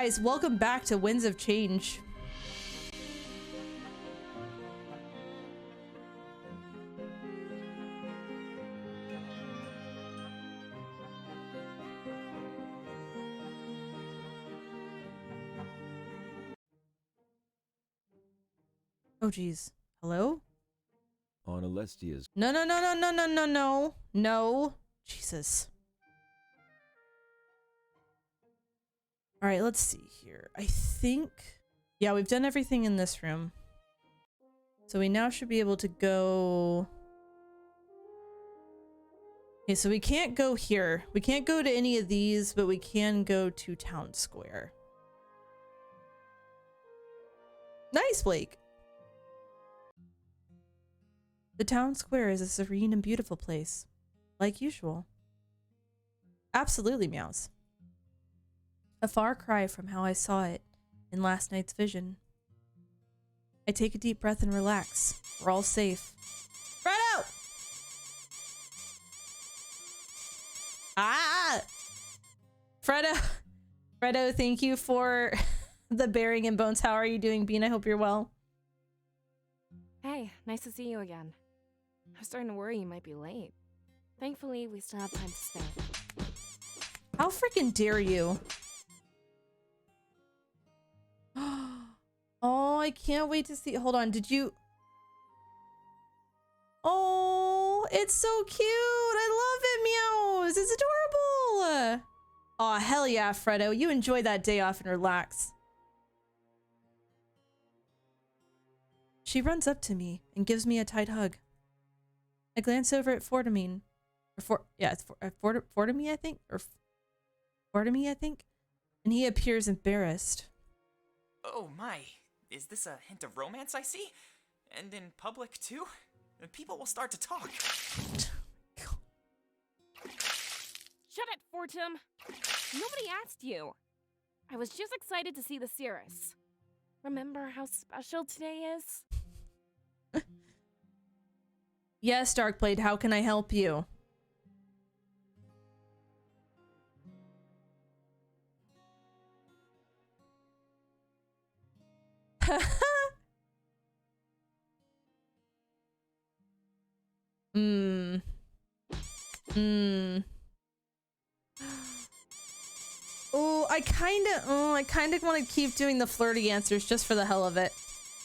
Guys, welcome back to Winds of Change. Oh geez. Hello? On Alestia's. No, no, no, no, no, no, no, no. No. Jesus. Alright, let's see here. I think... Yeah, we've done everything in this room. So we now should be able to go... Okay, so we can't go here. We can't go to any of these, but we can go to Town Square. Nice, Blake! The Town Square is a serene and beautiful place. Like usual. Absolutely, Meows. A far cry from how I saw it in last night's vision. I take a deep breath and relax. We're all safe. Fredo! Ah! Fredo, thank you for the bearing and bones. How are you doing, Bean? I hope you're well. Hey, nice to see you again. I was starting to worry you might be late. Thankfully, we still have time to spare. How freaking dare you? Oh, I can't wait to see. Hold on, did you... Oh, it's so cute. I love it, Meows. It's adorable. Oh, hell yeah, Fredo. You enjoy that day off and relax. She runs up to me and gives me a tight hug. I glance over at Fortamine. It's Fortamy, I think? Or Fortamy, I think? And he appears embarrassed. Oh my, is this a hint of romance I see? And in public too? People will start to talk. Shut it, Fortum! Nobody asked you. I was just excited to see the Cirrus. Remember how special today is? Yes, Darkblade, how can I help you? Oh, I kind of want to keep doing the flirty answers just for the hell of it.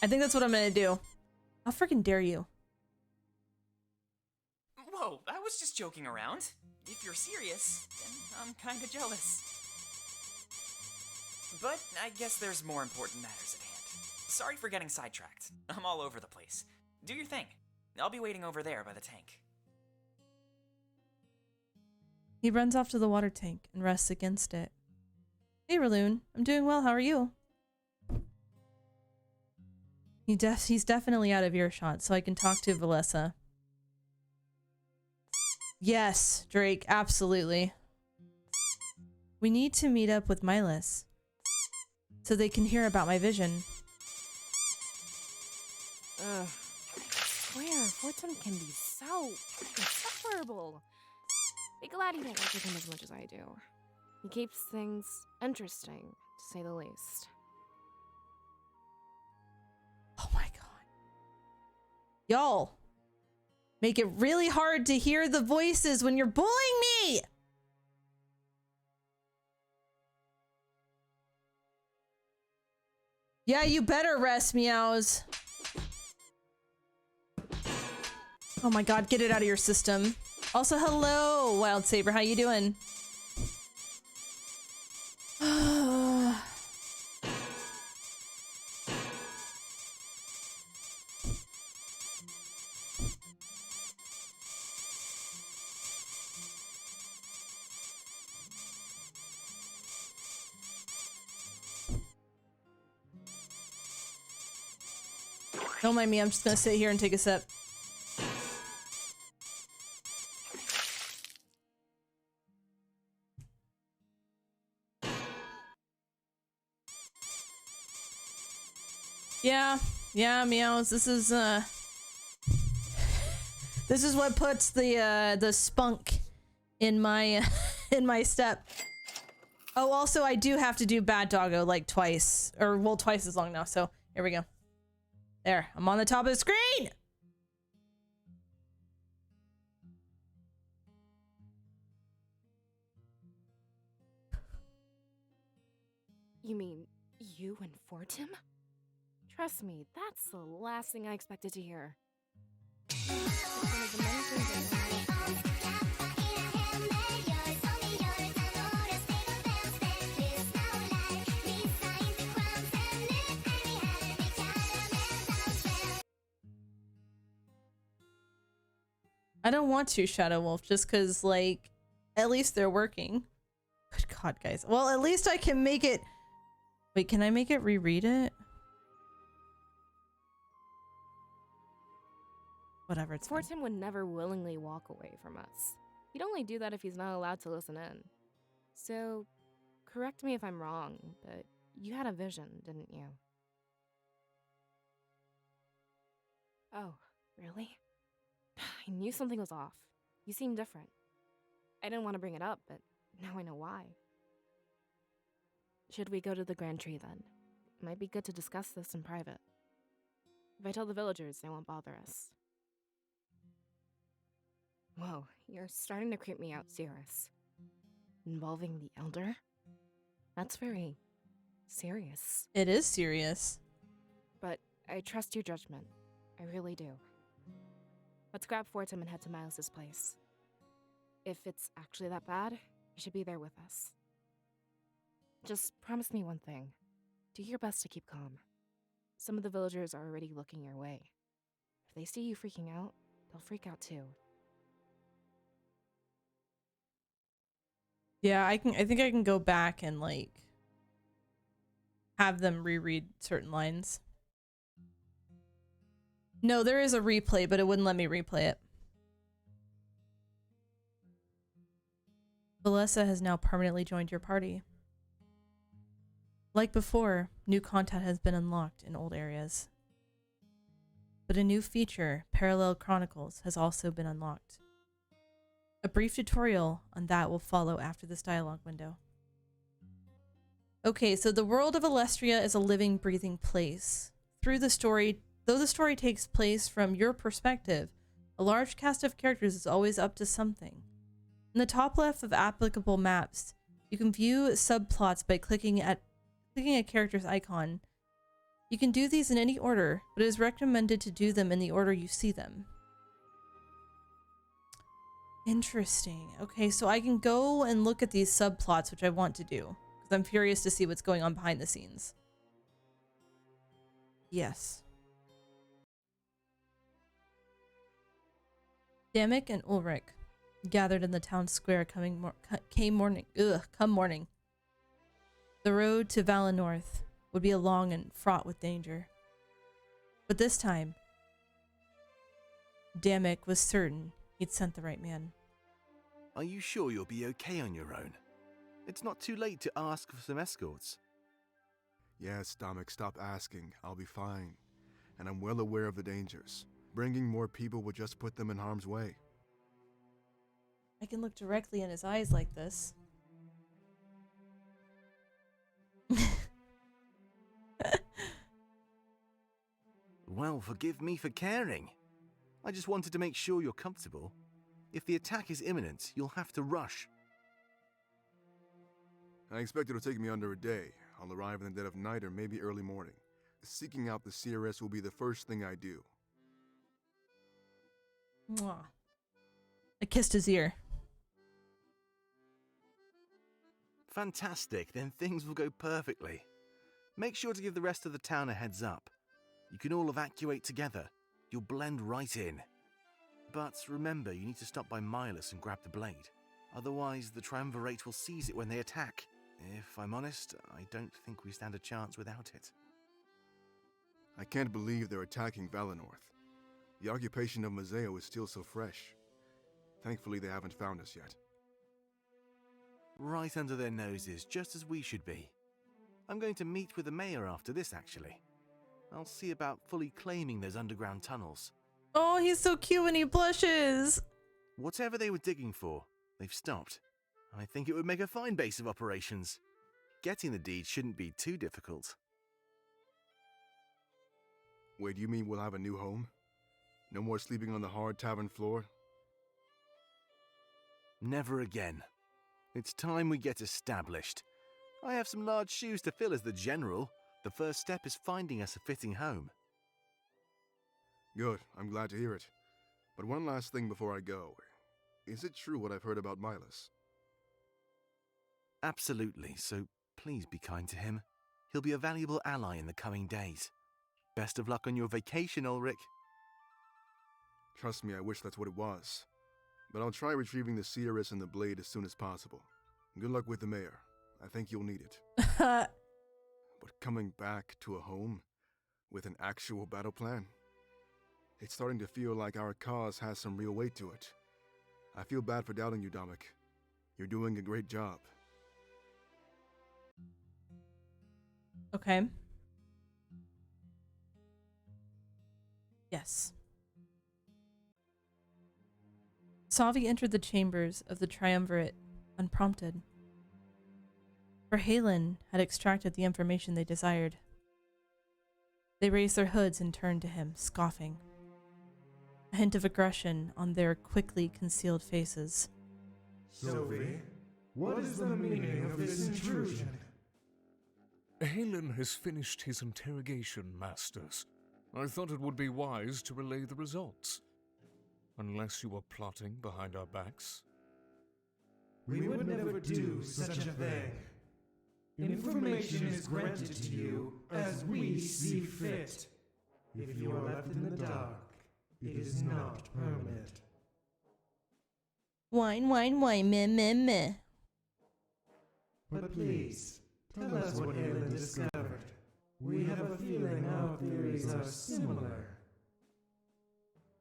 I think that's what I'm gonna do. How freaking dare you? Whoa, I was just joking around. If you're serious, then I'm kinda jealous. But I guess there's more important matters at hand. Sorry for getting sidetracked. I'm all over the place. Do your thing. I'll be waiting over there by the tank. He runs off to the water tank and rests against it. Hey, Raloon. I'm doing well. How are you? He's definitely out of earshot, so I can talk to Valessa. Yes, Drake. Absolutely. We need to meet up with Milas so they can hear about my vision. Ugh. I swear, Fortum can be so insufferable. Be glad you don't work with him as much as I do. He keeps things interesting, to say the least. Oh my god. Y'all, make it really hard to hear the voices when you're bullying me! Yeah, you better rest, Meows. Oh my god, get it out of your system. Also, hello, Wild Saber. How you doing? Don't mind me, I'm just gonna sit here and take a sip. Yeah, Meows, this is what puts the spunk in my in my step. Oh, also, I do have to do Bad Doggo like twice, or well, twice as long now. So here we go. There, I'm on the top of the screen. You mean you enforced him? Trust me, that's the last thing I expected to hear. It's one of the many things I know. I don't want to Shadow Wolf just because, like, at least they're working. Good God, guys. Well, at least I can make it. Wait, can I make it reread it? Whatever, it's fine. Fortin would never willingly walk away from us. He'd only do that if he's not allowed to listen in. So, correct me if I'm wrong, but you had a vision, didn't you? Oh, really? I knew something was off. You seemed different. I didn't want to bring it up, but now I know why. Should we go to the Grand Tree then? It might be good to discuss this in private. If I tell the villagers, they won't bother us. Whoa, you're starting to creep me out, Cirrus. Involving the Elder? That's very serious. It is serious. But I trust your judgment. I really do. Let's grab Fortum and head to Miles' place. If it's actually that bad, you should be there with us. Just promise me one thing. Do your best to keep calm. Some of the villagers are already looking your way. If they see you freaking out, they'll freak out too. Yeah, I think I can go back and like have them reread certain lines. No, there is a replay, but it wouldn't let me replay it. Valessa has now permanently joined your party. Like before, new content has been unlocked in old areas. But a new feature, Parallel Chronicles, has also been unlocked. A brief tutorial on that will follow after this dialogue window. Okay, so the world of Alestria is a living, breathing place. Though the story takes place from your perspective, a large cast of characters is always up to something. In the top left of applicable maps, you can view subplots by clicking a character's icon. You can do these in any order, but it is recommended to do them in the order you see them. Interesting. Okay, so I can go and look at these subplots, which I want to do, because I'm curious to see what's going on behind the scenes. Yes. Damek and Ulrich gathered in the town square come morning. The road to Valinnorth would be long and fraught with danger. But this time, Damek was certain he'd sent the right man. Are you sure you'll be okay on your own? It's not too late to ask for some escorts. Yes, Damek, stop asking. I'll be fine. And I'm well aware of the dangers. Bringing more people would just put them in harm's way. I can look directly in his eyes like this. Well, forgive me for caring. I just wanted to make sure you're comfortable. If the attack is imminent, you'll have to rush. I expect it'll take me under a day. I'll arrive in the dead of night or maybe early morning. Seeking out the CRS will be the first thing I do. Mwah. I kissed his ear. Fantastic, then things will go perfectly. Make sure to give the rest of the town a heads up. You can all evacuate together. You'll blend right in. But remember, you need to stop by Miles and grab the blade. Otherwise, the Triumvirate will seize it when they attack. If I'm honest, I don't think we stand a chance without it. I can't believe they're attacking Valinnorth. The occupation of Mazeo is still so fresh. Thankfully, they haven't found us yet. Right under their noses, just as we should be. I'm going to meet with the mayor after this, actually. I'll see about fully claiming those underground tunnels. Oh, he's so cute when he blushes. Whatever they were digging for, they've stopped. I think it would make a fine base of operations. Getting the deed shouldn't be too difficult. Wait, you mean we'll have a new home? No more sleeping on the hard tavern floor? Never again. It's time we get established. I have some large shoes to fill as the general. The first step is finding us a fitting home. Good, I'm glad to hear it. But one last thing before I go. Is it true what I've heard about Milas? Absolutely, so please be kind to him. He'll be a valuable ally in the coming days. Best of luck on your vacation, Ulrich. Trust me, I wish that's what it was. But I'll try retrieving the Seeress and the blade as soon as possible. Good luck with the mayor. I think you'll need it. But coming back to a home with an actual battle plan? It's starting to feel like our cause has some real weight to it. I feel bad for doubting you, Dominic. You're doing a great job. Okay. Yes. Savi entered the chambers of the triumvirate unprompted. For Halen had extracted the information they desired. They raised their hoods and turned to him, scoffing. A hint of aggression on their quickly concealed faces. Sylvie, what is the meaning of this intrusion? Halen has finished his interrogation, Masters. I thought it would be wise to relay the results. Unless you were plotting behind our backs. We would never do such a thing. Information is granted to you as we see fit. If you are left in the dark, it is not permanent. Wine, meh, meh, meh. But please, tell us what Halen discovered. We have a feeling our theories are similar.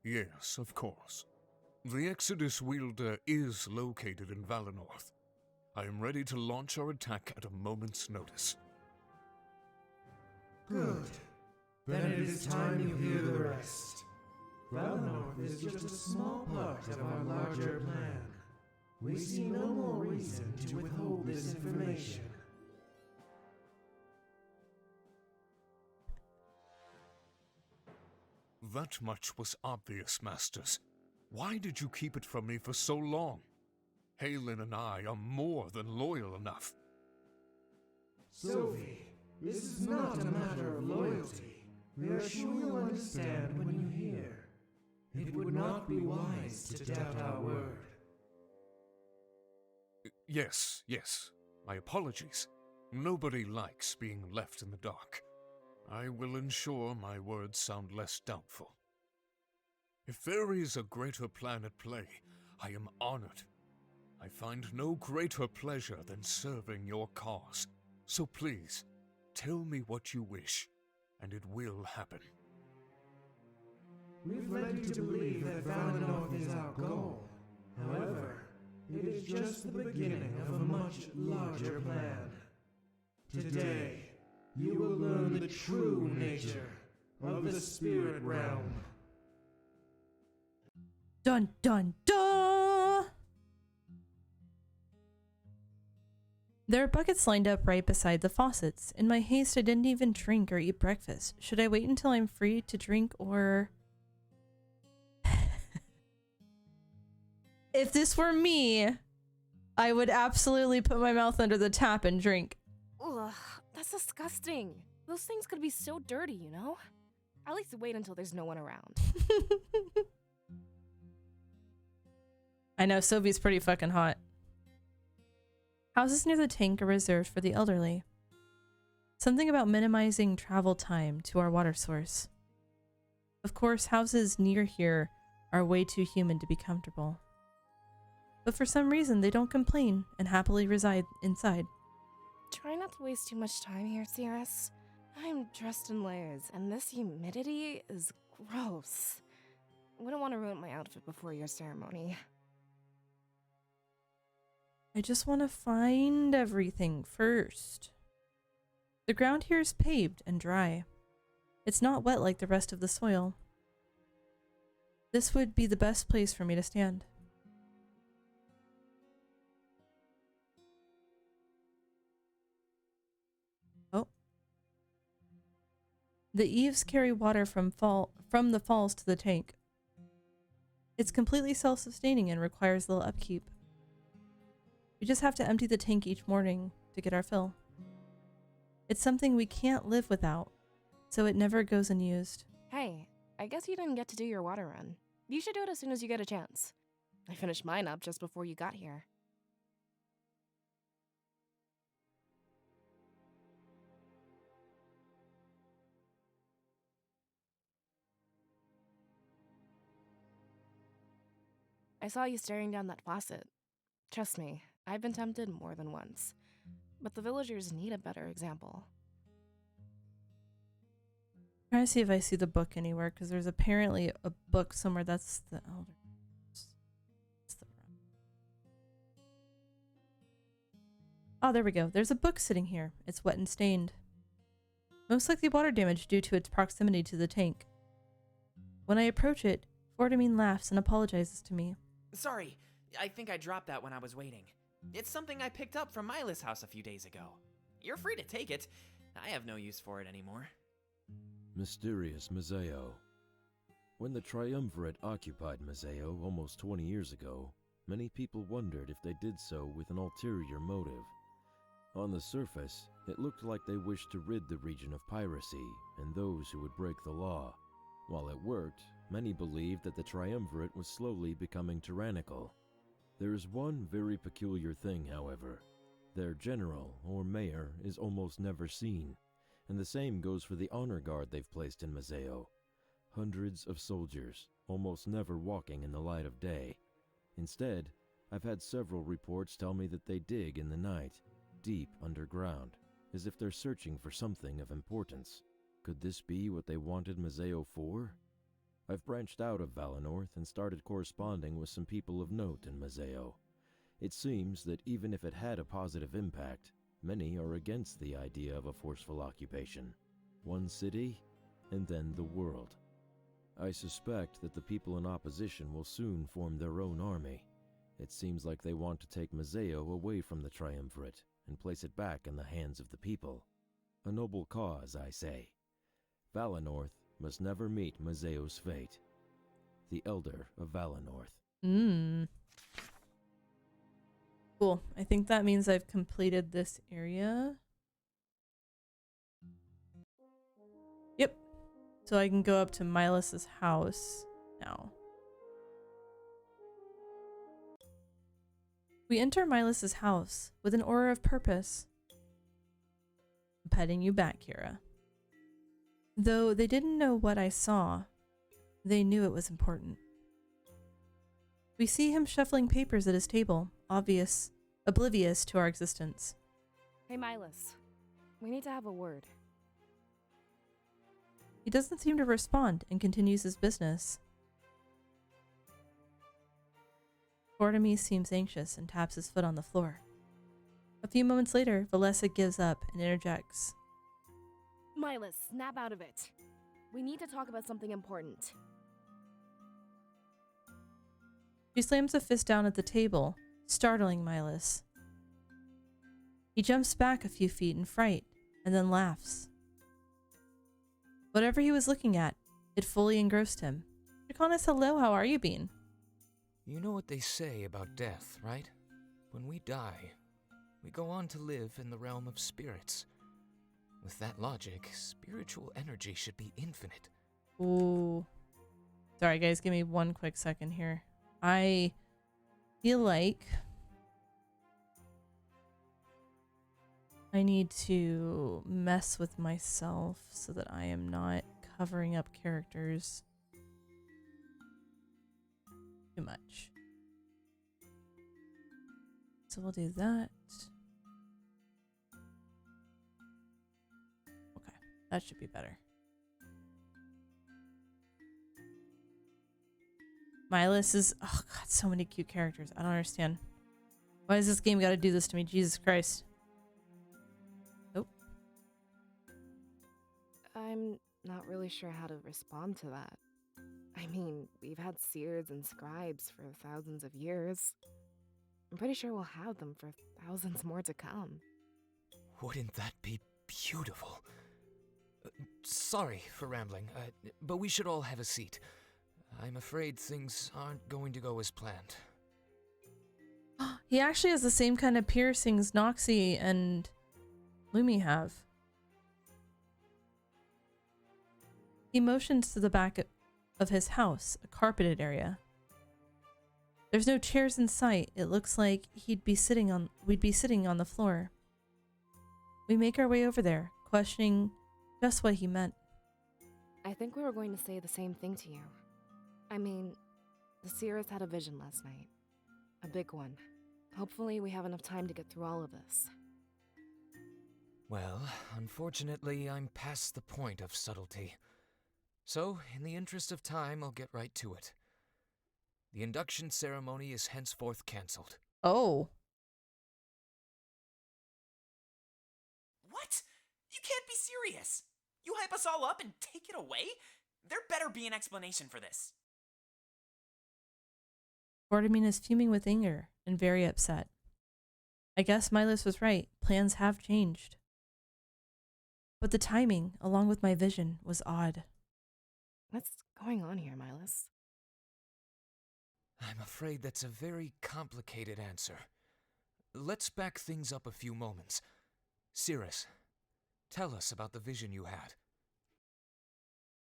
Yes, of course. The Exodus Wielder is located in Valenorth. I am ready to launch our attack at a moment's notice. Good. Then it is time you hear the rest. Valenorth is just a small part of our larger plan. We see no more reason to withhold this information. That much was obvious, Masters. Why did you keep it from me for so long? Halen and I are more than loyal enough. Sylvie, this is not a matter of loyalty. We are sure you'll understand when you hear. It would not be wise to doubt our word. Yes. My apologies. Nobody likes being left in the dark. I will ensure my words sound less doubtful. If there is a greater plan at play, I am honored. I find no greater pleasure than serving your cause. So please, tell me what you wish, and it will happen. We've led you to believe that Valenorth is our goal. However, it is just the beginning of a much larger plan. Today, you will learn the true nature of the spirit realm. Dun dun dun! There are buckets lined up right beside the faucets. In my haste, I didn't even drink or eat breakfast. Should I wait until I'm free to drink or... If this were me, I would absolutely put my mouth under the tap and drink. Ugh, that's disgusting. Those things could be so dirty, you know? At least wait until there's no one around. I know, Sylvie's pretty fucking hot. Houses near the tank are reserved for the elderly. Something about minimizing travel time to our water source. Of course, houses near here are way too humid to be comfortable. But for some reason, they don't complain and happily reside inside. Try not to waste too much time here, CRS. I'm dressed in layers, and this humidity is gross. Wouldn't want to ruin my outfit before your ceremony. I just want to find everything first. The ground here is paved and dry. It's not wet like the rest of the soil. This would be the best place for me to stand. The eaves carry water from the falls to the tank. It's completely self-sustaining and requires little upkeep. We just have to empty the tank each morning to get our fill. It's something we can't live without, so it never goes unused. Hey, I guess you didn't get to do your water run. You should do it as soon as you get a chance. I finished mine up just before you got here. I saw you staring down that faucet. Trust me, I've been tempted more than once. But the villagers need a better example. Trying to see if I see the book anywhere, because there's apparently a book somewhere. That's the elder. Oh, there we go. There's a book sitting here. It's wet and stained. Most likely water damage due to its proximity to the tank. When I approach it, Fortamine laughs and apologizes to me. Sorry, I think I dropped that when I was waiting. It's something I picked up from Mila's house a few days ago. You're free to take it. I have no use for it anymore. Mysterious Mazeo. When the Triumvirate occupied Mazeo almost 20 years ago, many people wondered if they did so with an ulterior motive. On the surface, it looked like they wished to rid the region of piracy and those who would break the law. While it worked, many believed that the Triumvirate was slowly becoming tyrannical. There is one very peculiar thing, however. Their general, or mayor, is almost never seen, and the same goes for the honor guard they've placed in Mazeo. Hundreds of soldiers, almost never walking in the light of day. Instead, I've had several reports tell me that they dig in the night, deep underground, as if they're searching for something of importance. Could this be what they wanted Mazeo for? I've branched out of Valenorth and started corresponding with some people of note in Mazeo. It seems that even if it had a positive impact, many are against the idea of a forceful occupation. One city, and then the world. I suspect that the people in opposition will soon form their own army. It seems like they want to take Mazeo away from the Triumvirate and place it back in the hands of the people. A noble cause, I say. Valenorth must never meet Mazeo's fate. The Elder of Valenorth. Cool. I think that means I've completed this area. Yep. So I can go up to Milas's house now. We enter Milas's house with an aura of purpose. I'm petting you back, Kira. Though they didn't know what I saw, they knew it was important. We see him shuffling papers at his table, oblivious to our existence. Hey, Milas. We need to have a word. He doesn't seem to respond and continues his business. Fortamine seems anxious and taps his foot on the floor. A few moments later, Valessa gives up and interjects. Milas, snap out of it. We need to talk about something important. She slams a fist down at the table, startling Milas. He jumps back a few feet in fright and then laughs. Whatever he was looking at, it fully engrossed him. Draconis, hello, how are you being? You know what they say about death, right? When we die, we go on to live in the realm of spirits. With that logic, spiritual energy should be infinite. Ooh. Sorry guys, give me one quick second here. I feel like I need to mess with myself so that I am not covering up characters too much. So we'll do that. Okay, that should be better. Milas is, oh god, so many cute characters. I don't understand. Why does this game gotta do this to me? Jesus Christ. Oh. I'm not really sure how to respond to that. I mean, we've had seers and scribes for thousands of years. I'm pretty sure we'll have them for thousands more to come. Wouldn't that be beautiful? sorry for rambling, but we should all have a seat. I'm afraid things aren't going to go as planned. He actually has the same kind of piercings Noxie and Lumi have. He motions to the back of his house, a carpeted area. There's no chairs in sight. It looks like we'd be sitting on the floor. We make our way over there, questioning just what he meant. I think we were going to say the same thing to you. I mean, the seeress had a vision last night. A big one. Hopefully we have enough time to get through all of this. Well, unfortunately, I'm past the point of subtlety. So, in the interest of time, I'll get right to it. The induction ceremony is henceforth cancelled. Oh. What? You can't be serious! You hype us all up and take it away? There better be an explanation for this. Vortimine is fuming with anger and very upset. I guess Milos was right. Plans have changed. But the timing, along with my vision, was odd. What's going on here, Milos? I'm afraid that's a very complicated answer. Let's back things up a few moments. Cirrus, tell us about the vision you had.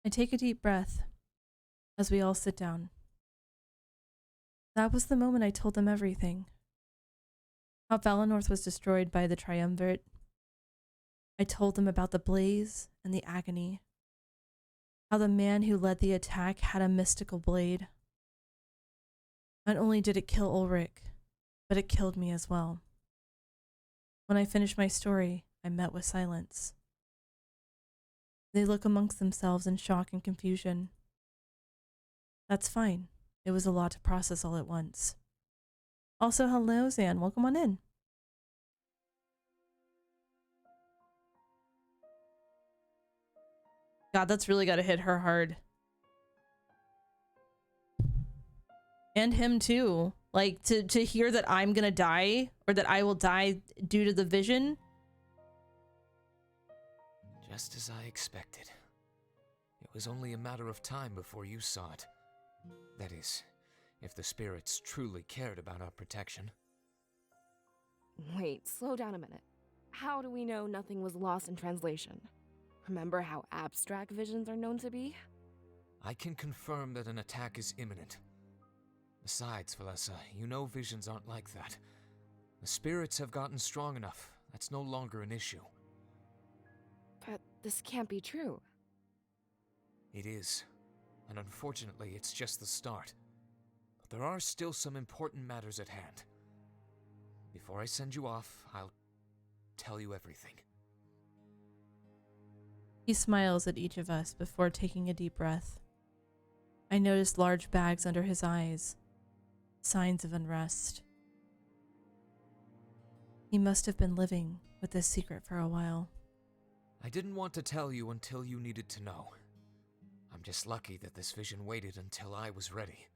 I take a deep breath as we all sit down. That was the moment I told them everything. How Valinor was destroyed by the Triumvirate. I told them about the blaze and the agony. How the man who led the attack had a mystical blade. Not only did it kill Ulrich, but it killed me as well. When I finished my story, I met with silence. They look amongst themselves in shock and confusion. That's fine. It was a lot to process all at once. Also, hello, Zan. Welcome on in. God, that's really got to hit her hard. And him too. Like, to hear that I'm gonna die, or that I will die due to the vision. Just as I expected. It was only a matter of time before you saw it. That is, if the spirits truly cared about our protection. Wait, slow down a minute. How do we know nothing was lost in translation? Remember how abstract visions are known to be? I can confirm that an attack is imminent. Besides, Valessa, you know visions aren't like that. The spirits have gotten strong enough. That's no longer an issue. But this can't be true. It is. And unfortunately, it's just the start. But there are still some important matters at hand. Before I send you off, I'll tell you everything. He smiles at each of us before taking a deep breath. I noticed large bags under his eyes. Signs of unrest. He must have been living with this secret for a while. I didn't want to tell you until you needed to know. I'm just lucky that this vision waited until I was ready.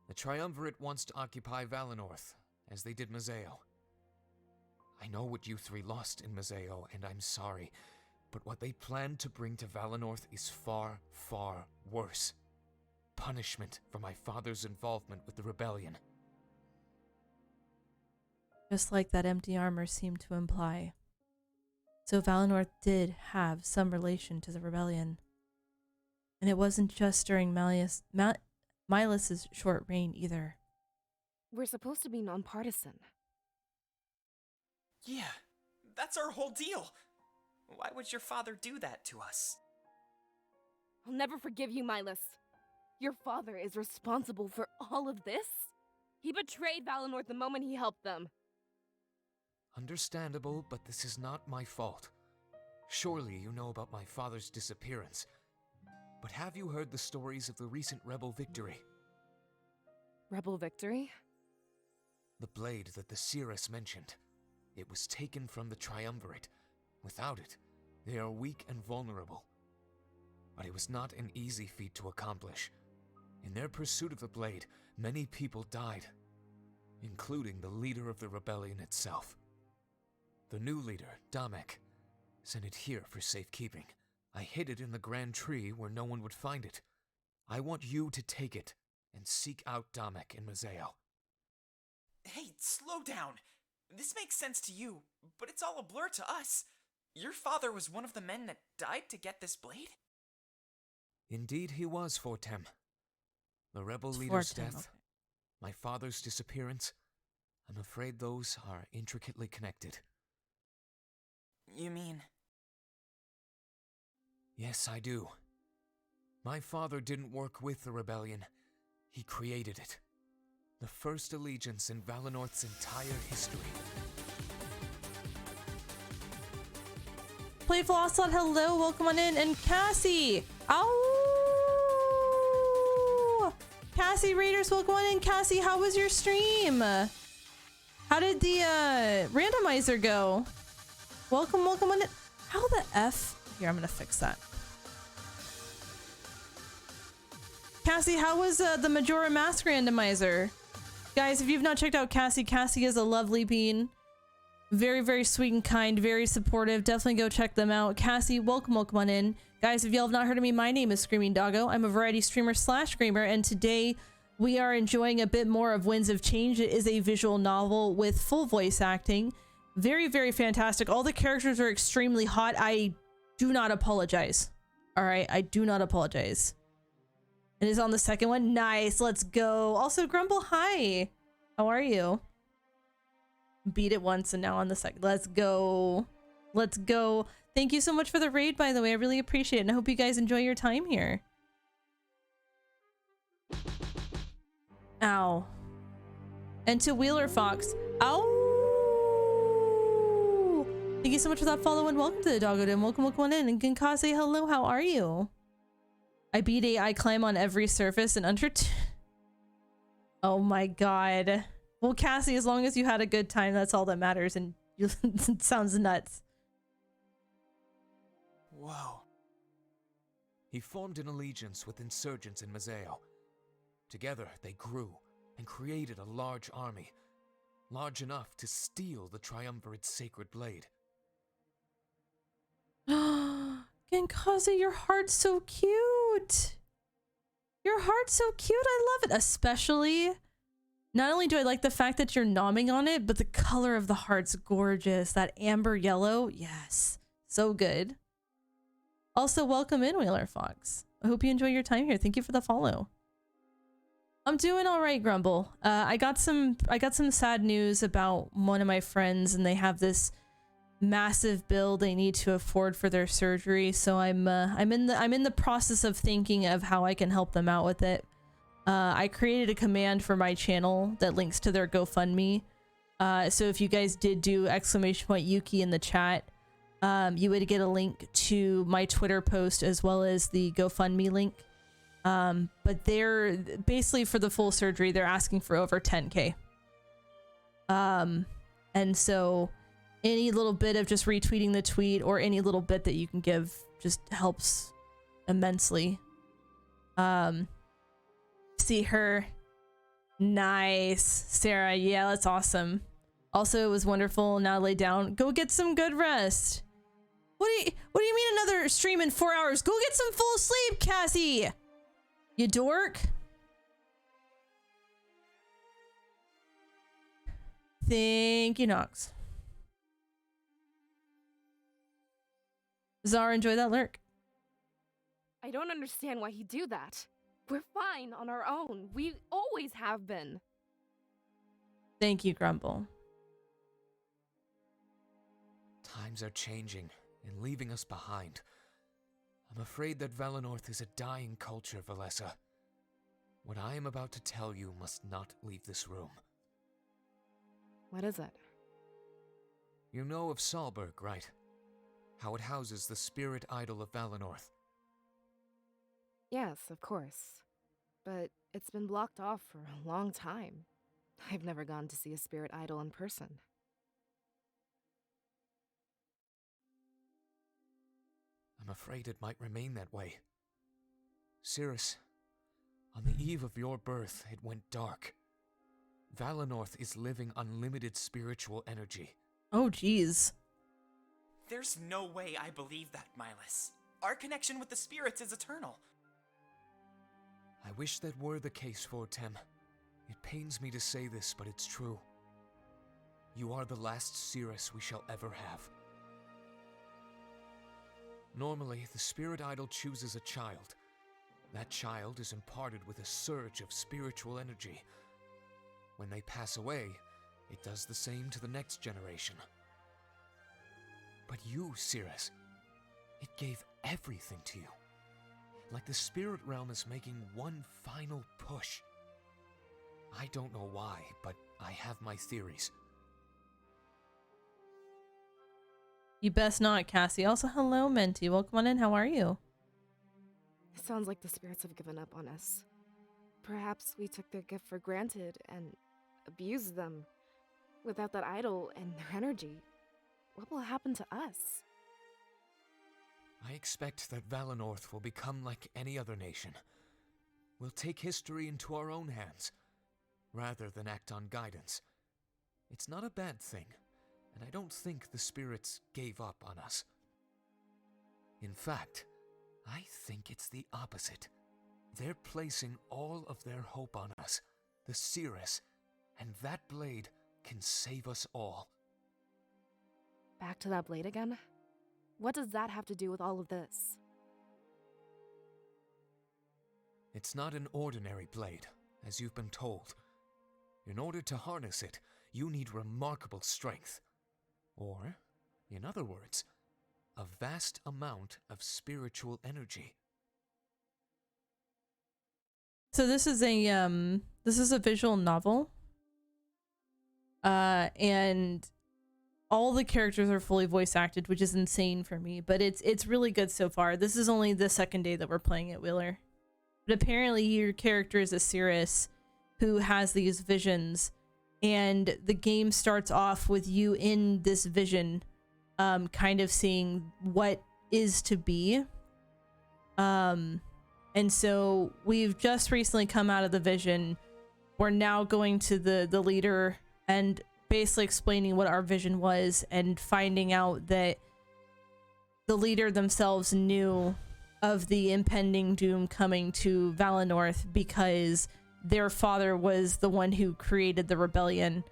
The Triumvirate wants to occupy Valenorth, as they did Mazeo. I know what you three lost in Mazeo, and I'm sorry, but what they plan to bring to Valenorth is far, far worse. Punishment for my father's involvement with the rebellion. Just like that empty armor seemed to imply. So Valinor did have some relation to the rebellion. And it wasn't just during Milos's short reign either. We're supposed to be nonpartisan. Yeah, that's our whole deal. Why would your father do that to us? I'll never forgive you, Milos. Your father is responsible for all of this? He betrayed Valinor the moment he helped them. Understandable, but this is not my fault. Surely you know about my father's disappearance. But have you heard the stories of the recent rebel victory? Rebel victory? The blade that the seeress mentioned. It was taken from the Triumvirate. Without it, they are weak and vulnerable. But it was not an easy feat to accomplish. In their pursuit of the blade, many people died, including the leader of the rebellion itself. The new leader, Damek, sent it here for safekeeping. I hid it in the grand tree where no one would find it. I want you to take it and seek out Damek and Mazeo. Hey, slow down. This makes sense to you, but it's all a blur to us. Your father was one of the men that died to get this blade? Indeed he was, Fortem. The rebel It's leader's Fortem, death, okay. my father's disappearance, I'm afraid those are intricately connected. You mean... Yes, I do. My father didn't work with the rebellion. He created it. The first allegiance in Valenorth's entire history. Playful Ocelot, hello, welcome on in. And Cassie! Ow! Cassie Raiders, welcome on in. Cassie, how was your stream? How did the randomizer go? Welcome on in. How the F? Here, I'm gonna fix that. Cassie, how was the Majora Mask randomizer? Guys, if you've not checked out Cassie, Cassie is a lovely bean. Very, very sweet and kind, very supportive. Definitely go check them out. Cassie, welcome on in. Guys, if y'all have not heard of me, my name is Screaming Doggo. I'm a variety streamer / screamer, and today we are enjoying a bit more of Winds of Change. It is a visual novel with full voice acting. Very, very fantastic. All the characters are extremely hot. I do not apologize. All right, I do not apologize. It is on the second one. Nice, let's go. Also, Grumble, hi. How are you? Beat it once and now on the second. Let's go. Let's go. Thank you so much for the raid, by the way. I really appreciate it, and I hope you guys enjoy your time here. Ow. And to Wheeler Fox. Ow! Thank you so much for that follow, and welcome to the Doggo Den. Welcome on in. And Ginkase, hello, how are you? I beat AI climb on every surface and under... Oh my god. Well, Cassie, as long as you had a good time, that's all that matters, and you it sounds nuts. Whoa. He formed an allegiance with insurgents in Mazeo. Together, they grew and created a large army, large enough to steal the Triumvirate's sacred blade. Genkaze, your heart's so cute. Your heart's so cute. I love it. Especially, not only do I like the fact that you're nomming on it, but the color of the heart's gorgeous. That amber yellow. Yes. So good. Also, welcome in, Wheeler Fox. I hope you enjoy your time here. Thank you for the follow. I'm doing all right, Grumble. I got some sad news about one of my friends, and they have this massive bill they need to afford for their surgery. So I'm in the process of thinking of how I can help them out with it. I created a command for my channel that links to their GoFundMe. So if you guys did do !Yuki in the chat, you would get a link to my Twitter post as well as the GoFundMe link. But they're basically, for the full surgery, they're asking for over 10K. And so any little bit of just retweeting the tweet or any little bit that you can give just helps immensely. See her. Nice. Sarah, yeah, that's awesome. Also, it was wonderful. Now lay down. Go get some good rest. What do you mean another stream in 4 hours? Go get some full sleep, Cassie. You dork. Thank you, Nox. Zara, enjoy that lurk. I don't understand why he'd do that. We're fine on our own. We always have been. Thank you, Grumble. Times are changing and leaving us behind. I'm afraid that Valenorth is a dying culture, Valessa. What I am about to tell you must not leave this room. What is it? You know of Salberg, right? How it houses the spirit idol of Valenorth. Yes, of course. But it's been blocked off for a long time. I've never gone to see a spirit idol in person. I'm afraid it might remain that way. Cirrus, on the eve of your birth, it went dark. Valenorth is living unlimited spiritual energy. Oh, geez. There's no way I believe that, Milas. Our connection with the spirits is eternal. I wish that were the case, Fortem. It pains me to say this, but it's true. You are the last Cirrus we shall ever have. Normally, the spirit idol chooses a child. That child is imparted with a surge of spiritual energy. When they pass away, it does the same to the next generation. But you, Cirrus, it gave everything to you. Like the spirit realm is making one final push. I don't know why, but I have my theories. You best not, Cassie. Also, hello, Menti. Welcome on in. How are you? It sounds like the spirits have given up on us. Perhaps we took their gift for granted and abused them. Without that idol and their energy, what will happen to us? I expect that Valenorth will become like any other nation. We'll take history into our own hands, rather than act on guidance. It's not a bad thing, and I don't think the spirits gave up on us. In fact, I think it's the opposite. They're placing all of their hope on us, the Cirrus, and that blade can save us all. Back to that blade again? What does that have to do with all of this? It's not an ordinary blade, as you've been told. In order to harness it, you need remarkable strength. Or, in other words, a vast amount of spiritual energy. So this is a visual novel. And all the characters are fully voice acted, which is insane for me, but it's really good so far. This is only the second day that we're playing it, Wheeler. But apparently your character is a Cirrus who has these visions, and the game starts off with you in this vision, kind of seeing what is to be. And so we've just recently come out of the vision. We're now going to the leader and basically explaining what our vision was, and finding out that the leader themselves knew of the impending doom coming to Valenorth because their father was the one who created the rebellion,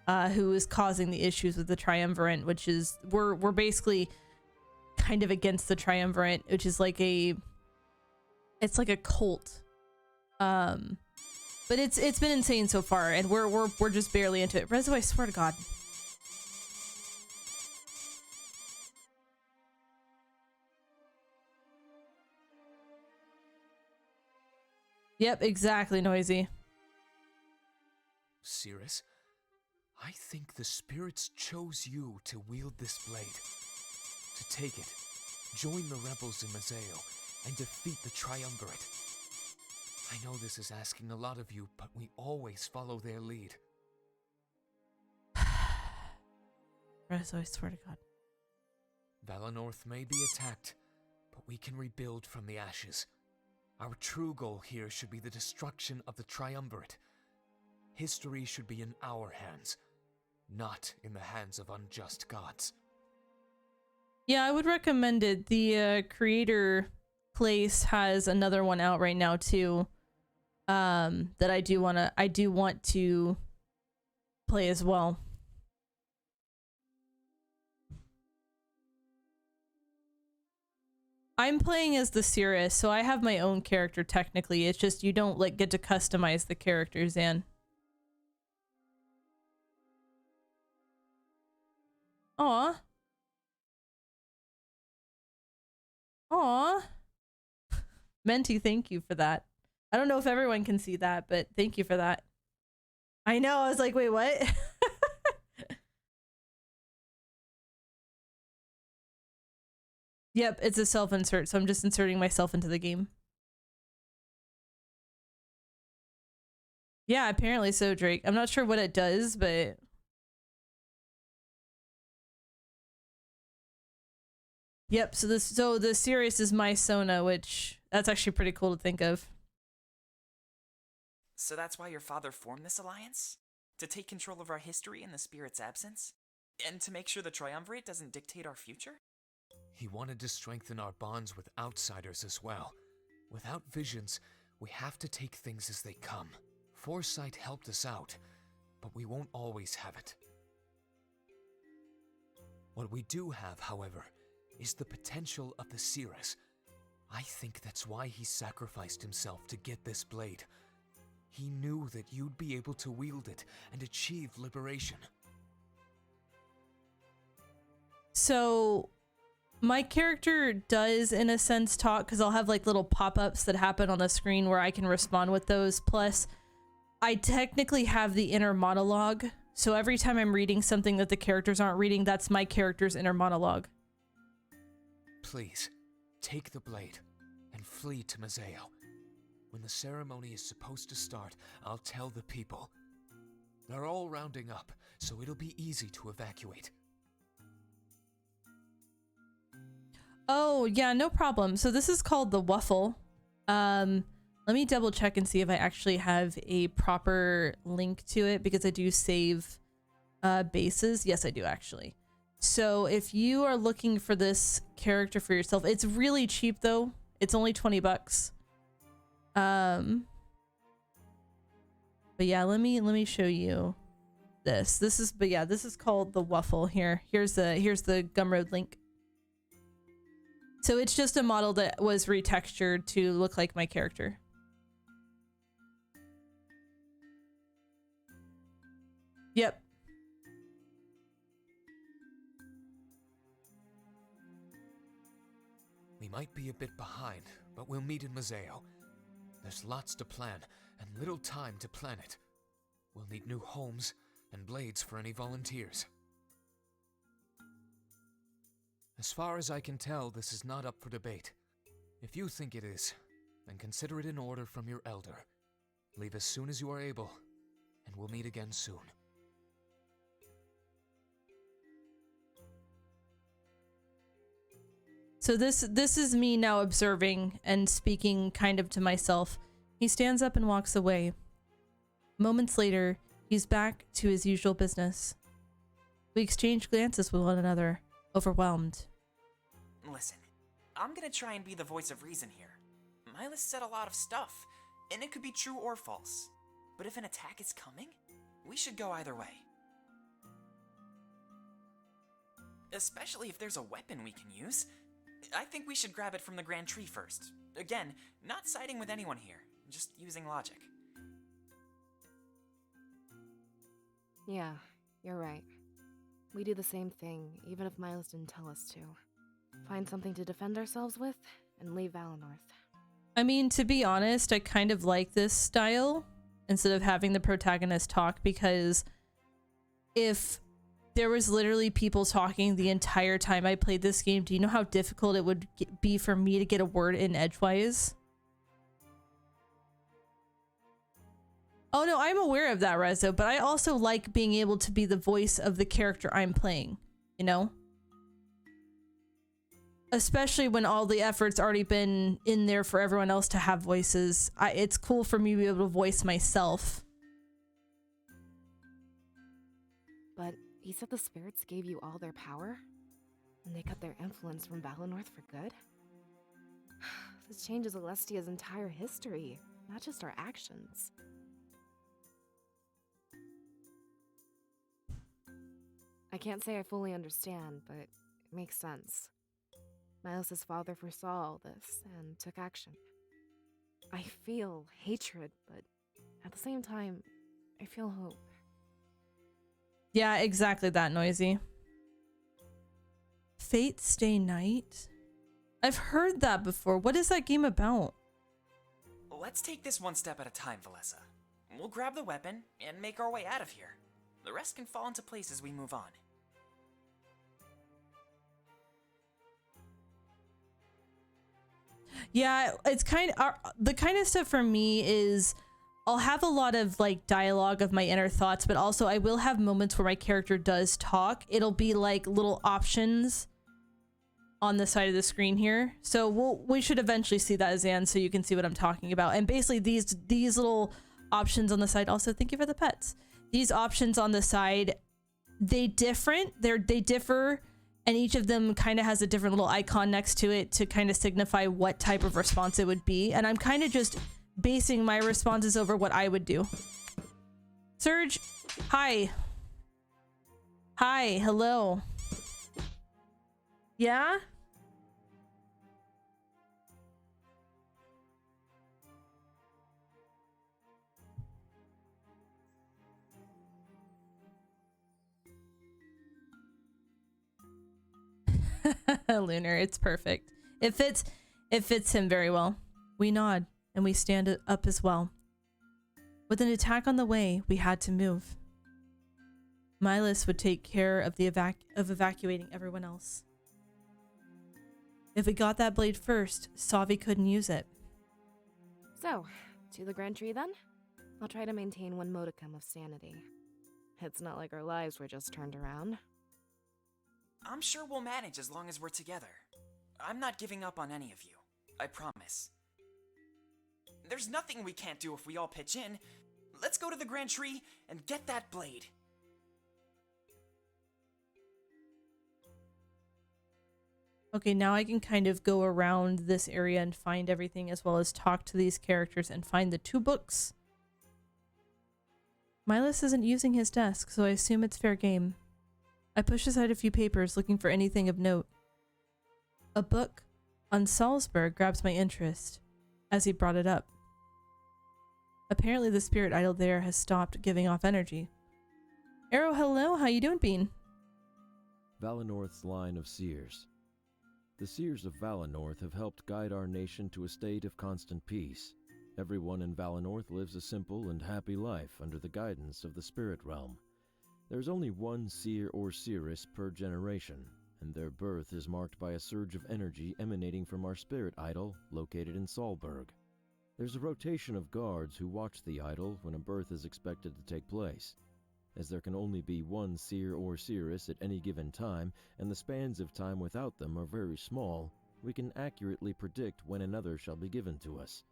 who is causing the issues with the Triumvirate, which is we're basically kind of against the Triumvirate, which is like it's like a cult. But it's been insane so far, and we're just barely into it. Rezo, I swear to God. Yep, exactly, Noisy. Cirrus, I think the spirits chose you to wield this blade. To take it, join the rebels in Mazeo, and defeat the Triumvirate. I know this is asking a lot of you, but we always follow their lead. Rezo, I swear to God. Valenorth may be attacked, but we can rebuild from the ashes. Our true goal here should be the destruction of the Triumvirate. History should be in our hands, not in the hands of unjust gods. Yeah, I would recommend it. The creator place has another one out right now too. That I do want to play as well. I'm playing as the Cirrus, so I have my own character technically. It's just you don't like get to customize the characters, Zan. Aw. Aw. Menti, thank you for that. I don't know if everyone can see that, but thank you for that. I know, I was like, wait, what? Yep, it's a self-insert, so I'm just inserting myself into the game. Yeah, apparently so, Drake. I'm not sure what it does, but... Yep, so the Sirius is my Sona, which that's actually pretty cool to think of. So that's why your father formed this alliance? To take control of our history in the spirit's absence? And to make sure the Triumvirate doesn't dictate our future? He wanted to strengthen our bonds with outsiders as well. Without visions, we have to take things as they come. Foresight helped us out, but we won't always have it. What we do have, however, is the potential of the Cirrus. I think that's why he sacrificed himself to get this blade. He knew that you'd be able to wield it and achieve liberation. So my character does, in a sense, talk, because I'll have like little pop-ups that happen on the screen where I can respond with those. Plus, I technically have the inner monologue. So every time I'm reading something that the characters aren't reading, that's my character's inner monologue. Please, take the blade and flee to Mazeo. When the ceremony is supposed to start, I'll tell the people. They're all rounding up, so it'll be easy to evacuate. Oh, yeah, no problem. So this is called the Waffle. Let me double check and see if I actually have a proper link to it, because I do save bases. Yes, I do actually. So if you are looking for this character for yourself, it's really cheap though. It's only 20 bucks. But yeah, let me show you this. This is called the Waffle here. Here's the Gumroad link. So it's just a model that was retextured to look like my character. Yep. We might be a bit behind, but we'll meet in Mazeo. There's lots to plan, and little time to plan it. We'll need new homes and blades for any volunteers. As far as I can tell, this is not up for debate. If you think it is, then consider it an order from your elder. Leave as soon as you are able, and we'll meet again soon. So this is me now observing and speaking kind of to myself. He stands up and walks away. Moments later, he's back to his usual business. We exchange glances with one another, overwhelmed. Listen, I'm gonna try and be the voice of reason here. Milas said a lot of stuff, and it could be true or false. But if an attack is coming, we should go either way. Especially if there's a weapon we can use. I think we should grab it from the Grand Tree first. Again, not siding with anyone here, just using logic. Yeah, you're right. We do the same thing, even if Miles didn't tell us to. Find something to defend ourselves with, and leave Valinor. I mean, to be honest, I kind of like this style instead of having the protagonist talk, because if there was literally people talking the entire time I played this game, do you know how difficult it would be for me to get a word in edgewise? Oh no, I'm aware of that, Rezo, but I also like being able to be the voice of the character I'm playing, you know? Especially when all the effort's already been in there for everyone else to have voices. It's cool for me to be able to voice myself. But he said the spirits gave you all their power? And they cut their influence from Valinor for good? This changes Alestia's entire history, not just our actions. I can't say I fully understand, but it makes sense. Miles' father foresaw all this and took action. I feel hatred, but at the same time, I feel hope. Yeah, exactly that, Noisy. Fate Stay Night? I've heard that before. What is that game about? Let's take this one step at a time, Valessa. We'll grab the weapon and make our way out of here. The rest can fall into place as we move on. Yeah, it's kind of the kind of stuff for me is I'll have a lot of like dialogue of my inner thoughts, but also I will have moments where my character does talk. It'll be like little options on the side of the screen here. So we should eventually see that, Zan, so you can see what I'm talking about. And basically these little options on the side, also thank you for the pets. These options on the side, they differ, and each of them kind of has a different little icon next to it to kind of signify what type of response it would be. And I'm kind of just basing my responses over what I would do. Surge, hi. Hi, hello. Yeah? Lunar, it's perfect. It fits him very well. We nod and we stand up as well. With an attack on the way, we had to move. Milas would take care of the evacuating everyone else. If we got that blade first, Savi couldn't use it. So, to the Grand Tree then? I'll try to maintain one modicum of sanity. It's not like our lives were just turned around. I'm sure we'll manage as long as we're together. I'm not giving up on any of you. I promise. There's nothing we can't do if we all pitch in. Let's go to the Grand Tree and get that blade. Okay, now I can kind of go around this area and find everything, as well as talk to these characters and find the 2 books. Milas isn't using his desk, so I assume it's fair game. I push aside a few papers looking for anything of note. A book on Salzburg grabs my interest as he brought it up. Apparently the spirit idol there has stopped giving off energy. Arrow, hello, how you doing, Bean? Valenorth's line of seers. The seers of Valenorth have helped guide our nation to a state of constant peace. Everyone in Valenorth lives a simple and happy life under the guidance of the spirit realm. There's only one seer or seeress per generation, and their birth is marked by a surge of energy emanating from our spirit idol located in Salzburg. There's a rotation of guards who watch the idol when a birth is expected to take place. As there can only be one seer or seeress at any given time, and the spans of time without them are very small, we can accurately predict when another shall be given to us.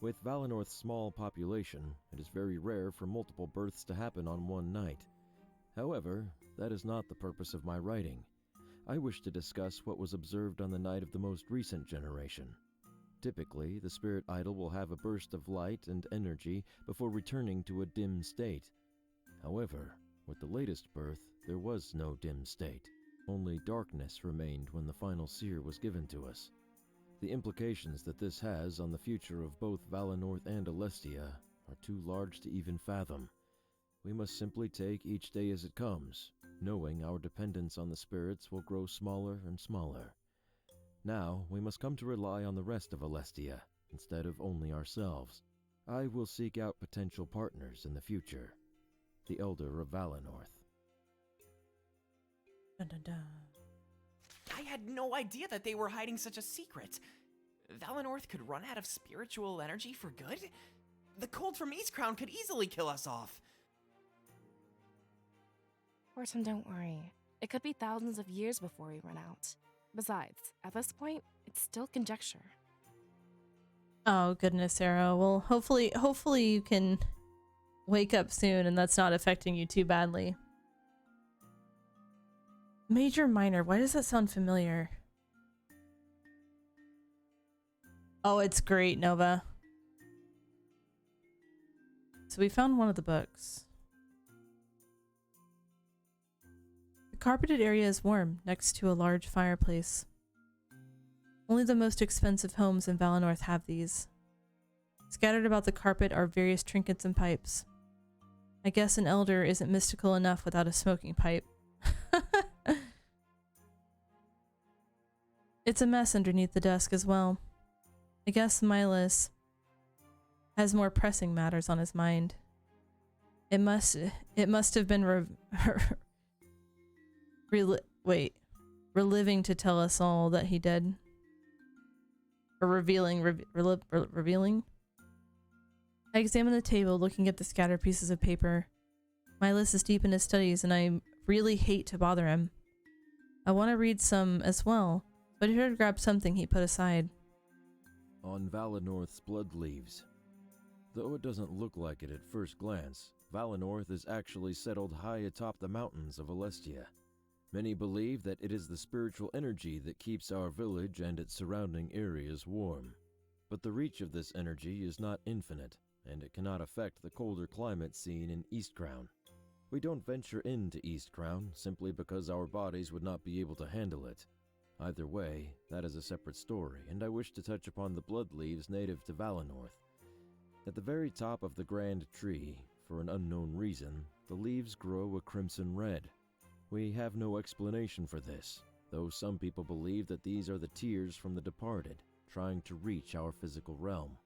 With Valenorth's small population, it is very rare for multiple births to happen on one night. However, that is not the purpose of my writing. I wish to discuss what was observed on the night of the most recent generation. Typically, the spirit idol will have a burst of light and energy before returning to a dim state. However, with the latest birth, there was no dim state. Only darkness remained when the final seer was given to us. The implications that this has on the future of both Valenorth and Alestia are too large to even fathom. We must simply take each day as it comes, knowing our dependence on the spirits will grow smaller and smaller. Now, we must come to rely on the rest of Alestia, instead of only ourselves. I will seek out potential partners in the future. The Elder of Valenorth. Dun, dun, dun. I had no idea that they were hiding such a secret. Valenorth could run out of spiritual energy for good? The cold from Eastcrown could easily kill us off. Orson, don't worry. It could be thousands of years before we run out. Besides, at this point, it's still conjecture. Oh goodness, Arrow. Well, hopefully you can wake up soon and that's not affecting you too badly. Major, minor, why does that sound familiar? Oh, it's great, Nova. So we found one of the books. The carpeted area is warm, next to a large fireplace. Only the most expensive homes in Valenorth have these. Scattered about the carpet are various trinkets and pipes. I guess an elder isn't mystical enough without a smoking pipe. It's a mess underneath the desk as well. I guess Milas has more pressing matters on his mind. It must have been reliving to tell us all that he did. Or revealing? I examine the table, looking at the scattered pieces of paper. Milas is deep in his studies, and I really hate to bother him. I want to read some as well, but I heard to grab something he put aside. On Valenorth's blood leaves. Though it doesn't look like it at first glance, Valenorth is actually settled high atop the mountains of Alestia. Many believe that it is the spiritual energy that keeps our village and its surrounding areas warm. But the reach of this energy is not infinite, and it cannot affect the colder climate seen in Eastcrown. We don't venture into Eastcrown simply because our bodies would not be able to handle it. Either way, that is a separate story, and I wish to touch upon the blood leaves native to Valinor. At the very top of the grand tree, for an unknown reason, the leaves grow a crimson red. We have no explanation for this, though some people believe that these are the tears from the departed, trying to reach our physical realm.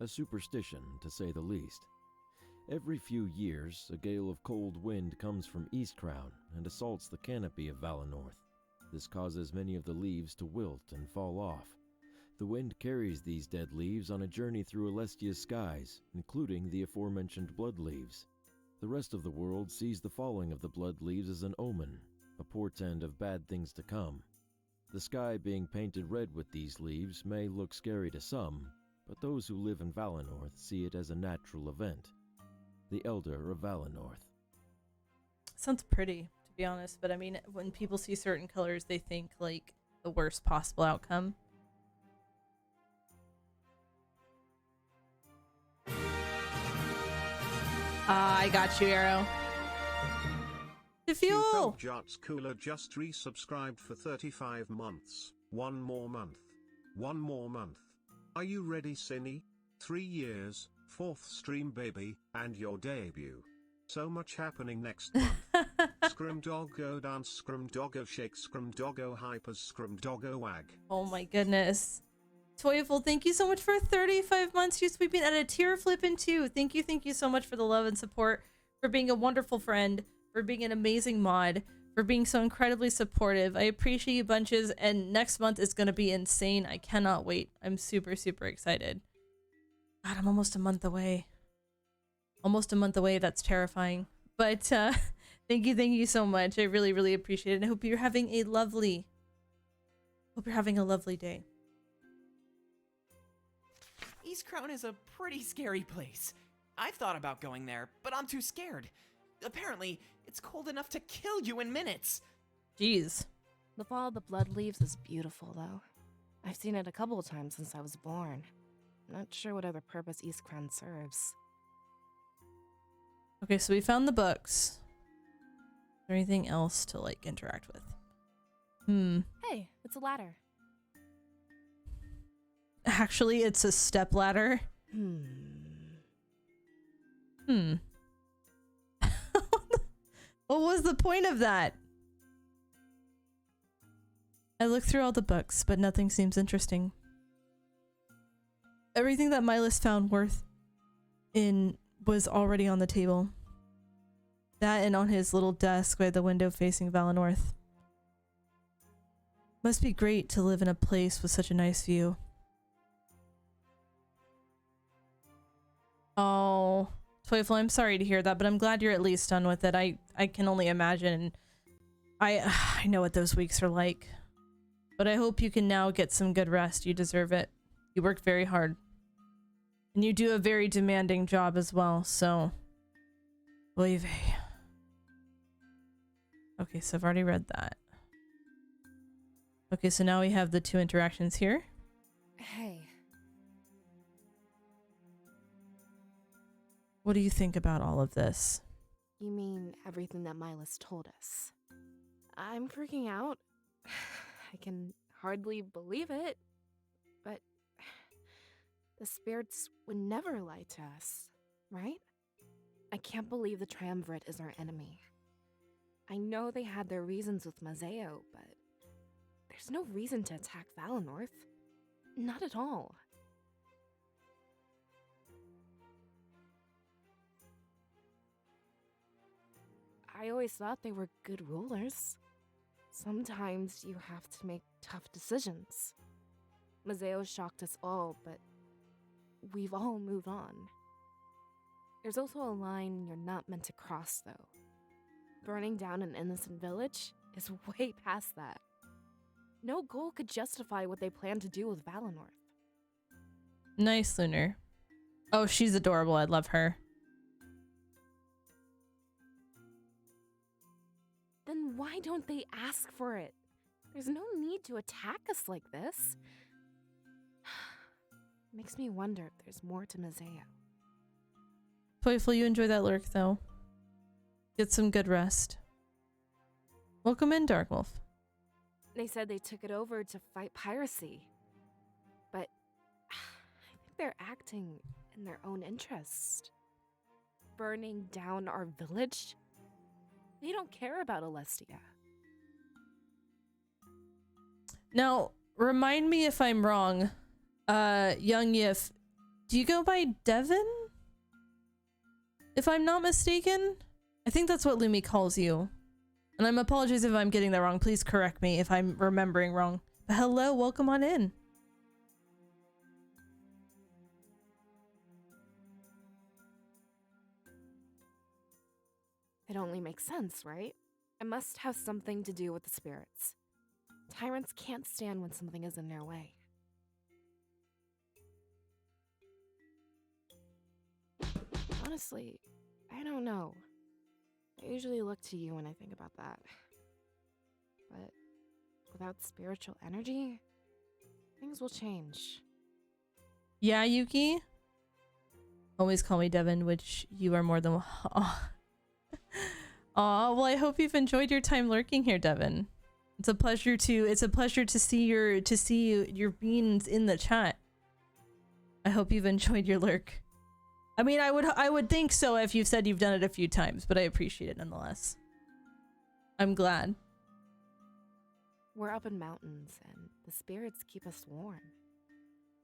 A superstition, to say the least. Every few years, a gale of cold wind comes from Eastcrown and assaults the canopy of Valinor. This causes many of the leaves to wilt and fall off. The wind carries these dead leaves on a journey through Alestia's skies, including the aforementioned blood leaves. The rest of the world sees the falling of the blood leaves as an omen, a portent of bad things to come. The sky being painted red with these leaves may look scary to some, but those who live in Valinor see it as a natural event. The Elder of Valinor. Sounds pretty, to be honest, but I mean, when people see certain colors, they think like the worst possible outcome. I got you, Arrow. The fuel! Jots Cooler just resubscribed for 35 months. One more month. One more month. Are you ready, Cinny? 3 years, 4th stream baby, and your debut. So much happening next month. Scrum-doggo dance, scrum-doggo shake, scrum-doggo hypers, scrum-doggo wag. Oh my goodness. Toyful, thank you so much for 35 months. You sweeping at a tear flipping too. Thank you so much for the love and support, for being a wonderful friend, for being an amazing mod, for being so incredibly supportive. I appreciate you bunches, and next month is going to be insane. I cannot wait. I'm super, super excited. God, I'm almost a month away. Almost a month away. That's terrifying. But thank you so much. I really, really appreciate it. I hope you're having a lovely day. Eastcrown is a pretty scary place. I've thought about going there, but I'm too scared. Apparently, it's cold enough to kill you in minutes. Jeez. The fall of the blood leaves is beautiful, though. I've seen it a couple of times since I was born. Not sure what other purpose Eastcrown serves. Okay, so we found the books. Is there anything else to, like, interact with? Hey, it's a ladder. Actually, it's a step ladder. What was the point of that? I looked through all the books, but nothing seems interesting. Everything that Milas found worth in was already on the table. That and on his little desk by the window facing Valinor. Must be great to live in a place with such a nice view. Oh, Toyful, I'm sorry to hear that, but I'm glad you're at least done with it. I can only imagine. I know what those weeks are like. But I hope you can now get some good rest. You deserve it. You worked very hard. And you do a very demanding job as well, so... Oy vey. Okay, so I've already read that. Okay, so now we have the 2 interactions here. Hey. What do you think about all of this? You mean everything that Milas told us? I'm freaking out. I can hardly believe it. But the spirits would never lie to us, right? I can't believe the Triumvirate is our enemy. I know they had their reasons with Mazeo, but there's no reason to attack Valinor. Not at all. I always thought they were good rulers. Sometimes you have to make tough decisions. Mazeo shocked us all, but we've all moved on. There's also a line you're not meant to cross, though. Burning down an innocent village is way past that. No goal could justify what they plan to do with Valinor. Nice, Lunar. Oh, she's adorable. I love her. Then Then why don't they ask for it? There's no need to attack us like this. Makes me wonder if there's more to Mazeo. Toyful, you enjoy that lurk, though. Get some good rest. Welcome in, Darkwolf. They said they took it over to fight piracy. But I think they're acting in their own interest. Burning down our village? They don't care about Alestia. Now, remind me if I'm wrong. Young Yif, do you go by Devin? If I'm not mistaken? I think that's what Lumi calls you. And I'm apologies if I'm getting that wrong. Please correct me if I'm remembering wrong. But hello, welcome on in. It only makes sense, right? It must have something to do with the spirits. Tyrants can't stand when something is in their way. Honestly, I don't know. I usually look to you when I think about that. But without spiritual energy, things will change. Yeah, Yuki? Always call me Devin, which you are more than... Aw, well, I hope you've enjoyed your time lurking here, Devin. It's a pleasure to see your beans in the chat. I hope you've enjoyed your lurk. I mean, I would think so if you've said you've done it a few times, but I appreciate it nonetheless. I'm glad. We're up in mountains, and the spirits keep us warm.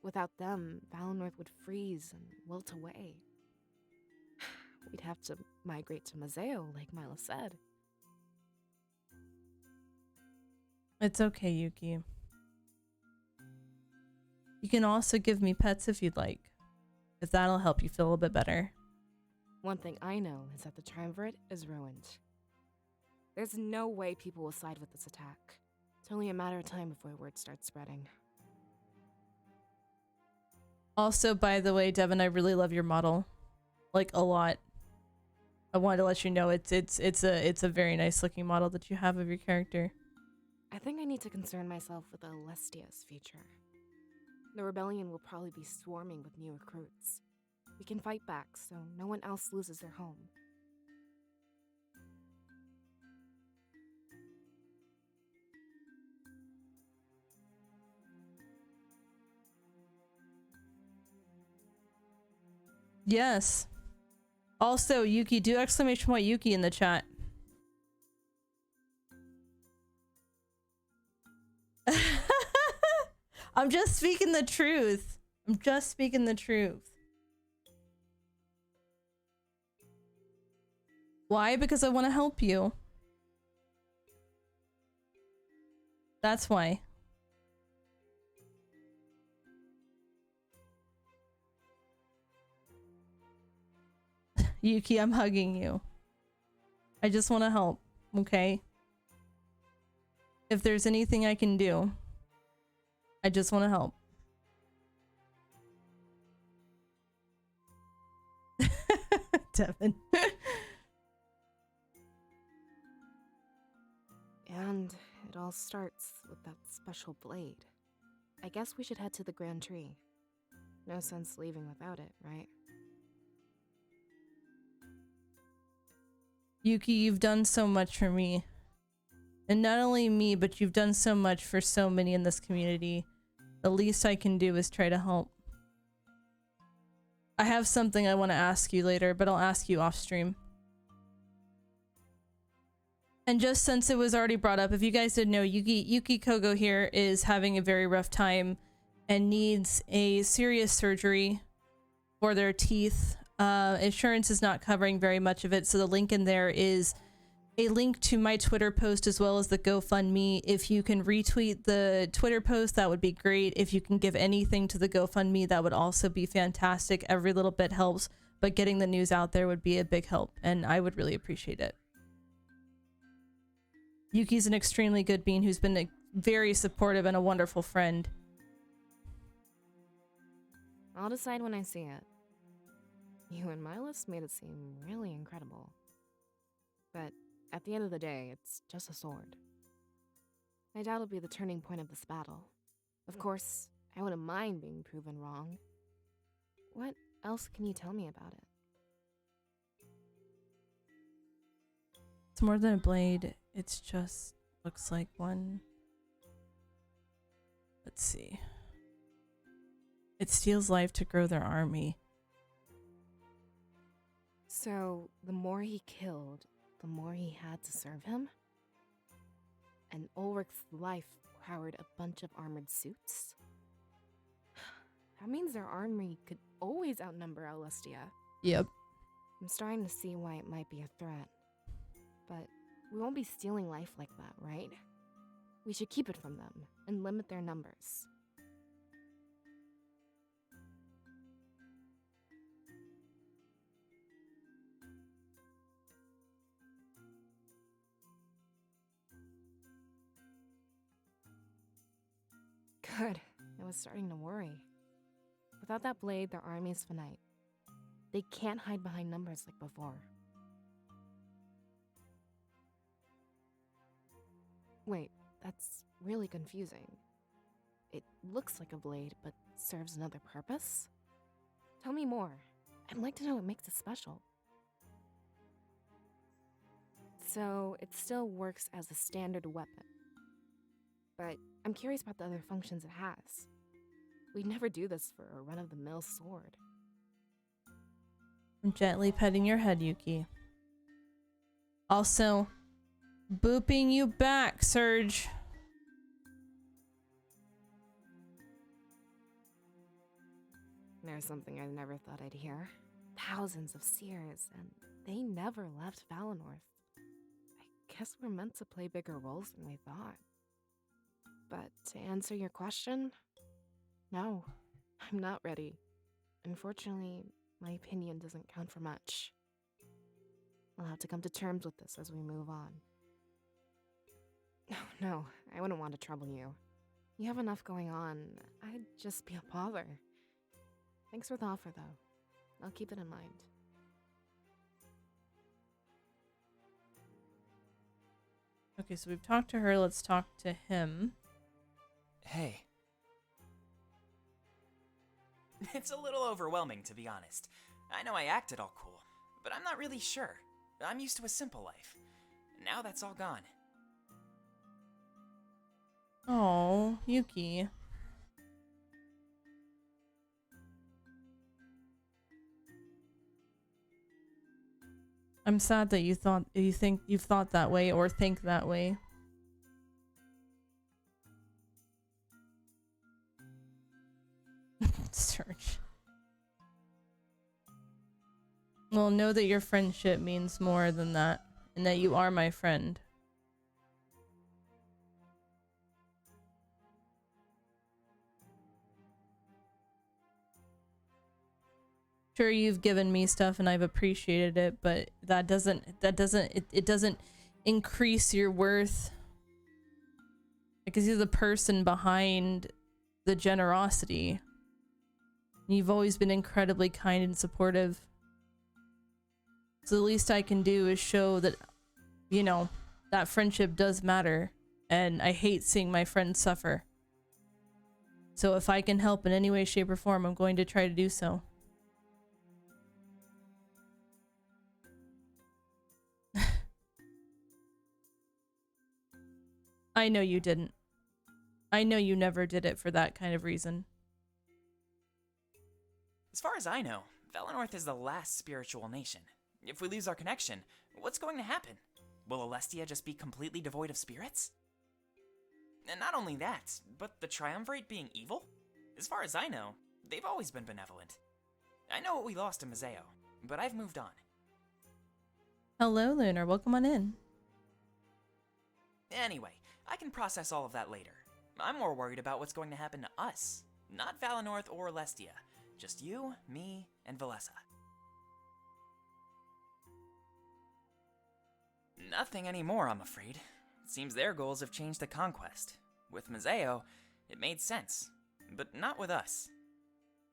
Without them, Valinor would freeze and wilt away. We'd have to migrate to Mazeo, like Mila said. It's okay, Yuki. You can also give me pets if you'd like. If that'll help you feel a little bit better. One thing I know is that the Triumvirate is ruined. There's no way people will side with this attack. It's only a matter of time before word starts spreading. Also, by the way, Devin, I really love your model. Like, a lot. I wanted to let you know it's a very nice looking model that you have of your character. I think I need to concern myself with Alestia's future. The rebellion will probably be swarming with new recruits. We can fight back so no one else loses their home. Yes. Also, Yuki, do exclamation point Yuki in the chat. I'm just speaking the truth. I'm just speaking the truth. Why? Because I want to help you. That's why. Yuki, I'm hugging you. I just want to help, okay? If there's anything I can do, I just want to help. Devin. And it all starts with that special blade. I guess we should head to the Grand Tree. No sense leaving without it, right? Yuki, you've done so much for me. And not only me, but you've done so much for so many in this community. The least I can do is try to help. I have something I want to ask you later, but I'll ask you off stream. And just since it was already brought up, if you guys didn't know, Yuki Kogo here is having a very rough time and needs a serious surgery for their teeth. Insurance is not covering very much of it, so the link in there is a link to my Twitter post as well as the GoFundMe. If you can retweet the Twitter post, that would be great. If you can give anything to the GoFundMe, that would also be fantastic. Every little bit helps, but getting the news out there would be a big help, and I would really appreciate it. Yuki's an extremely good being who's been very supportive and a wonderful friend. I'll decide when I see it. You and Milas made it seem really incredible. But At the end of the day, it's just a sword. I doubt it'll be the turning point of this battle. Of course, I wouldn't mind being proven wrong. What else can you tell me about it? It's more than a blade. It's just looks like one. Let's see. It steals life to grow their army. So, the more he killed, the more he had to serve him? And Ulrich's life powered a bunch of armored suits? That means their army could always outnumber Alestia. Yep. I'm starting to see why it might be a threat. But we won't be stealing life like that, right? We should keep it from them and limit their numbers. Good. I was starting to worry. Without that blade, their army's finite. They can't hide behind numbers like before. Wait, that's really confusing. It looks like a blade, but serves another purpose? Tell me more. I'd like to know what makes it special. So, it still works as a standard weapon. But I'm curious about the other functions it has. We'd never do this for a run-of-the-mill sword. I'm gently petting your head, Yuki. Also, booping you back, Surge. There's something I never thought I'd hear. Thousands of seers, and they never left Valinor. I guess we're meant to play bigger roles than we thought. But to answer your question, no, I'm not ready. Unfortunately, my opinion doesn't count for much. I'll have to come to terms with this as we move on. No, I wouldn't want to trouble you. You have enough going on. I'd just be a bother. Thanks for the offer, though. I'll keep it in mind. Okay, so we've talked to her. Let's talk to him. Hey, It's a little overwhelming, to be honest. I know I acted all cool, but I'm not really sure. I'm used to a simple life. Now that's all gone. Oh, Yuki. I'm sad that you've thought that way or think that way. Search. Well, know that your friendship means more than that, and that you are my friend. Sure, you've given me stuff and I've appreciated it, but it doesn't increase your worth. Because you're the person behind the generosity. You've always been incredibly kind and supportive. So the least I can do is show that, you know, that friendship does matter. And I hate seeing my friends suffer. So if I can help in any way, shape, or form, I'm going to try to do so. I know you didn't. I know you never did it for that kind of reason. As far as I know, Valinor is the last spiritual nation. If we lose our connection, what's going to happen? Will Alestia just be completely devoid of spirits? And not only that, but the Triumvirate being evil? As far as I know, they've always been benevolent. I know what we lost in Mazeo, but I've moved on. Hello, Lunar. Welcome on in. Anyway, I can process all of that later. I'm more worried about what's going to happen to us. Not Valinor or Alestia. Just you, me, and Valessa. Nothing anymore, I'm afraid. It seems their goals have changed to conquest. With Mazeo, it made sense. But not with us.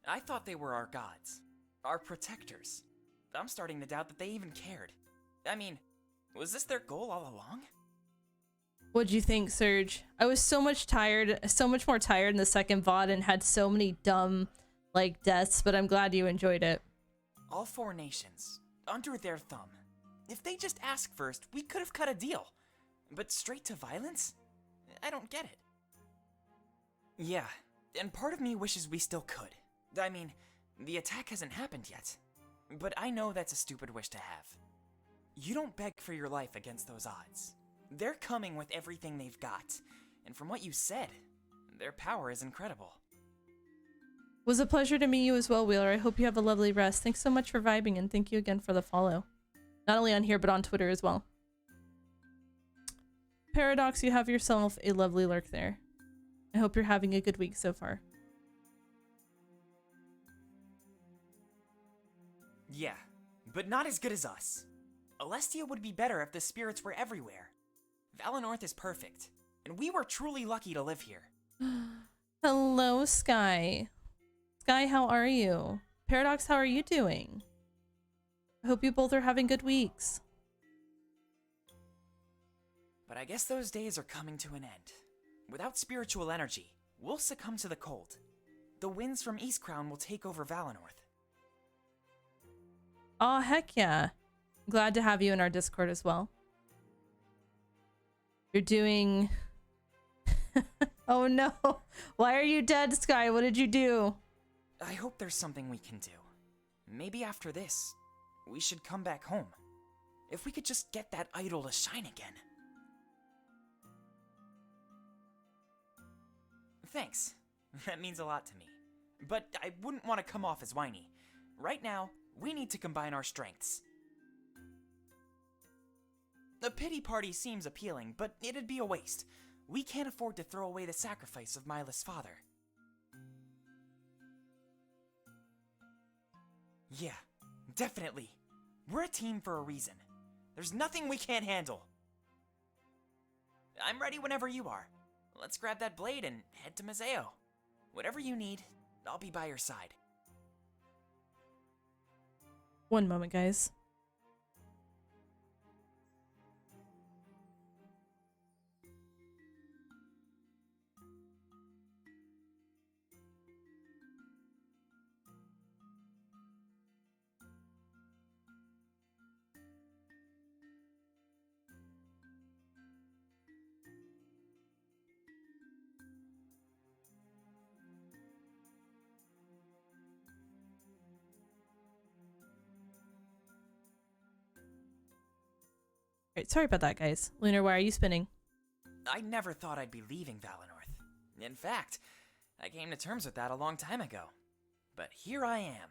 I thought they were our gods. Our protectors. I'm starting to doubt that they even cared. I mean, Was this their goal all along? What'd you think, Serge? I was so much more tired in the second VOD and had so many dumb, like, deaths, but I'm glad you enjoyed it. All 4 nations, under their thumb. If they just asked first, we could have cut a deal. But straight to violence? I don't get it. Yeah, and part of me wishes we still could. I mean, the attack hasn't happened yet. But I know that's a stupid wish to have. You don't beg for your life against those odds. They're coming with everything they've got. And from what you said, their power is incredible. It was a pleasure to meet you as well, Wheeler. I hope you have a lovely rest. Thanks so much for vibing, and thank you again for the follow. Not only on here, but on Twitter as well. Paradox, you have yourself a lovely lurk there. I hope you're having a good week so far. Yeah, but not as good as us. Alestia would be better if the spirits were everywhere. Valinor is perfect, and we were truly lucky to live here. Hello, Sky. Sky, how are you? Paradox, how are you doing? I hope you both are having good weeks. But I guess those days are coming to an end. Without spiritual energy, we'll succumb to the cold. The winds from Eastcrown will take over Valinor. Aw, heck yeah. Glad to have you in our Discord as well. You're doing... Oh no. Why are you dead, Sky? What did you do? I hope there's something we can do. Maybe after this, we should come back home. If we could just get that idol to shine again. Thanks. That means a lot to me. But I wouldn't want to come off as whiny. Right now, we need to combine our strengths. The pity party seems appealing, but it'd be a waste. We can't afford to throw away the sacrifice of Mila's father. Yeah, definitely. We're a team for a reason. There's nothing we can't handle. I'm ready whenever you are. Let's grab that blade and head to Mazeo. Whatever you need, I'll be by your side. One moment, guys. Alright, sorry about that, guys. Lunar, why are you spinning? I never thought I'd be leaving Valinor. In fact, I came to terms with that a long time ago. But here I am,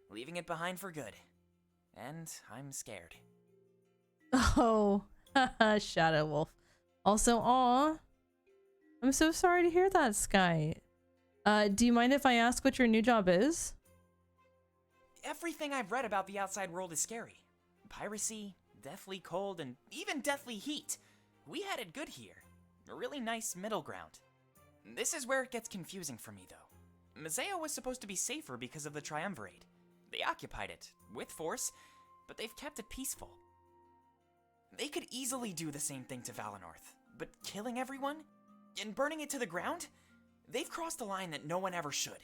leaving it behind for good. And I'm scared. Oh, haha, Shadow Wolf. Also, aw. I'm so sorry to hear that, Sky. Do you mind if I ask what your new job is? Everything I've read about the outside world is scary. Piracy, deathly cold, and even deathly heat. We had it good here. A really nice middle ground. This is where it gets confusing for me, though. Mazeo was supposed to be safer because of the Triumvirate. They occupied it, with force, but they've kept it peaceful. They could easily do the same thing to Valinor, but killing everyone? And burning it to the ground? They've crossed a line that no one ever should.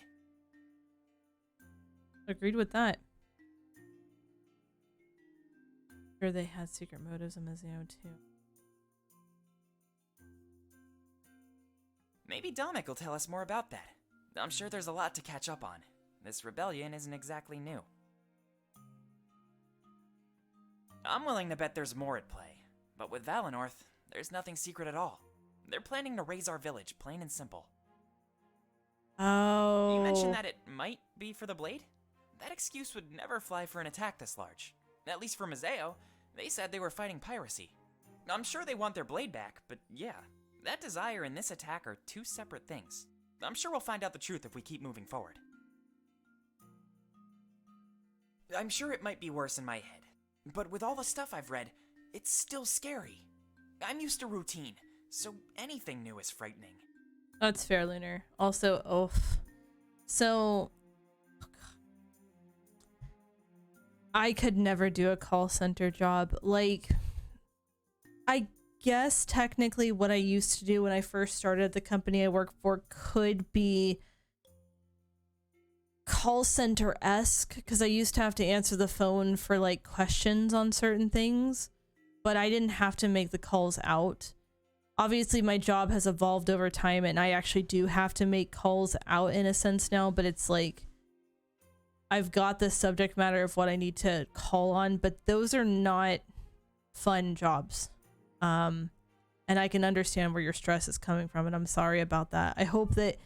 Agreed with that. Sure, they had secret motives in Mazeo too. Maybe Dominic will tell us more about that. I'm sure there's a lot to catch up on. This rebellion isn't exactly new. I'm willing to bet there's more at play. But with Valinor, there's nothing secret at all. They're planning to raise our village, plain and simple. Oh. You mentioned that it might be for the blade? That excuse would never fly for an attack this large. At least for Mazeo, they said they were fighting piracy. I'm sure they want their blade back, but yeah, that desire and this attack are two separate things. I'm sure we'll find out the truth if we keep moving forward. I'm sure it might be worse in my head, but with all the stuff I've read, it's still scary. I'm used to routine, so anything new is frightening. That's fair, Lunar. Also, so I could never do a call center job. Like, I guess technically what I used to do when I first started at the company I work for could be call center-esque, because I used to have to answer the phone for like questions on certain things, but I didn't have to make the calls out. Obviously my job has evolved over time and I actually do have to make calls out in a sense now, but it's like I've got the subject matter of what I need to call on, but those are not fun jobs. And I can understand where your stress is coming from, and I'm sorry about that. I hope that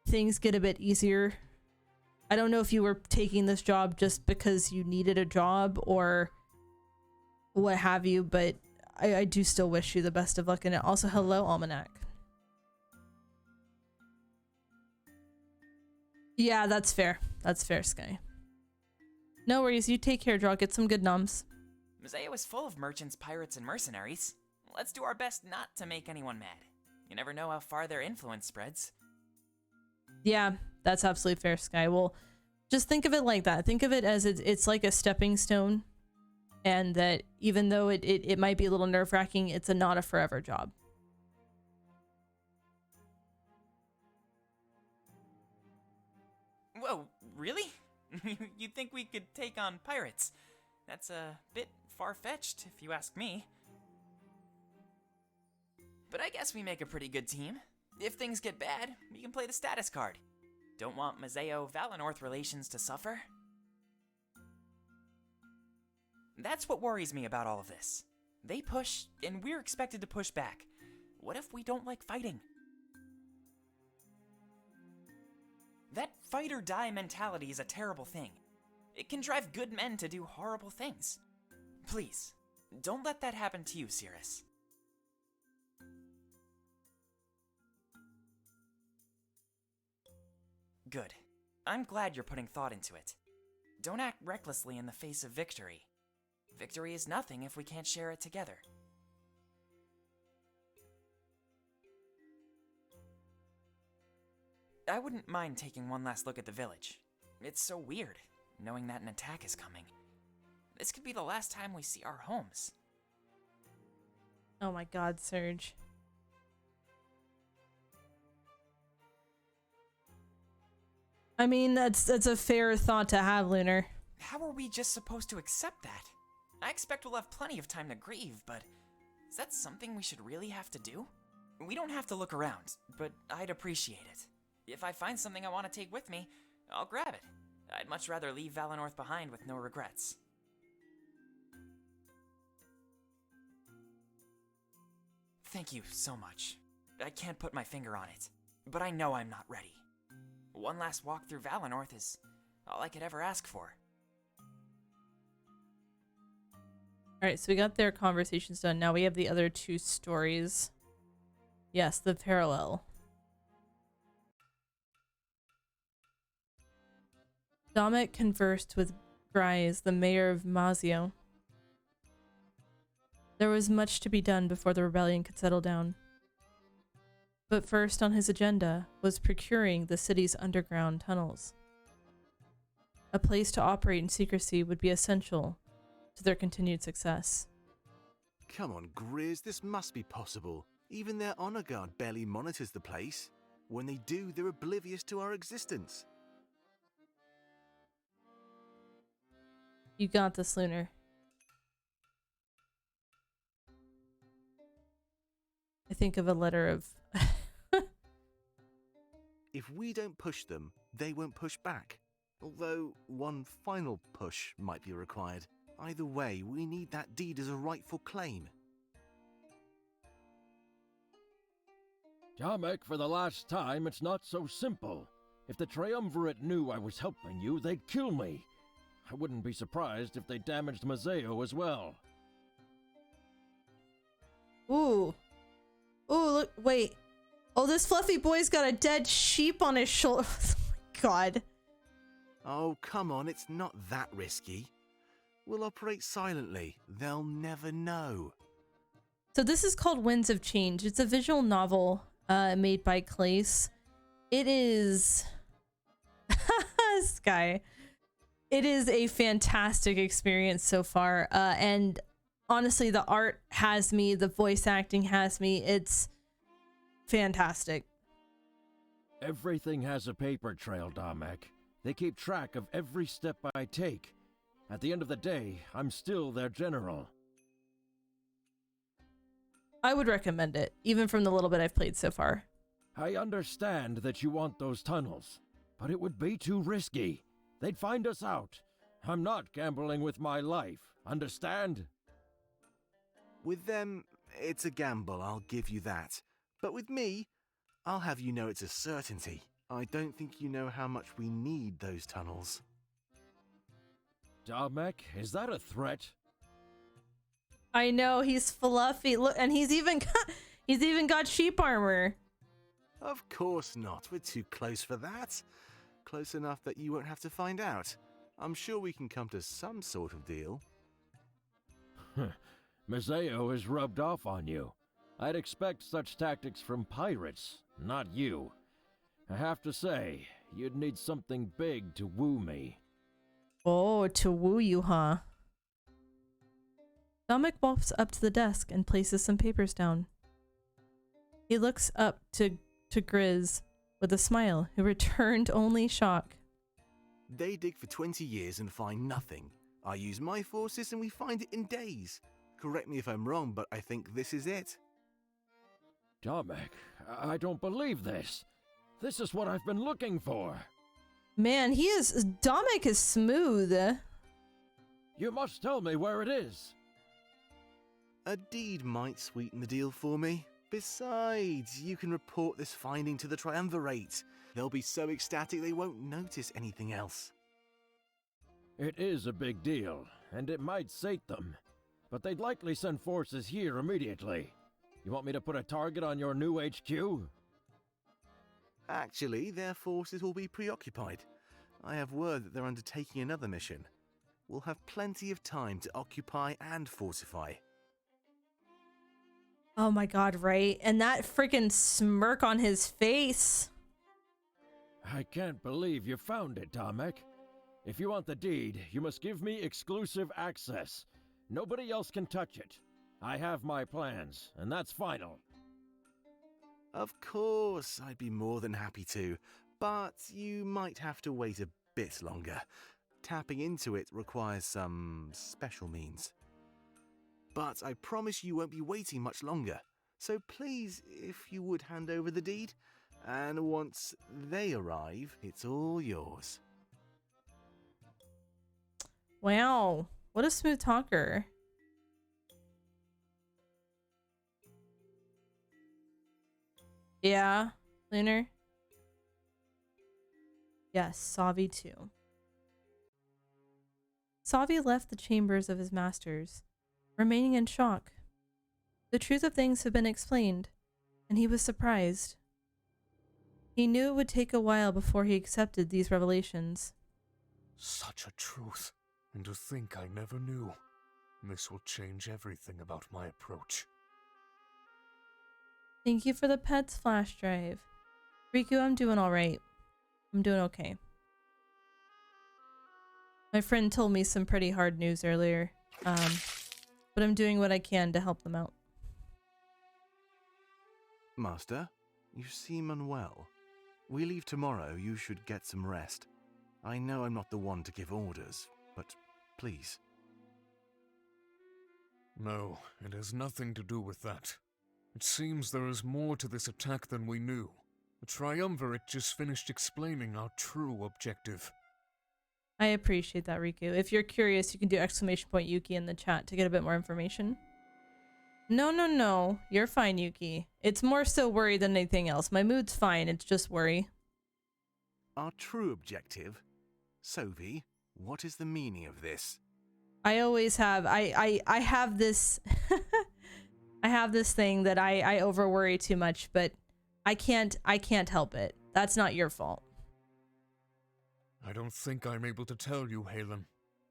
things get a bit easier. I don't know if you were taking this job just because you needed a job or what have you, but I do still wish you the best of luck in it. Also, hello, Almanac. Yeah, that's fair. That's fair, Sky. No worries. You take care, Draw. Get some good noms. Museo is full of merchants, pirates, and mercenaries. Let's do our best not to make anyone mad. You never know how far their influence spreads. Yeah, that's absolutely fair, Sky. Well, just think of it like that. Think of it as it's like a stepping stone, and that even though it might be a little nerve-wracking, it's not a forever job. Whoa, really? You'd think we could take on pirates? That's a bit far-fetched, if you ask me. But I guess we make a pretty good team. If things get bad, we can play the status card. Don't want Museo-Valenorth relations to suffer. That's what worries me about all of this. They push, and we're expected to push back. What if we don't like fighting? That fight-or-die mentality is a terrible thing. It can drive good men to do horrible things. Please, don't let that happen to you, Cirrus. Good. I'm glad you're putting thought into it. Don't act recklessly in the face of victory. Victory is nothing if we can't share it together. I wouldn't mind taking one last look at the village. It's so weird, knowing that an attack is coming. This could be the last time we see our homes. Oh my god, Serge. I mean, that's a fair thought to have, Lunar. How are we just supposed to accept that? I expect we'll have plenty of time to grieve, but is that something we should really have to do? We don't have to look around, but I'd appreciate it. If I find something I want to take with me, I'll grab it. I'd much rather leave Valenorth behind with no regrets. Thank you so much. I can't put my finger on it, but I know I'm not ready. One last walk through Valenorth is all I could ever ask for. Alright, so we got their conversations done. Now we have the other two stories. Yes, the parallel. Domet conversed with Grise, the mayor of Mazio. There was much to be done before the rebellion could settle down. But first on his agenda was procuring the city's underground tunnels. A place to operate in secrecy would be essential to their continued success. Come on, Grizz, this must be possible. Even their honor guard barely monitors the place. When they do, they're oblivious to our existence. You got this, Lunar. I think of a letter of... If we don't push them, they won't push back. Although, one final push might be required. Either way, we need that deed as a rightful claim. Tomek, for the last time, it's not so simple. If the Triumvirate knew I was helping you, they'd kill me. I wouldn't be surprised if they damaged Museo as well. Ooh. Ooh, look, wait. Oh, this fluffy boy's got a dead sheep on his shoulder. Oh my god. Oh, come on, it's not that risky. We'll operate silently. They'll never know. So this is called Winds of Change. It's a visual novel made by Clace. It is... Sky. It is a fantastic experience so far. And honestly, the art has me, the voice acting has me. It's fantastic. Everything has a paper trail, Damek. They keep track of every step I take. At the end of the day, I'm still their general. I would recommend it, even from the little bit I've played so far. I understand that you want those tunnels, but it would be too risky. They'd find us out. I'm not gambling with my life, understand? With them, it's a gamble, I'll give you that. But with me, I'll have you know it's a certainty. I don't think you know how much we need those tunnels. Damek, is that a threat? I know, he's fluffy. Look, and he's even got sheep armor. Of course not. We're too close for that. Close enough that you won't have to find out. I'm sure we can come to some sort of deal. Mazeo is rubbed off on you. I'd expect such tactics from pirates, not you. I have to say, you'd need something big to woo me. Oh, to woo you, huh? Damek walks up to the desk and places some papers down. He looks up to Grizz with a smile, who returned only shock. They dig for 20 years and find nothing. I use my forces and we find it in days. Correct me if I'm wrong, but I think this is it. Damek, I don't believe this. This is what I've been looking for. Man, Damek is smooth. You must tell me where it is. A deed might sweeten the deal for me. Besides, you can report this finding to the Triumvirate. They'll be so ecstatic they won't notice anything else. It is a big deal, and it might sate them. But they'd likely send forces here immediately. You want me to put a target on your new HQ? Actually, their forces will be preoccupied. I have word that they're undertaking another mission. We'll have plenty of time to occupy and fortify. Oh my god, right? And that freaking smirk on his face. I can't believe you found it, Damek. If you want the deed, you must give me exclusive access. Nobody else can touch it. I have my plans, and that's final. Of course, I'd be more than happy to, but you might have to wait a bit longer. Tapping into it requires some special means. But I promise you won't be waiting much longer. So please, if you would hand over the deed, and once they arrive, it's all yours. Wow, what a smooth talker. Yeah, Lunar? Yes, Savi too. Savi left the chambers of his masters, remaining in shock. The truth of things had been explained, and he was surprised. He knew it would take a while before he accepted these revelations. Such a truth, and to think I never knew. This will change everything about my approach. Thank you for the pets flash drive. Riku, I'm doing alright. I'm doing okay. My friend told me some pretty hard news earlier, but I'm doing what I can to help them out. Master, you seem unwell. We leave tomorrow, you should get some rest. I know I'm not the one to give orders, but please. No, it has nothing to do with that. It seems there is more to this attack than we knew. The Triumvirate just finished explaining our true objective. I appreciate that, Riku. If you're curious, you can do !Yuki in the chat to get a bit more information. No. You're fine, Yuki. It's more so worry than anything else. My mood's fine, it's just worry. Our true objective? Sovi, what is the meaning of this? I always have, I have this, I have this thing that I over worry too much, but I can't help it. That's not your fault. I don't think I'm able to tell you, Halen.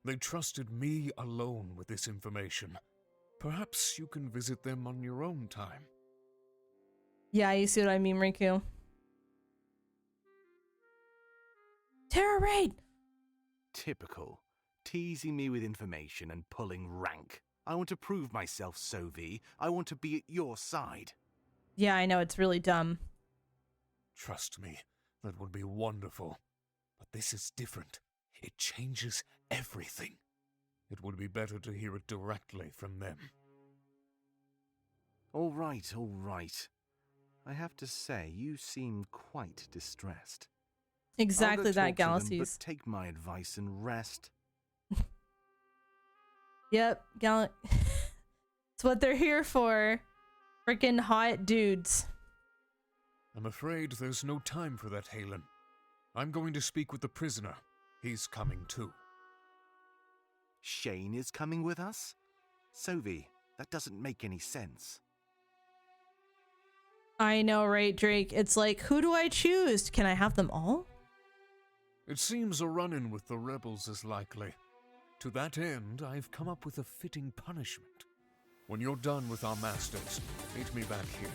They trusted me alone with this information. Perhaps you can visit them on your own time. Yeah, you see what I mean, Riku? Terror raid! Typical. Teasing me with information and pulling rank. I want to prove myself, Sovi. I want to be at your side. Yeah, I know, it's really dumb. Trust me, that would be wonderful. But this is different. It changes everything. It would be better to hear it directly from them. All right, all right. I have to say, you seem quite distressed. Exactly I'll go that, talk to them, Galaxies. but take my advice and rest. Yep, it's what they're here for. Freaking hot dudes. I'm afraid there's no time for that, Halen. I'm going to speak with the prisoner. He's coming too. Shane is coming with us? Sovi, that doesn't make any sense. I know, right, Drake? It's like, who do I choose? Can I have them all? It seems a run-in with the rebels is likely. To that end, I've come up with a fitting punishment. When you're done with our masters, meet me back here.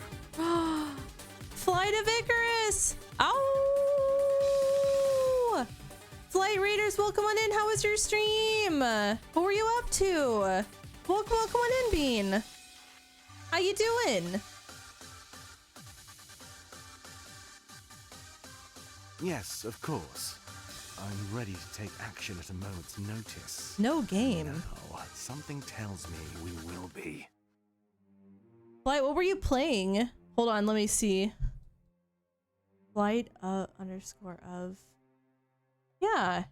Flight of Icarus! Ow! Flight Raiders, welcome on in. How was your stream? What were you up to? Welcome on in, Bean. How you doing? Yes, of course. I'm ready to take action at a moment's notice. No game. No, something tells me we will be. Flight, what were you playing? Hold on, let me see. Flight underscore of. Yeah.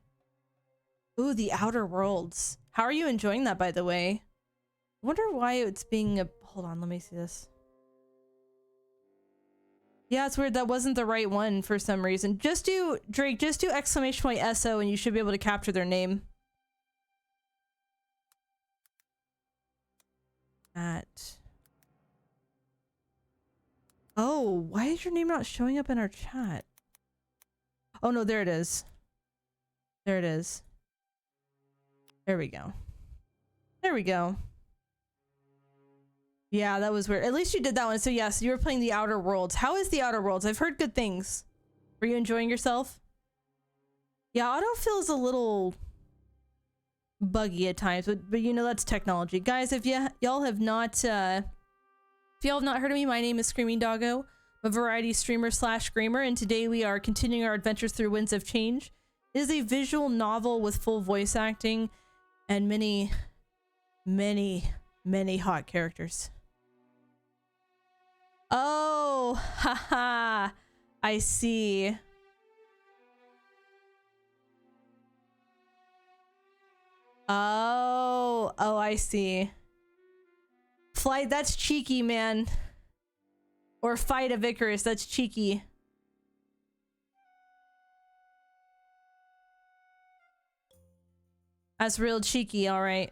Ooh, the Outer Worlds. How are you enjoying that, by the way? I wonder why it's being a. Hold on, let me see this. Yeah, it's weird. That wasn't the right one for some reason. Just do, Drake, just do !SO and you should be able to capture their name. Oh, why is your name not showing up in our chat? Oh no, there it is. There it is. There we go. There we go. Yeah, that was weird. At least you did that one. So yes, you were playing the Outer Worlds. How is the Outer Worlds? I've heard good things. Were you enjoying yourself? Yeah, autofill is a little buggy at times, but you know, that's technology. Guys, if y'all have not heard of me, my name is Screaming Doggo. I'm a variety streamer slash screamer, and today we are continuing our adventures through Winds of Change. It is a visual novel with full voice acting and many hot characters. Oh, haha, I see. Oh, I see. Flight, that's cheeky, man. Or Fight of Icarus, that's cheeky. That's real cheeky, alright.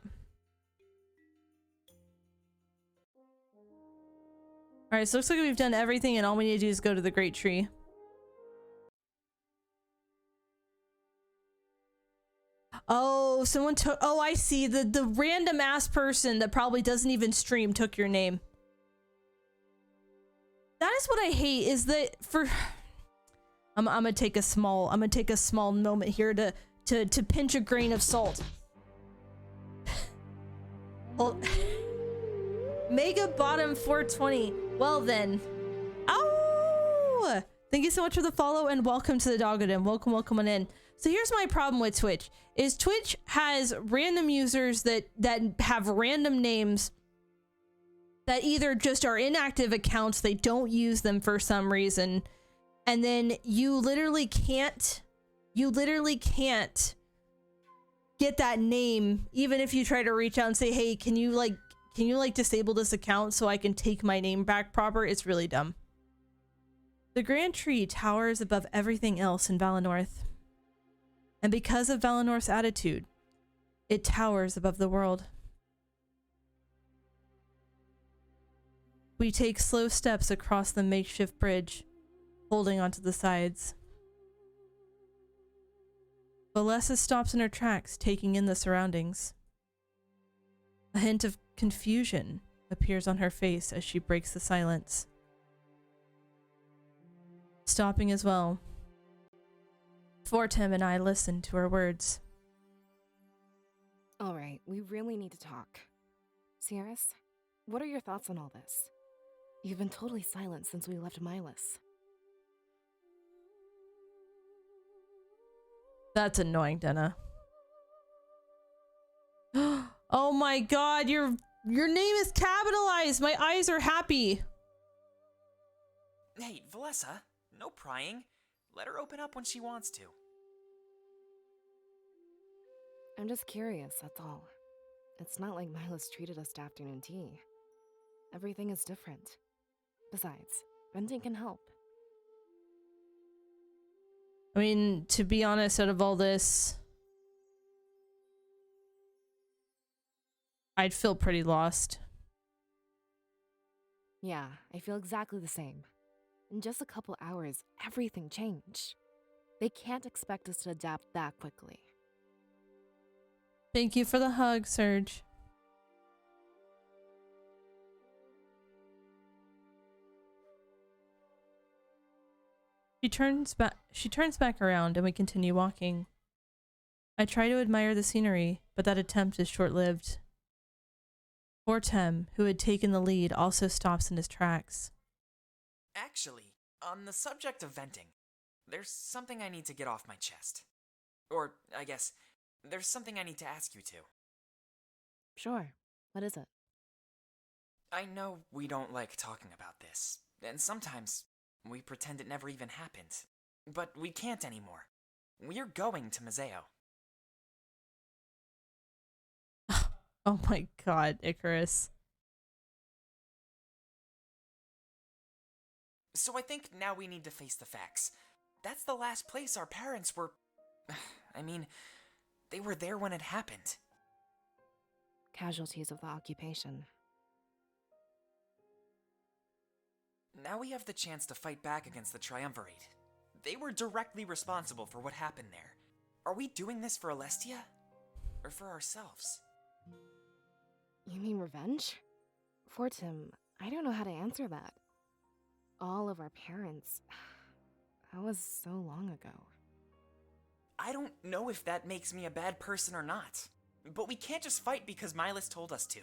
Alright, so looks like we've done everything and all we need to do is go to the Great Tree. Oh, someone took... Oh, I see. The random ass person that probably doesn't even stream took your name. That is what I hate, is that for... I'm gonna take a small moment here to pinch a grain of salt. Well, Mega Bottom 420. Well then. Oh! Thank you so much for the follow and welcome to the Doggadom. Welcome on in. So here's my problem with Twitch. Is Twitch has random users that have random names that either just are inactive accounts, they don't use them for some reason, and then you literally can't get that name even if you try to reach out and say, hey, can you disable this account so I can take my name back proper? It's really dumb. The Grand Tree towers above everything else in Valenorth. And because of Valenorth's attitude, it towers above the world. We take slow steps across the makeshift bridge, holding onto the sides. Valessa stops in her tracks, taking in the surroundings. A hint of confusion appears on her face as she breaks the silence. Stopping as well, Fortem and I listen to her words. All right, we really need to talk. Sierras, what are your thoughts on all this? You've been totally silent since we left Milas. That's annoying, Denna. Oh my god, your name is capitalized! My eyes are happy! Hey, Valessa, no prying. Let her open up when she wants to. I'm just curious, that's all. It's not like Milas treated us to afternoon tea. Everything is different. Besides, venting can help. I mean, to be honest, out of all this, I'd feel pretty lost. Yeah, I feel exactly the same. In just a couple hours, everything changed. They can't expect us to adapt that quickly. Thank you for the hug, Serge. She turns back around and we continue walking. I try to admire the scenery, but that attempt is short-lived. Fortem, who had taken the lead, also stops in his tracks. Actually, on the subject of venting, there's something I need to get off my chest. Or, I guess, there's something I need to ask you to. Sure. What is it? I know we don't like talking about this, and sometimes we pretend it never even happened. But we can't anymore. We're going to Museo. Oh my god, Icarus. So I think now we need to face the facts. That's the last place our parents were... I mean, they were there when it happened. Casualties of the occupation. Now we have the chance to fight back against the Triumvirate. They were directly responsible for what happened there. Are we doing this for Alestia? Or for ourselves? You mean revenge? Fortem, I don't know how to answer that. All of our parents... That was so long ago. I don't know if that makes me a bad person or not. But we can't just fight because Milas told us to.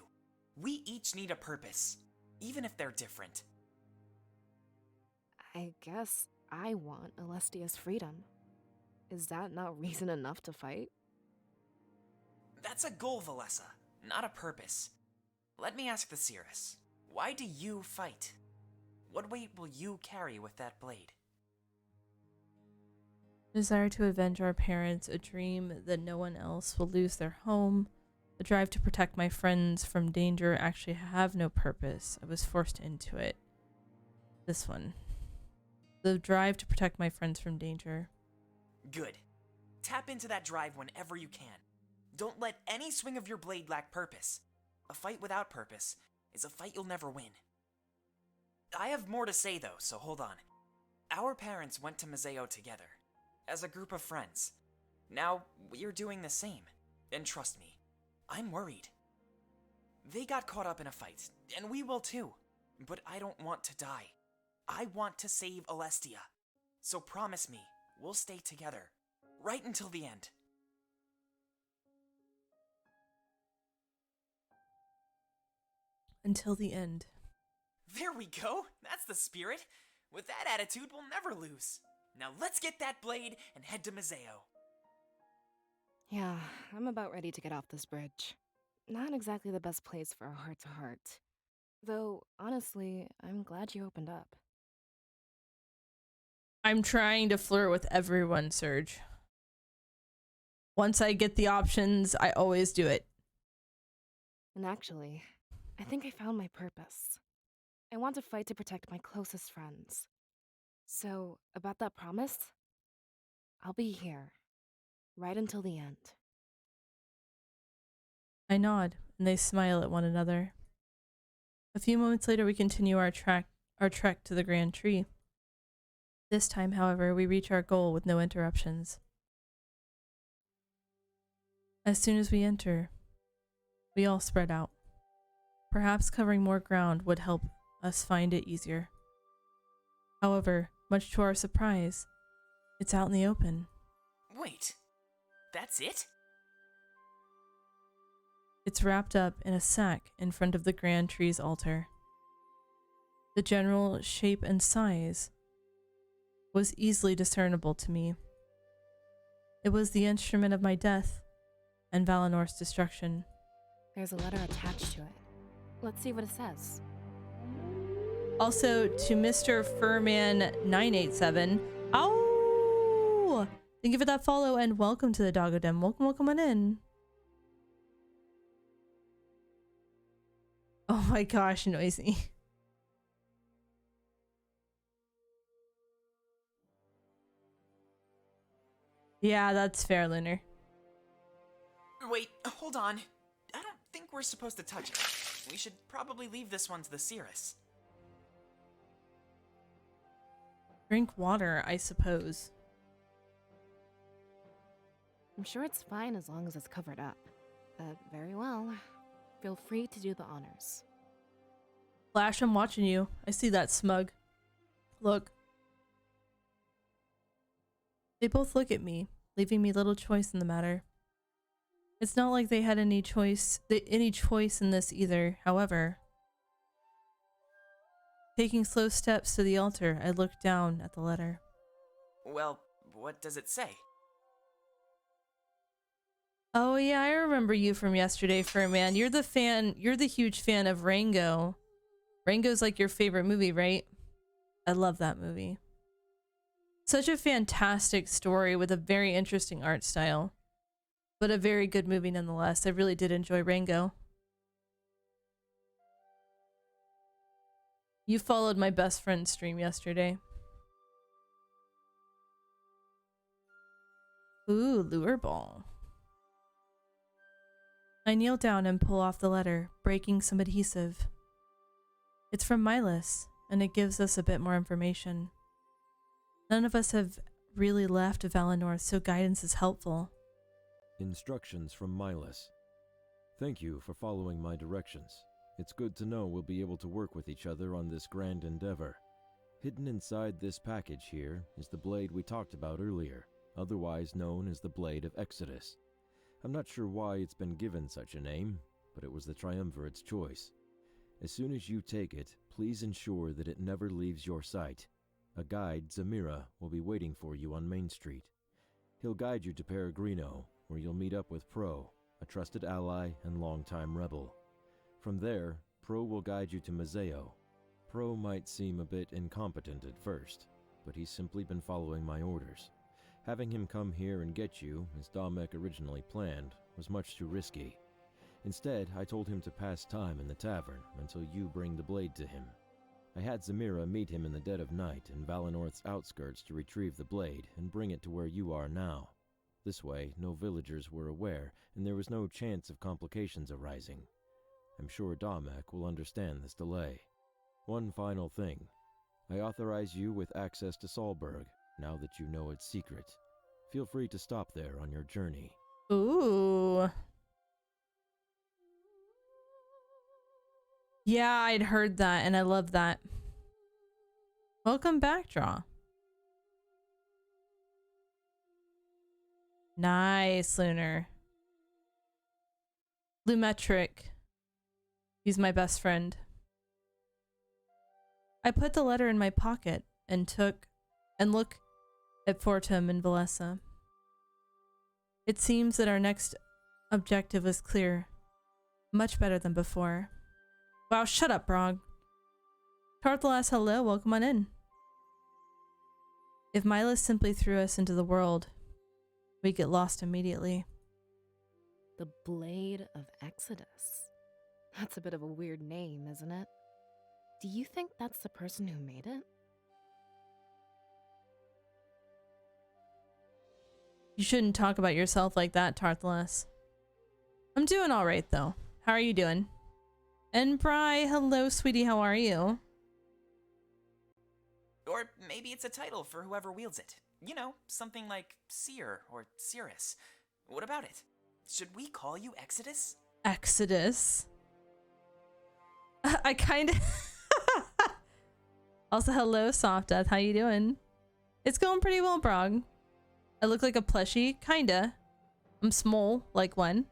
We each need a purpose, even if they're different. I guess I want Alestia's freedom. Is that not reason enough to fight? That's a goal, Valessa, not a purpose. Let me ask the Cirrus. Why do you fight? What weight will you carry with that blade? Desire to avenge our parents, a dream that no one else will lose their home, the drive to protect my friends from danger actually have no purpose. I was forced into it. This one. The drive to protect my friends from danger. Good. Tap into that drive whenever you can. Don't let any swing of your blade lack purpose. A fight without purpose is a fight you'll never win. I have more to say though, so hold on. Our parents went to Museo together, as a group of friends. Now, we're doing the same. And trust me, I'm worried. They got caught up in a fight, and we will too. But I don't want to die. I want to save Alestia. So promise me, we'll stay together, right until the end. Until the end. There we go! That's the spirit! With that attitude, we'll never lose. Now let's get that blade and head to Museo. Yeah, I'm about ready to get off this bridge. Not exactly the best place for a heart-to-heart. Though, honestly, I'm glad you opened up. I'm trying to flirt with everyone, Serge. Once I get the options, I always do it. And actually, I think I found my purpose. I want to fight to protect my closest friends. So, about that promise, I'll be here, right until the end. I nod, and they smile at one another. A few moments later, we continue our trek to the Grand Tree. This time, however, we reach our goal with no interruptions. As soon as we enter, we all spread out. Perhaps covering more ground would help us find it easier. However, much to our surprise, it's out in the open. Wait, that's it? It's wrapped up in a sack in front of the grand tree's altar. The general shape and size was easily discernible to me. It was the instrument of my death and Valinor's destruction. There's a letter attached to it. Let's see what it says. Also, to Mr. Furman987. Oh! Thank you for that follow and welcome to the Doggo Den. Welcome on in. Oh my gosh, noisy. Yeah, that's fair, Lunar. Wait, hold on. I don't think we're supposed to touch it. We should probably leave this one to the Cirrus. Drink water, I suppose. I'm sure it's fine as long as it's covered up. But very well. Feel free to do the honors. Flash, I'm watching you. I see that smug look. They both look at me, leaving me little choice in the matter. It's not like they had any choice in this either, however. Taking slow steps to the altar, I looked down at the letter. Well, what does it say? Oh yeah, I remember you from yesterday, Furman. You're the huge fan of Rango. Rango's like your favorite movie, right? I love that movie. Such a fantastic story with a very interesting art style. But a very good movie nonetheless. I really did enjoy Rango. You followed my best friend's stream yesterday. Ooh, lure ball. I kneel down and pull off the letter, breaking some adhesive. It's from Milas, and it gives us a bit more information. None of us have really left Valinor, so guidance is helpful. Instructions from Milas. Thank you for following my directions. It's good to know we'll be able to work with each other on this grand endeavor. Hidden inside this package here is the blade we talked about earlier, otherwise known as the Blade of Exodus. I'm not sure why it's been given such a name, but it was the Triumvirate's choice. As soon as you take it, please ensure that it never leaves your sight. A guide, Zamira, will be waiting for you on Main Street. He'll guide you to Peregrino, where you'll meet up with Pro, a trusted ally and longtime rebel. From there, Pro will guide you to Mazeo. Pro might seem a bit incompetent at first, but he's simply been following my orders. Having him come here and get you, as Damek originally planned, was much too risky. Instead, I told him to pass time in the tavern until you bring the blade to him. I had Zamira meet him in the dead of night in Valinorth's outskirts to retrieve the blade and bring it to where you are now. This way, no villagers were aware, and there was no chance of complications arising. I'm sure Damek will understand this delay. One final thing. I authorize you with access to Solberg, now that you know its secret. Feel free to stop there on your journey. Ooh. Yeah, I'd heard that, and I love that. Welcome back, Draw. Nice, Lunar. Lumetric. He's my best friend. I put the letter in my pocket and look at Fortum and Valessa. It seems that our next objective is clear. Much better than before. Wow, shut up, Brog. Tarthalas, hello, welcome on in. If Milas simply threw us into the world, we get lost immediately. The Blade of Exodus. That's a bit of a weird name, isn't it? Do you think that's the person who made it? You shouldn't talk about yourself like that, Tarthalas. I'm doing alright, though. How are you doing? And Bri, hello, sweetie, how are you? Or maybe it's a title for whoever wields it. You know, something like Seer or Cirrus. What about it? Should we call you Exodus? Exodus? I kinda... Also, hello, Soft Death, how you doing? It's going pretty well, Brog. I look like a plushie, kinda. I'm small, like one.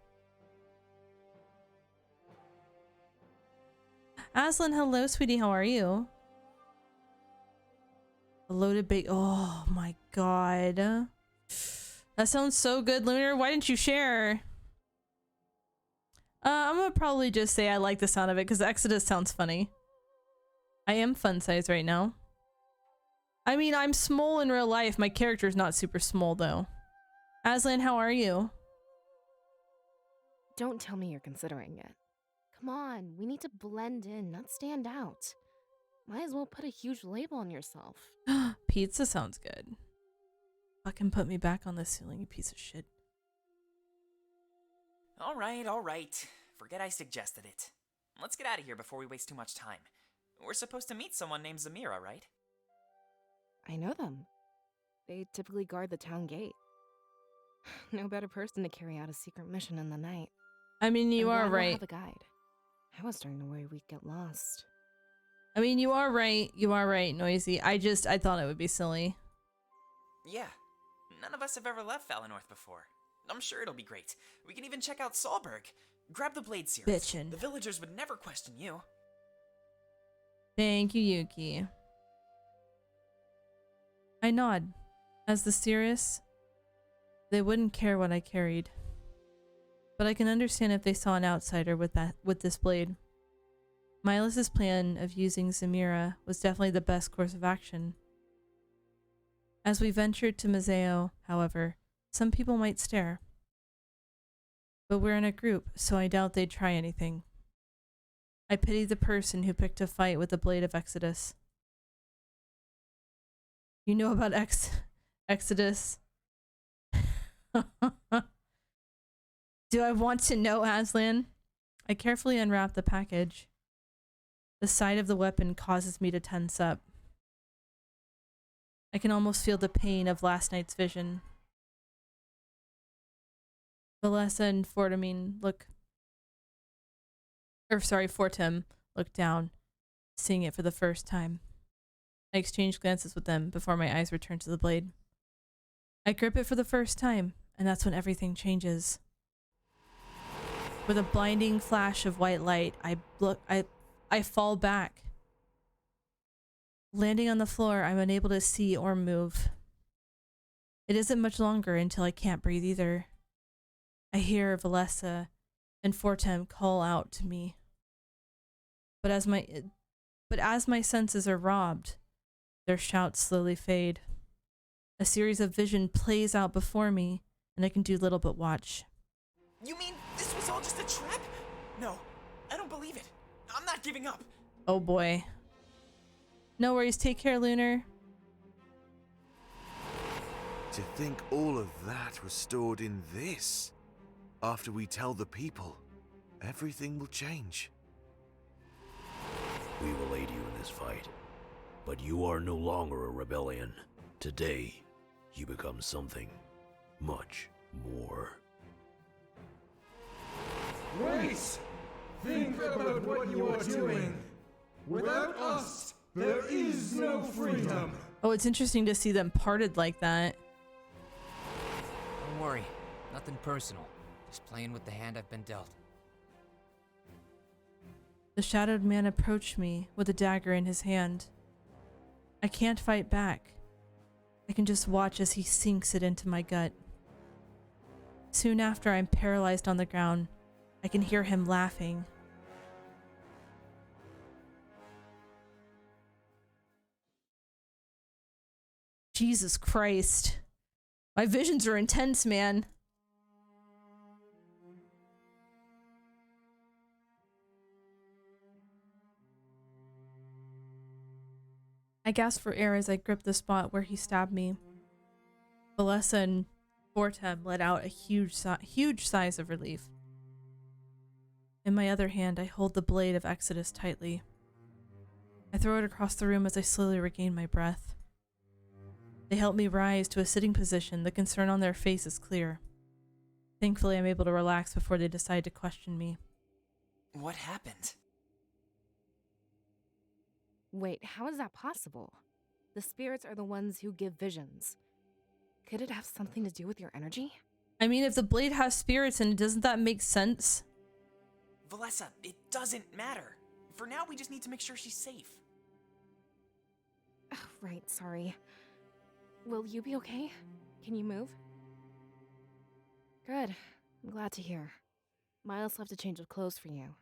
Aslan, hello, sweetie. How are you? A loaded bake. Oh my god. That sounds so good, Lunar. Why didn't you share? I'm gonna probably just say I like the sound of it because Exodus sounds funny. I am fun size right now. I mean, I'm small in real life. My character's not super small though. Aslan, how are you? Don't tell me you're considering it. Come on, we need to blend in, not stand out. Might as well put a huge label on yourself. Pizza sounds good. Fucking put me back on the ceiling, you piece of shit. All right. Forget I suggested it. Let's get out of here before we waste too much time. We're supposed to meet someone named Zamira, right? I know them. They typically guard the town gate. No better person to carry out a secret mission in the night. I mean, you I'm are glad we'll right. have a guide. I was starting to worry we'd get lost. I mean, you are right. You are right, Noisy. I thought it would be silly. Yeah. None of us have ever left Valinor before. I'm sure it'll be great. We can even check out Solberg. Grab the blade series. Bitchin'. The villagers would never question you. Thank you, Yuki. I nod. As the Sirius, they wouldn't care what I carried. But I can understand if they saw an outsider with this blade. Milas's plan of using Zamira was definitely the best course of action. As we ventured to Mazeo, however, some people might stare. But we're in a group, so I doubt they'd try anything. I pity the person who picked a fight with the Blade of Exodus. You know about Exodus? Do I want to know, Aslan? I carefully unwrap the package. The sight of the weapon causes me to tense up. I can almost feel the pain of last night's vision. Valessa and Fortem look down, seeing it for the first time. I exchange glances with them before my eyes return to the blade. I grip it for the first time, and that's when everything changes. With a blinding flash of white light, I fall back. Landing on the floor, I'm unable to see or move. It isn't much longer until I can't breathe either. I hear Valessa and Fortem call out to me. But as my senses are robbed, their shouts slowly fade. A series of vision plays out before me, and I can do little but watch. You mean this was all just a trap? No, I don't believe it. I'm not giving up. Oh boy. No worries, take care, Lunar. To think all of that was stored in this. After we tell the people, everything will change. We will aid you in this fight, but you are no longer a rebellion. Today, you become something much more. Wait! Think about what you are doing. Without us, there is no freedom. Oh, it's interesting to see them parted like that. Don't worry, nothing personal. Just playing with the hand I've been dealt. The shadowed man approached me with a dagger in his hand. I can't fight back. I can just watch as he sinks it into my gut. Soon after, I'm paralyzed on the ground. I can hear him laughing. Jesus Christ. My visions are intense, man. I gasped for air as I gripped the spot where he stabbed me. Valessa and Fortem let out a huge sighs of relief. In my other hand, I hold the blade of Exodus tightly. I throw it across the room as I slowly regain my breath. They help me rise to a sitting position, the concern on their faces clear. Thankfully, I'm able to relax before they decide to question me. What happened? Wait, how is that possible? The spirits are the ones who give visions. Could it have something to do with your energy? I mean, if the blade has spirits in it, doesn't that make sense? Valessa, it doesn't matter. For now, we just need to make sure she's safe. Oh, right, sorry. Will you be okay? Can you move? Good. I'm glad to hear. Miles left a change of clothes for you.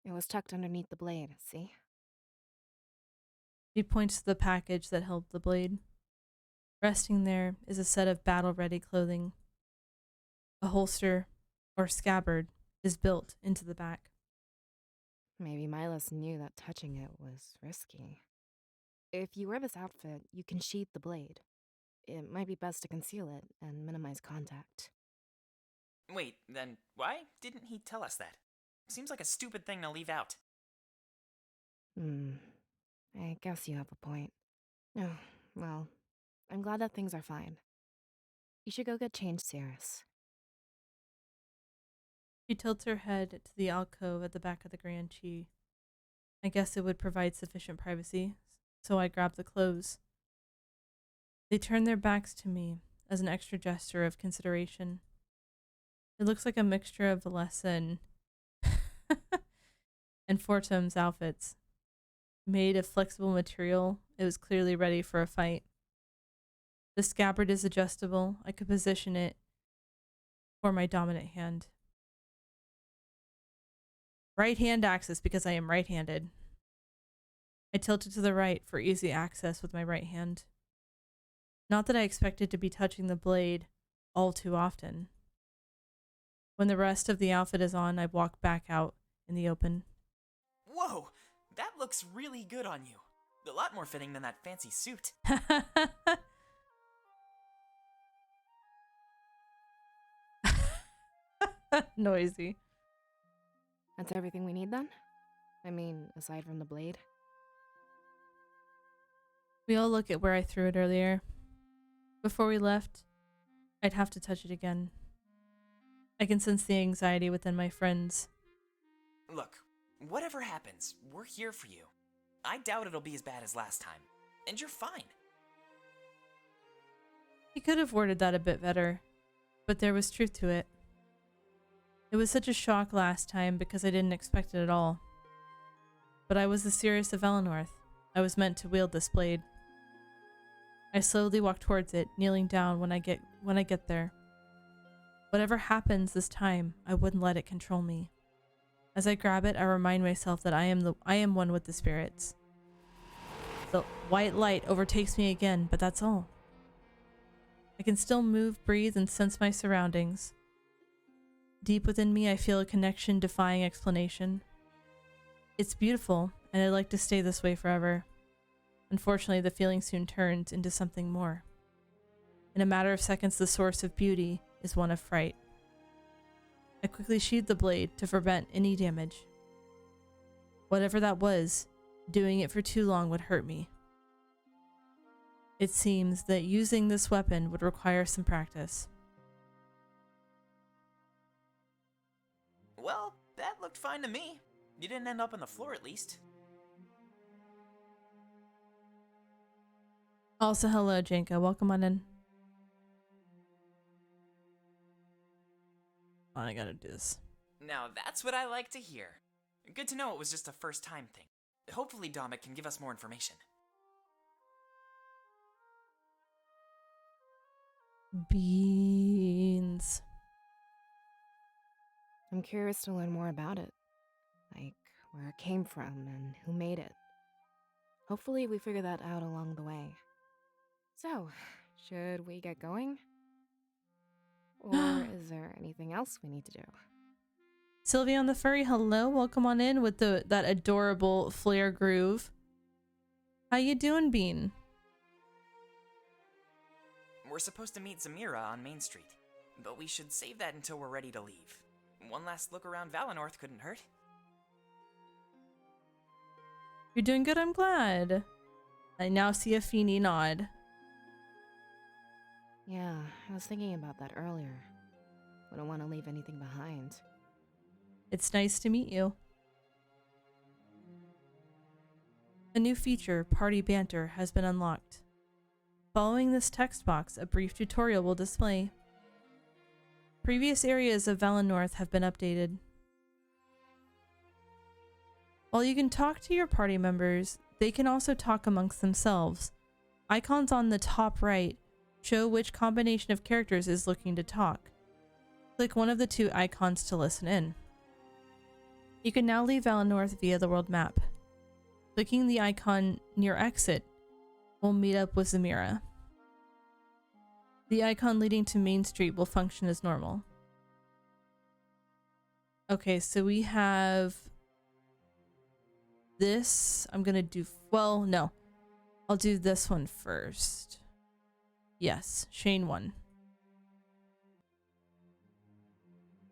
It was tucked underneath the blade, see? She points to the package that held the blade. Resting there is a set of battle-ready clothing. A holster, or scabbard, is built into the back. Maybe Miles knew that touching it was risky. If you wear this outfit, you can sheath the blade. It might be best to conceal it and minimize contact. Wait, then why didn't he tell us that? Seems like a stupid thing to leave out. I guess you have a point. Oh, well, I'm glad that things are fine. You should go get changed, Cirrus. She tilts her head to the alcove at the back of the Grand Chi. I guess it would provide sufficient privacy, so I grab the clothes. They turn their backs to me as an extra gesture of consideration. It looks like a mixture of Valessa and Fortum's outfits. Made of flexible material, it was clearly ready for a fight. The scabbard is adjustable. I could position it for my dominant hand. Right hand axis because I am right-handed. I tilt it to the right for easy access with my right hand. Not that I expected to be touching the blade all too often. When the rest of the outfit is on, I walk back out in the open. Whoa, that looks really good on you. A lot more fitting than that fancy suit. Noisy. That's everything we need then? I mean, aside from the blade? We all look at where I threw it earlier. Before we left, I'd have to touch it again. I can sense the anxiety within my friends. Look, whatever happens, we're here for you. I doubt it'll be as bad as last time. And you're fine. He could have worded that a bit better, but there was truth to it. It was such a shock last time because I didn't expect it at all. But I was the Sirius of Elenorth. I was meant to wield this blade. I slowly walk towards it, kneeling down when I get there. Whatever happens this time, I wouldn't let it control me. As I grab it, I remind myself that I am one with the spirits. The white light overtakes me again, but that's all. I can still move, breathe, and sense my surroundings. Deep within me, I feel a connection defying explanation. It's beautiful, and I'd like to stay this way forever. Unfortunately, the feeling soon turns into something more. In a matter of seconds, the source of beauty is one of fright. I quickly sheathed the blade to prevent any damage. Whatever that was, doing it for too long would hurt me. It seems that using this weapon would require some practice. Well, that looked fine to me. You didn't end up on the floor at least. Also, hello, Jenka. Welcome on in. Oh, I gotta do this. Now that's what I like to hear. Good to know it was just a first time thing. Hopefully Dominic can give us more information. Beans. I'm curious to learn more about it. Like, where it came from and who made it. Hopefully we figure that out along the way. So, should we get going? Or is there anything else we need to do? Sylvia on the furry, hello. Welcome on in with that adorable flare groove. How you doing, Bean? We're supposed to meet Zamira on Main Street, but we should save that until we're ready to leave. One last look around Valinor couldn't hurt. You're doing good, I'm glad. I now see a Feeny nod. Yeah, I was thinking about that earlier. Wouldn't want to leave anything behind. It's nice to meet you. A new feature, Party Banter, has been unlocked. Following this text box, a brief tutorial will display. Previous areas of Valinor have been updated. While you can talk to your party members, they can also talk amongst themselves. Icons on the top right show which combination of characters is looking to talk. Click one of the two icons to listen in. You can now leave Valinor via the world map. Clicking the icon near exit will meet up with Zamira. The icon leading to Main Street will function as normal. Okay, so we have this. I'm gonna do, well, no. I'll do this one first. Yes, Shane 1.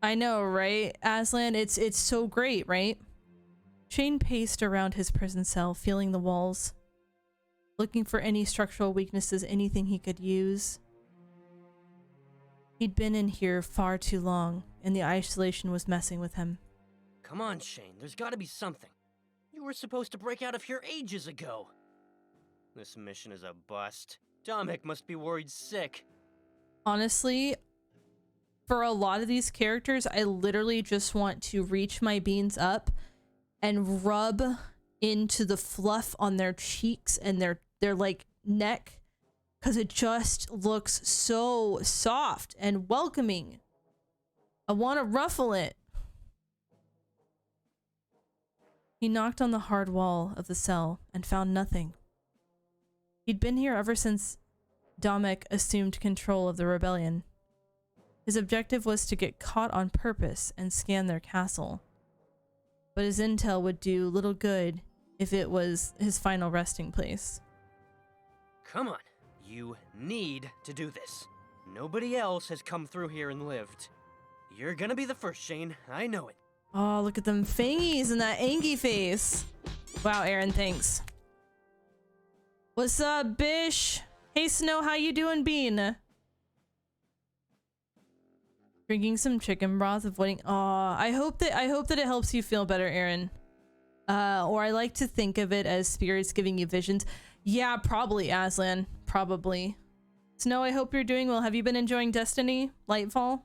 I know, right? Aslan, it's so great, right? Shane paced around his prison cell, feeling the walls, looking for any structural weaknesses, anything he could use. He'd been in here far too long, and the isolation was messing with him. Come on, Shane, there's gotta be something. You were supposed to break out of here ages ago. This mission is a bust. Dominic must be worried sick. Honestly, for a lot of these characters, I literally just want to reach my beans up and rub into the fluff on their cheeks and their like neck, because it just looks so soft and welcoming. I want to ruffle it. He knocked on the hard wall of the cell and found nothing. He'd been here ever since Dominic assumed control of the rebellion. His objective was to get caught on purpose and scan their castle. But his intel would do little good if it was his final resting place. Come on, you need to do this. Nobody else has come through here and lived. You're gonna be the first, Shane. I know it. Oh, look at them fangies and that angy face. Wow, Aaron, thanks. What's up, Bish? Hey, Snow, how you doing, Bean? Drinking some chicken broth, avoiding. Aw, I hope that it helps you feel better, Aaron. Or I like to think of it as spirits giving you visions. Yeah, probably, Aslan. Probably. Snow, I hope you're doing well. Have you been enjoying Destiny? Lightfall?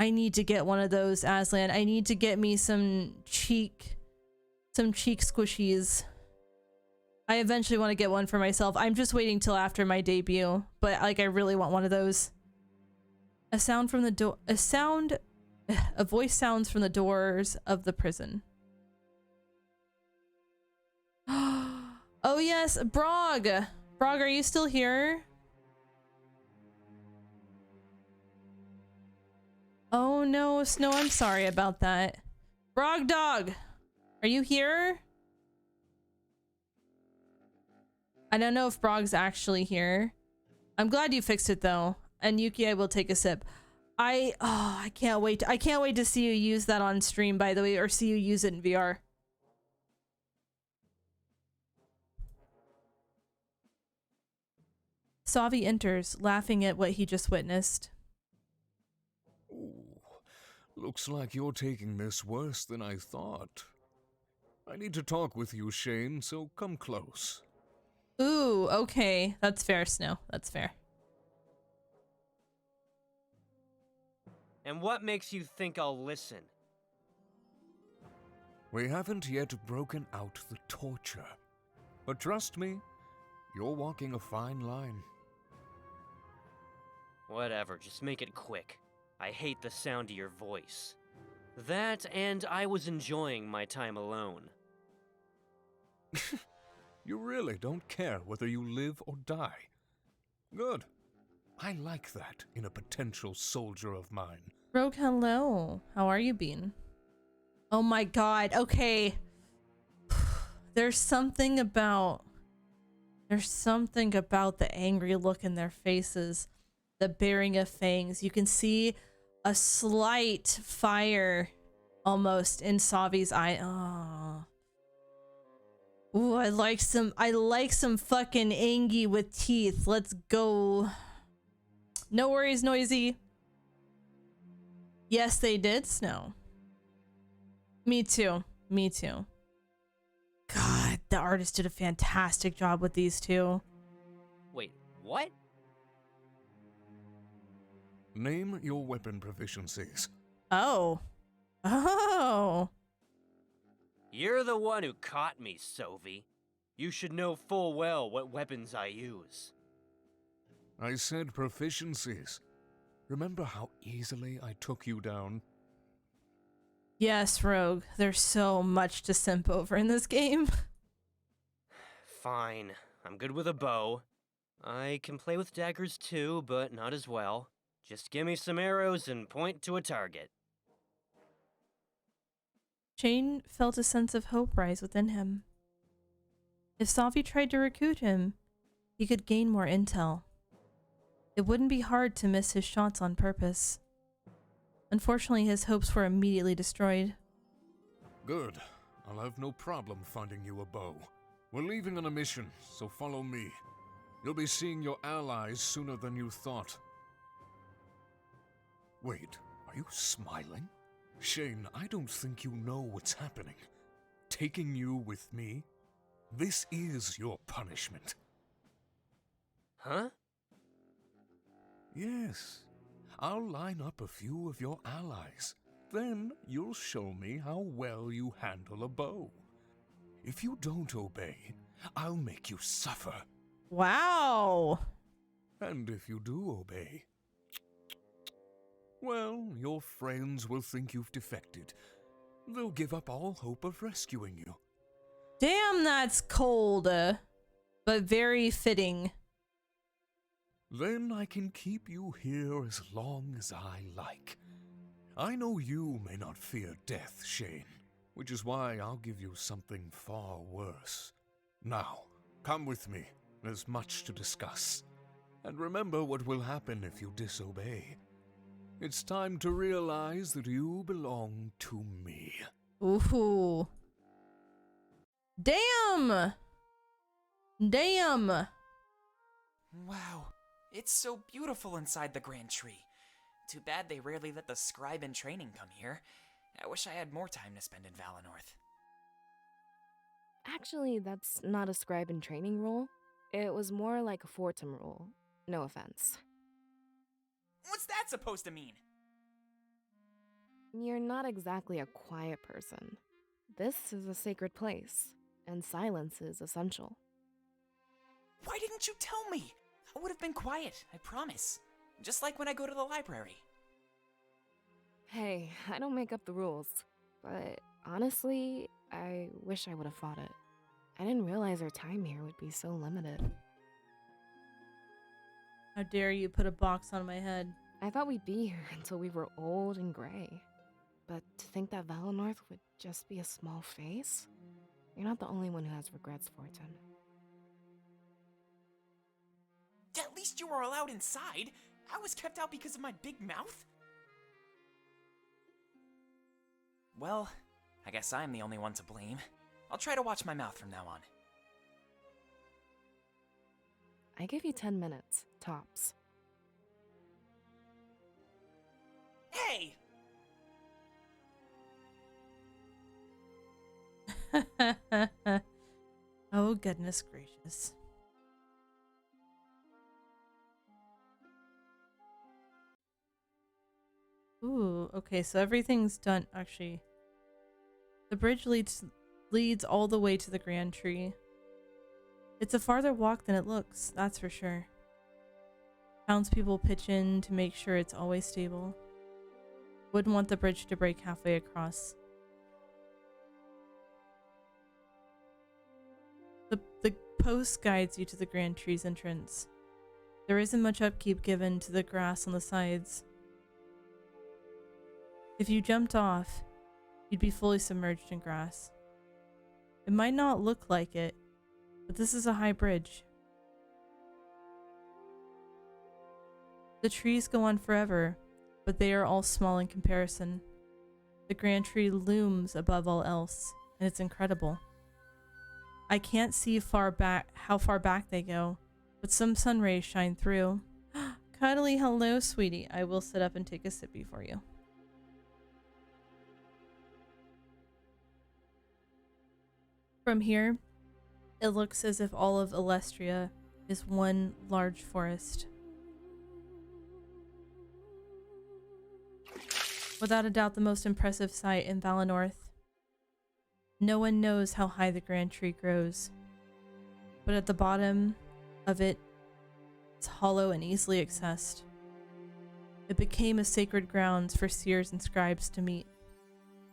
I need to get one of those, Aslan. I need to get me some cheek squishies. I eventually want to get one for myself. I'm just waiting till after my debut, but like I really want one of those. A sound from the door. A voice sounds from the doors of the prison. Oh yes, Brog. Brog, are you still here? Oh no, Snow, I'm sorry about that. Brog Dog, are you here? I don't know if Brog's actually here. I'm glad you fixed it though. And Yuki, I will take a sip. I can't wait. I can't wait to see you use that on stream, by the way, or see you use it in VR. Savi enters, laughing at what he just witnessed. Ooh, looks like you're taking this worse than I thought. I need to talk with you, Shane, so come close. Ooh, okay. That's fair, Snow. That's fair. And what makes you think I'll listen? We haven't yet broken out the torture. But trust me, you're walking a fine line. Whatever, just make it quick. I hate the sound of your voice. That, and I was enjoying my time alone. You really don't care whether you live or die. Good. I like that in a potential soldier of mine. Rogue, hello. How are you, Bean? Oh my god, okay. There's something about the angry look in their faces. The baring of fangs. You can see a slight fire almost in Savi's eye. Oh. Ooh, I like some fucking Angie with teeth. Let's go. No worries, Noisy. Yes, they did, Snow. Me too. Me too. God, the artist did a fantastic job with these two. Wait, what? Name your weapon proficiencies. Oh. Oh. You're the one who caught me, Sophie. You should know full well what weapons I use. I said proficiencies. Remember how easily I took you down? Yes, Rogue. There's so much to simp over in this game. Fine. I'm good with a bow. I can play with daggers too, but not as well. Just give me some arrows and point to a target. Shane felt a sense of hope rise within him. If Savi tried to recruit him, he could gain more intel. It wouldn't be hard to miss his shots on purpose. Unfortunately, his hopes were immediately destroyed. Good. I'll have no problem finding you a bow. We're leaving on a mission, so follow me. You'll be seeing your allies sooner than you thought. Wait, are you smiling? Shane, I don't think you know what's happening. Taking you with me? This is your punishment. Huh? Yes. I'll line up a few of your allies. Then you'll show me how well you handle a bow. If you don't obey, I'll make you suffer. Wow. And if you do obey, well, your friends will think you've defected. They'll give up all hope of rescuing you. Damn, that's cold. But very fitting. Then I can keep you here as long as I like. I know you may not fear death, Shane, which is why I'll give you something far worse. Now, come with me. There's much to discuss. And remember what will happen if you disobey. It's time to realize that you belong to me. Ooh. Damn! Damn! Wow, it's so beautiful inside the Grand Tree. Too bad they rarely let the scribe in training come here. I wish I had more time to spend in Valinor. Actually, that's not a scribe in training rule. It was more like a Fortum rule. No offense. What's that supposed to mean? You're not exactly a quiet person. This is a sacred place, and silence is essential. Why didn't you tell me? I would have been quiet, I promise. Just like when I go to the library. Hey, I don't make up the rules, but honestly, I wish I would have fought it. I didn't realize our time here would be so limited. How dare you put a box on my head? I thought we'd be here until we were old and gray. But to think that Valinor would just be a small face? You're not the only one who has regrets, Fortin. At least you were allowed inside. I was kept out because of my big mouth. Well, I guess I'm the only one to blame. I'll try to watch my mouth from now on. I give you 10 minutes, tops. Hey! Oh, goodness gracious. Ooh, okay, so everything's done. Actually, the bridge leads all the way to the Grand Tree. It's a farther walk than it looks, that's for sure. Townspeople pitch in to make sure it's always stable. Wouldn't want the bridge to break halfway across. The post guides you to the Grand Tree's entrance. There isn't much upkeep given to the grass on the sides. If you jumped off, you'd be fully submerged in grass. It might not look like it, but this is a high bridge. The trees go on forever, but they are all small in comparison. The Grand Tree looms above all else, and it's incredible. I can't see how far back they go, but some sun rays shine through. Cuddly, hello, sweetie. I will sit up and take a sippy for you. From here, it looks as if all of Alestria is one large forest. Without a doubt the most impressive sight in Valenorth. No one knows how high the grand tree grows, but at the bottom of it, it's hollow and easily accessed. It became a sacred grounds for seers and scribes to meet.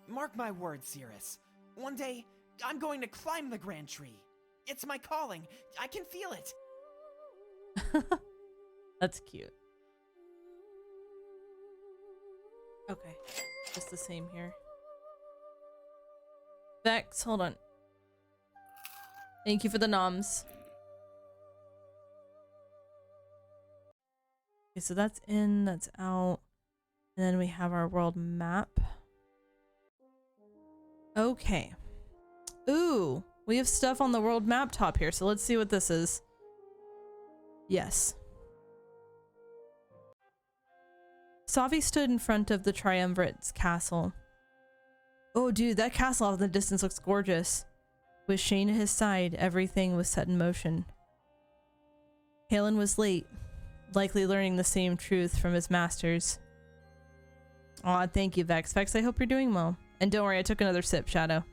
Mark my words, Cirrus. One day, I'm going to climb the Grand Tree. It's my calling. I can feel it. That's cute. Okay, just the same here. Vex, hold on. Thank you for the noms. Okay, so that's in, that's out. And then we have our world map. Okay. Ooh, we have stuff on the world map top here, so let's see what this is. Yes. Savi stood in front of the Triumvirate's castle. Oh, dude, that castle off in the distance looks gorgeous. With Shane at his side, everything was set in motion. Halen was late, likely learning the same truth from his masters. Aw, thank you, Vex. Vex, I hope you're doing well. And don't worry, I took another sip, Shadow.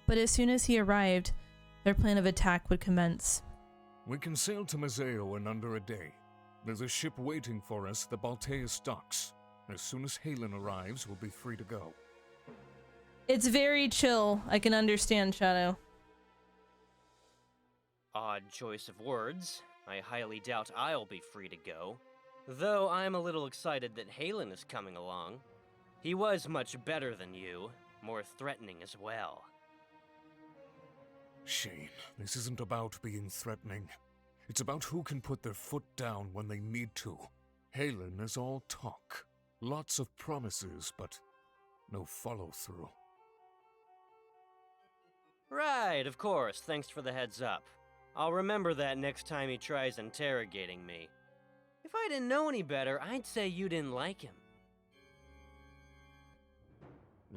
But as soon as he arrived, their plan of attack would commence. We can sail to Mazeo in under a day. There's a ship waiting for us at the Balteus docks. As soon as Halen arrives, we'll be free to go. It's very chill. I can understand, Shadow. Odd choice of words. I highly doubt I'll be free to go. Though I'm a little excited that Halen is coming along. He was much better than you, more threatening as well. Shane, this isn't about being threatening. It's about who can put their foot down when they need to. Halen is all talk. Lots of promises, but no follow-through. Right, of course. Thanks for the heads up. I'll remember that next time he tries interrogating me. If I didn't know any better, I'd say you didn't like him.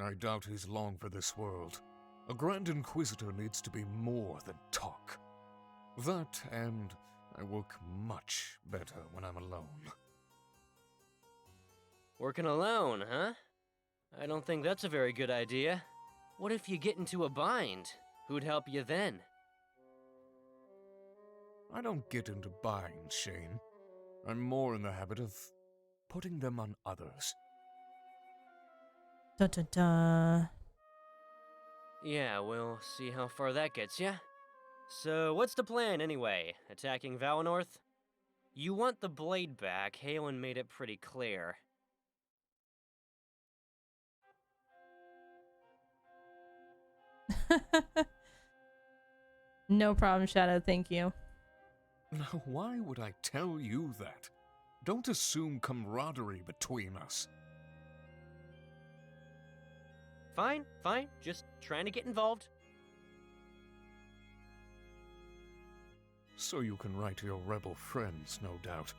I doubt he's long for this world. A Grand Inquisitor needs to be more than talk. That, and I work much better when I'm alone. Working alone, huh? I don't think that's a very good idea. What if you get into a bind? Who'd help you then? I don't get into binds, Shane. I'm more in the habit of putting them on others. Da da da. Yeah, we'll see how far that gets ya. So, what's the plan anyway? Attacking Valenorth? You want the blade back, Halen made it pretty clear. No problem, Shadow, thank you. Now, why would I tell you that? Don't assume camaraderie between us. Fine, just trying to get involved. So you can write to your rebel friends, no doubt.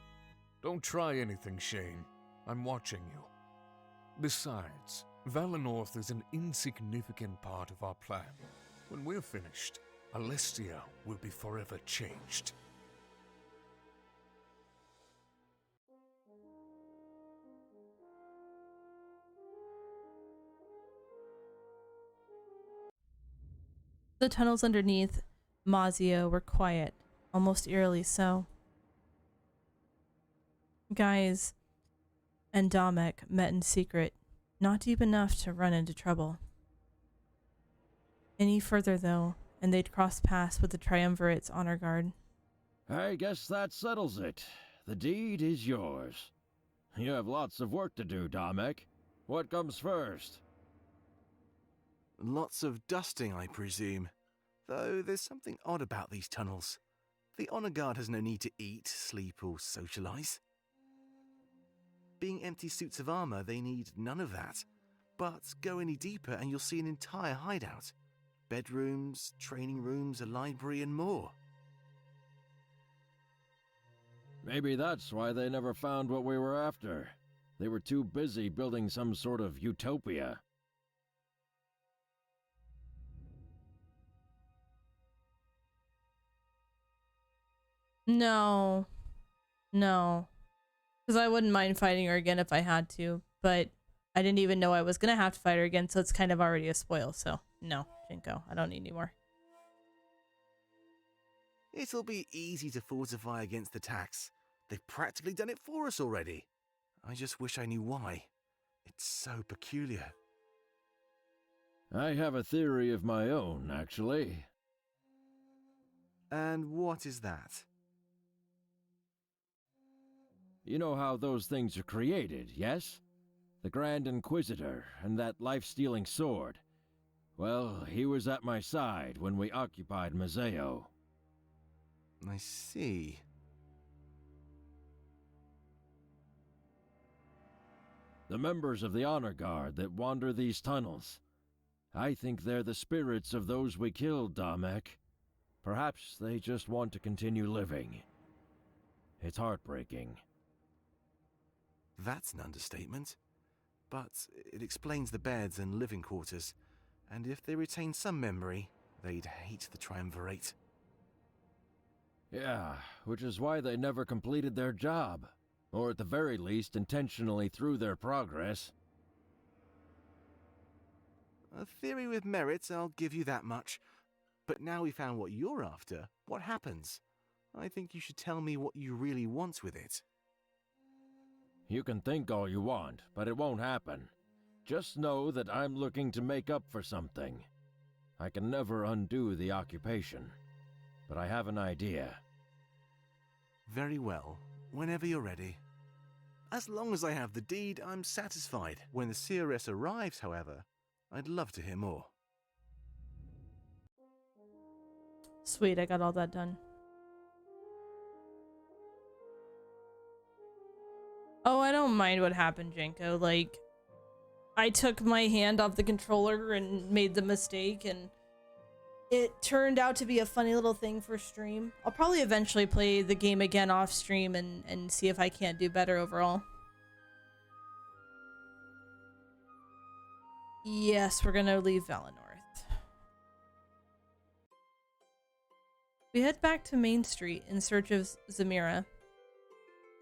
Don't try anything, Shane. I'm watching you. Besides, Valenorth is an insignificant part of our plan. When we're finished, Alestia will be forever changed. The tunnels underneath Mazio were quiet, almost eerily so. Guys and Domek met in secret, not deep enough to run into trouble. Any further, though, and they'd cross paths with the Triumvirate's honor guard. I guess that settles it. The deed is yours. You have lots of work to do, Domek. What comes first? Lots of dusting, I presume. Though there's something odd about these tunnels. The honor guard has no need to eat, sleep, or socialize. Being empty suits of armor, they need none of that. But go any deeper and you'll see an entire hideout. Bedrooms, training rooms, a library, and more. Maybe that's why they never found what we were after. They were too busy building some sort of utopia. No. Because I wouldn't mind fighting her again if I had to, but I didn't even know I was gonna have to fight her again, so it's kind of already a spoil. So no, Jinko, I don't need any more. It'll be easy to fortify against the tax. They've practically done it for us already. I just wish I knew why. It's so peculiar. I have a theory of my own, actually. And what is that? You know how those things are created, yes? The Grand Inquisitor and that life-stealing sword. Well, he was at my side when we occupied Museo. I see. The members of the Honor Guard that wander these tunnels. I think they're the spirits of those we killed, Damek. Perhaps they just want to continue living. It's heartbreaking. That's an understatement. But it explains the beds and living quarters. And if they retain some memory, they'd hate the Triumvirate. Yeah, which is why they never completed their job. Or at the very least, intentionally threw their progress. A theory with merit, I'll give you that much. But now we found what you're after, what happens? I think you should tell me what you really want with it. You can think all you want, but it won't happen. Just know that I'm looking to make up for something. I can never undo the occupation, but I have an idea. Very well, whenever you're ready. As long as I have the deed, I'm satisfied. When the CRS arrives, however, I'd love to hear more. Sweet, I got all that done. Oh, I don't mind what happened, Jenko. Like, I took my hand off the controller and made the mistake, and it turned out to be a funny little thing for stream. I'll probably eventually play the game again off stream and see if I can't do better overall. Yes, we're gonna leave Valenorth. We head back to Main Street in search of Zamira.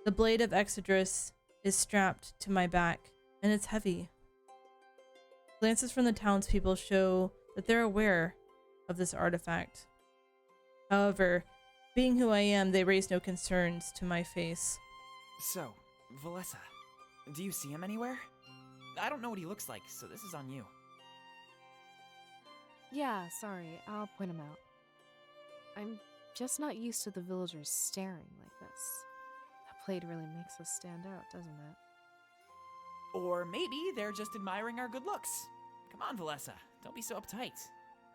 The blade of Exodus is strapped to my back, and it's heavy. Glances from the townspeople show that they're aware of this artifact. However, being who I am, they raise no concerns to my face. So, Valessa, do you see him anywhere? I don't know what he looks like, so this is on you. Yeah, sorry, I'll point him out. I'm just not used to the villagers staring like this. That blade really makes us stand out, doesn't it? Or maybe they're just admiring our good looks. Come on, Valessa, don't be so uptight.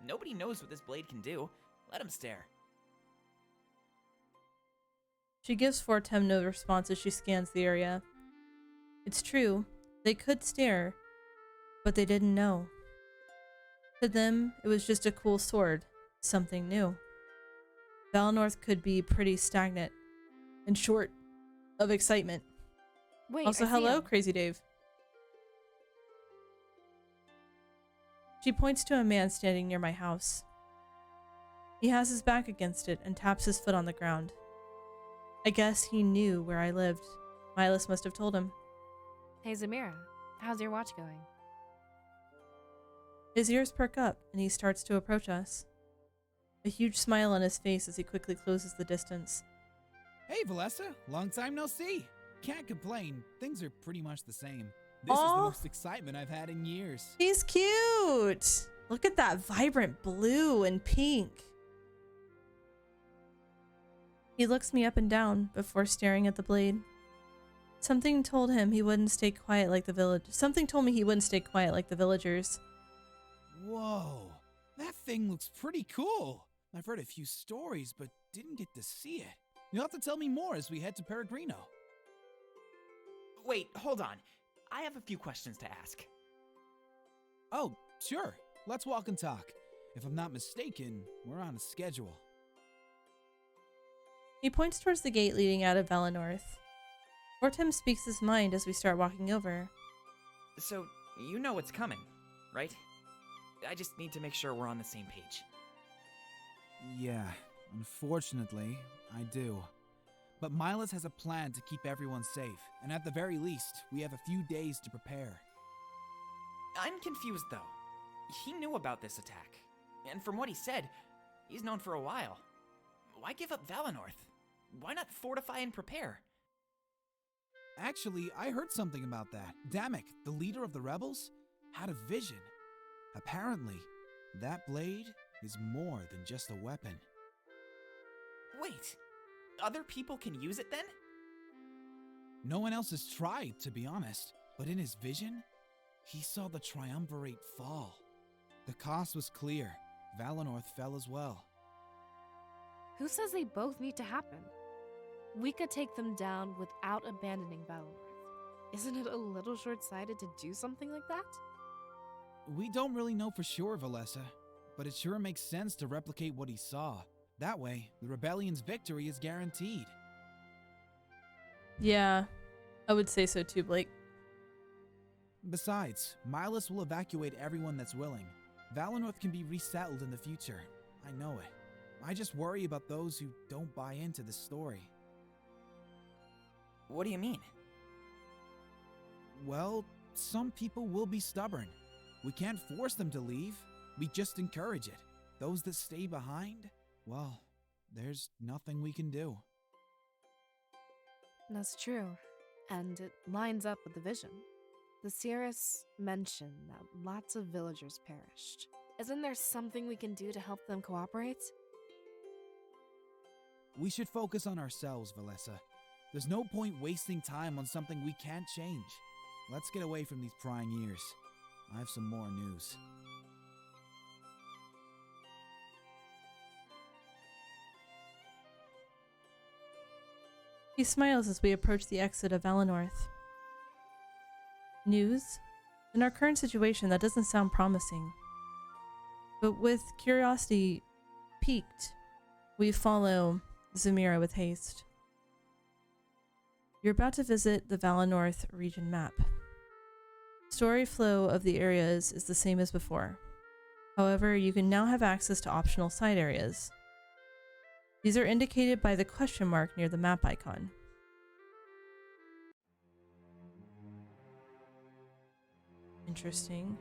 Nobody knows what this blade can do. Let him stare. She gives Fortem no response as she scans the area. It's true, they could stare, but they didn't know. To them, it was just a cool sword, something new. Valenorth could be pretty stagnant and short of excitement. Wait, also, I see hello, him. Crazy Dave. She points to a man standing near my house. He has his back against it and taps his foot on the ground. I guess he knew where I lived. Milas must have told him. Hey, Zamira, how's your watch going? His ears perk up and he starts to approach us. A huge smile on his face as he quickly closes the distance. Hey, Valessa, long time no see. Can't complain. Things are pretty much the same. This is the most excitement I've had in years. He's cute! Look at that vibrant blue and pink. He looks me up and down before staring at the blade. Something told him he wouldn't stay quiet like the village. Something told me he wouldn't stay quiet like the villagers. Whoa, that thing looks pretty cool. I've heard a few stories, but didn't get to see it. You'll have to tell me more as we head to Peregrino. Wait, hold on. I have a few questions to ask. Oh, sure. Let's walk and talk. If I'm not mistaken, we're on a schedule. He points towards the gate leading out of Valenorth. Fortem speaks his mind as we start walking over. So, you know what's coming, right? I just need to make sure we're on the same page. Yeah, unfortunately, I do. But Milas has a plan to keep everyone safe, and at the very least, we have a few days to prepare. I'm confused though. He knew about this attack, and from what he said, he's known for a while. Why give up Valenorth? Why not fortify and prepare? Actually, I heard something about that. Damek, the leader of the rebels, had a vision. Apparently, that blade is more than just a weapon. Wait, other people can use it then? No one else has tried, to be honest, but in his vision, he saw the triumvirate fall. The cost was clear. Valenorth fell as well. Who says they both need to happen? We could take them down without abandoning Valenorth. Isn't it a little short-sighted to do something like that? We don't really know for sure, Valessa, but it sure makes sense to replicate what he saw. That way, the rebellion's victory is guaranteed. Yeah, I would say so too, Blake. Besides, Milas will evacuate everyone that's willing. Valenorth can be resettled in the future. I know it. I just worry about those who don't buy into the story. What do you mean? Well, some people will be stubborn. We can't force them to leave. We just encourage it. Those that stay behind, well, there's nothing we can do. That's true. And it lines up with the vision. The seeress mentioned that lots of villagers perished. Isn't there something we can do to help them cooperate? We should focus on ourselves, Valessa. There's no point wasting time on something we can't change. Let's get away from these prying ears. I have some more news. He smiles as we approach the exit of Valenorth. News? In our current situation, that doesn't sound promising. But with curiosity piqued, we follow Zamira with haste. You're about to visit the Valenorth region map. Story flow of the areas is the same as before. However, you can now have access to optional side areas. These are indicated by the question mark near the map icon. Interesting.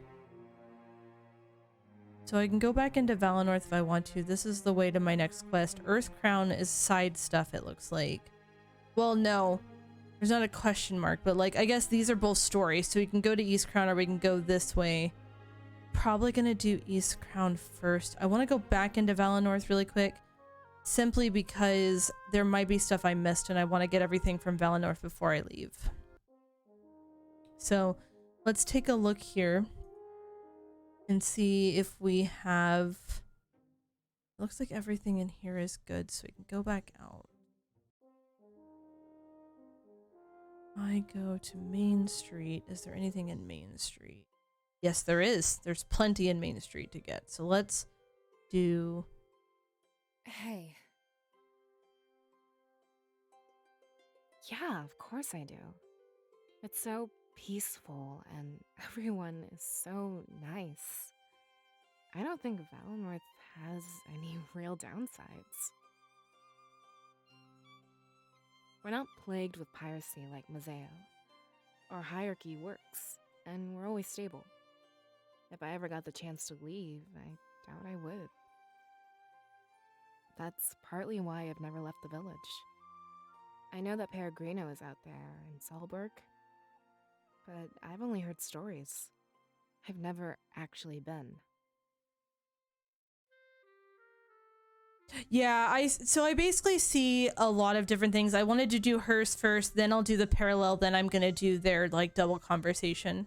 So I can go back into Valenorth if I want to. This is the way to my next quest. Earth Crown is side stuff, it looks like. Well, no. There's not a question mark, but like, I guess these are both stories. So we can go to East Crown or we can go this way. Probably gonna do East Crown first. I want to go back into Valenorth really quick. Simply because there might be stuff I missed and I want to get everything from Valenorth before I leave. So let's take a look here and see if we have... Looks like everything in here is good, so we can go back out. I go to Main Street. Is there anything in Main Street? Yes, there is. There's plenty in Main Street to get. So let's do... Hey. Yeah, of course I do. It's so peaceful and everyone is so nice. I don't think Valenorth has any real downsides. We're not plagued with piracy like Mazeo. Our hierarchy works, and we're always stable. If I ever got the chance to leave, I doubt I would. That's partly why I've never left the village. I know that Peregrino is out there in Salberg, but I've only heard stories. I've never actually been. Yeah, so I basically see a lot of different things. I wanted to do hers first, then I'll do the parallel, then I'm gonna do their like double conversation.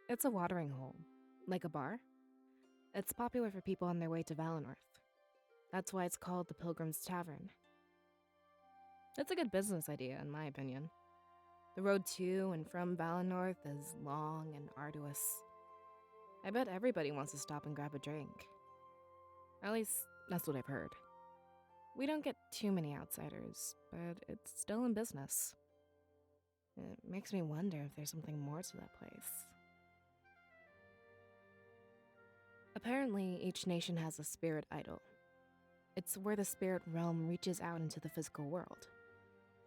It's a watering hole, like a bar. It's popular for people on their way to Valenorth. That's why it's called the Pilgrim's Tavern. It's a good business idea, in my opinion. The road to and from Valenorth is long and arduous. I bet everybody wants to stop and grab a drink. At least, that's what I've heard. We don't get too many outsiders, but it's still in business. It makes me wonder if there's something more to that place. Apparently, each nation has a spirit idol. It's where the spirit realm reaches out into the physical world.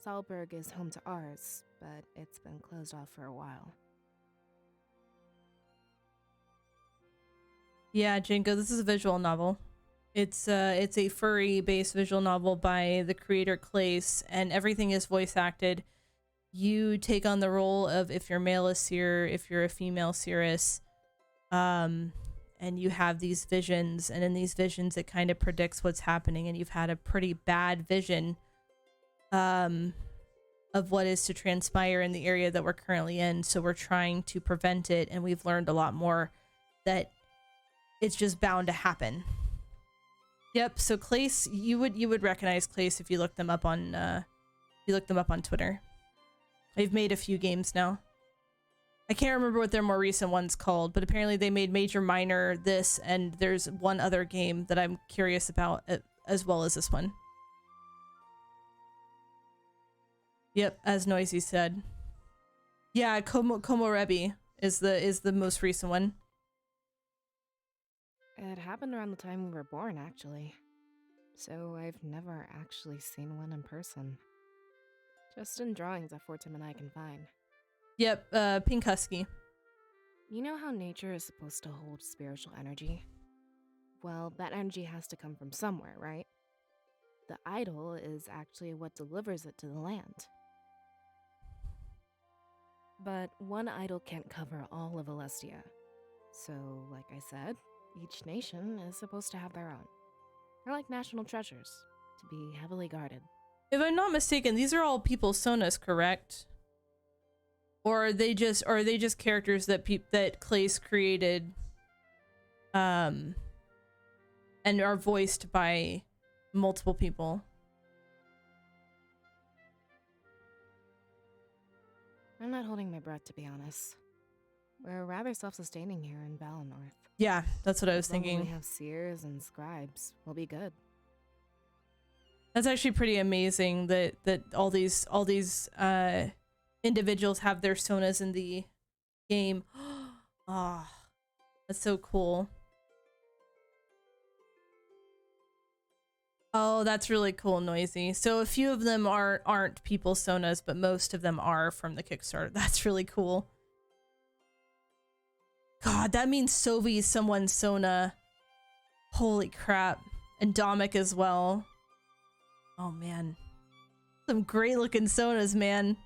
Salzburg is home to ours, but it's been closed off for a while. Yeah, Jinko, this is a visual novel. It's a furry-based visual novel by the creator Clace, and everything is voice acted. You take on the role of if you're male is Seer, if you're a female Cirrus, and you have these visions, and in these visions it kind of predicts what's happening, and you've had a pretty bad vision of what is to transpire in the area that we're currently in, so we're trying to prevent it, and we've learned a lot more that it's just bound to happen. Yep, so Clace, you would recognize Clace if you look them up on Twitter. They've made a few games now. I can't remember what their more recent one's called, but apparently they made Major Minor, this, and there's one other game that I'm curious about as well as this one. Yep, as Noisy said. Yeah, Komorebi is the most recent one. It happened around the time we were born, actually. So I've never actually seen one in person. Just in drawings that Fortum and I can find. Yep, Pink Husky. You know how nature is supposed to hold spiritual energy? Well, that energy has to come from somewhere, right? The idol is actually what delivers it to the land. But one idol can't cover all of Alestia. So, like I said, each nation is supposed to have their own. They're like national treasures, to be heavily guarded. If I'm not mistaken, these are all people's sonas, correct? Or are they just characters that that Clace created and are voiced by multiple people? I'm not holding my breath, to be honest. We're rather self-sustaining here in Valinor. Yeah, that's what I was As long as thinking. we have seers and scribes, we'll be good. That's actually pretty amazing that all these individuals have their sonas in the game. Ah, that's so cool. Oh, that's really cool, Noisy. So a few of them aren't people's sonas, but most of them are from the Kickstarter. That's really cool. God, that means Sovi's someone's sona. Holy crap. And Domik as well. Oh man. Some great looking sonas, man.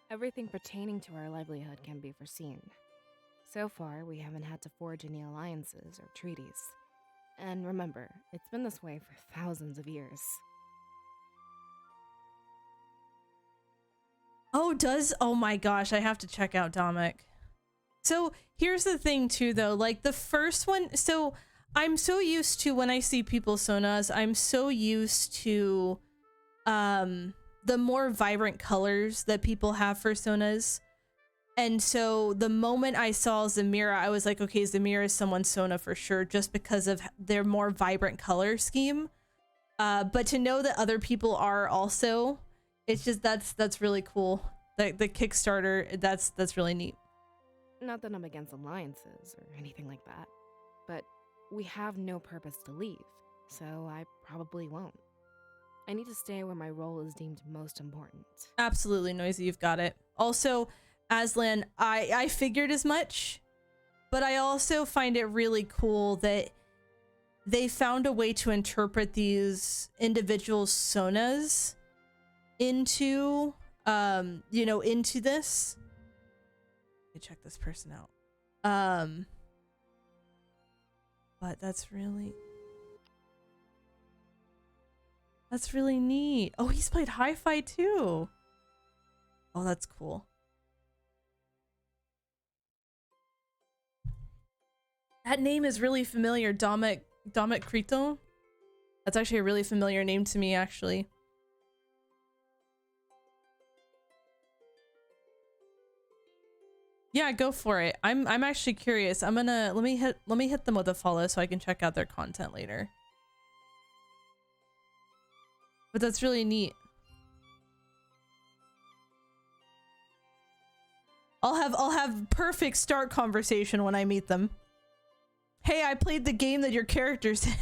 Everything pertaining to our livelihood can be foreseen. So far, we haven't had to forge any alliances or treaties. And remember, it's been this way for thousands of years. Oh my gosh, I have to check out Domik. So here's the thing too though, like the first one, so I'm so used to when I see people's sonas, I'm so used to the more vibrant colors that people have for sonas. And so the moment I saw Zamira, I was like, okay, Zamira is someone's sona for sure, just because of their more vibrant color scheme. But to know that other people are also, it's just, that's really cool. The Kickstarter, that's really neat. Not that I'm against alliances or anything like that, but we have no purpose to leave, so I probably won't. I need to stay where my role is deemed most important. Absolutely, Noisy, you've got it. Also, Aslan, I figured as much, but I also find it really cool that they found a way to interpret these individual sonas into, into this. Let me check this person out. But that's really neat. Oh, he's played Hi-Fi too. Oh, that's cool. That name is really familiar, Domik Krito. That's actually a really familiar name to me, actually. Yeah, go for it. I'm actually curious. I'm gonna let me hit them with a follow so I can check out their content later. But that's really neat. I'll have perfect start conversation when I meet them. Hey, I played the game that your character's in.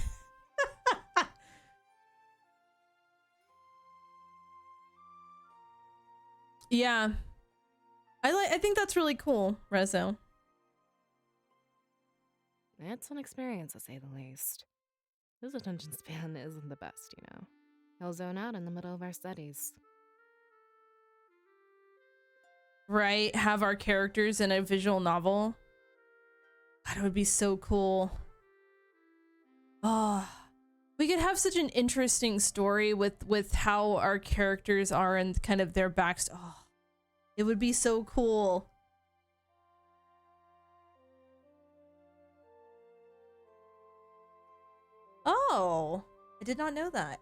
Yeah. I think that's really cool, Rezo. It's an experience, to say the least. His attention span isn't the best, you know. He'll zone out in the middle of our studies. Right? Have our characters in a visual novel. God, it would be so cool. Oh, we could have such an interesting story with how our characters are and kind of their backstory. Oh, it would be so cool. Oh, I did not know that.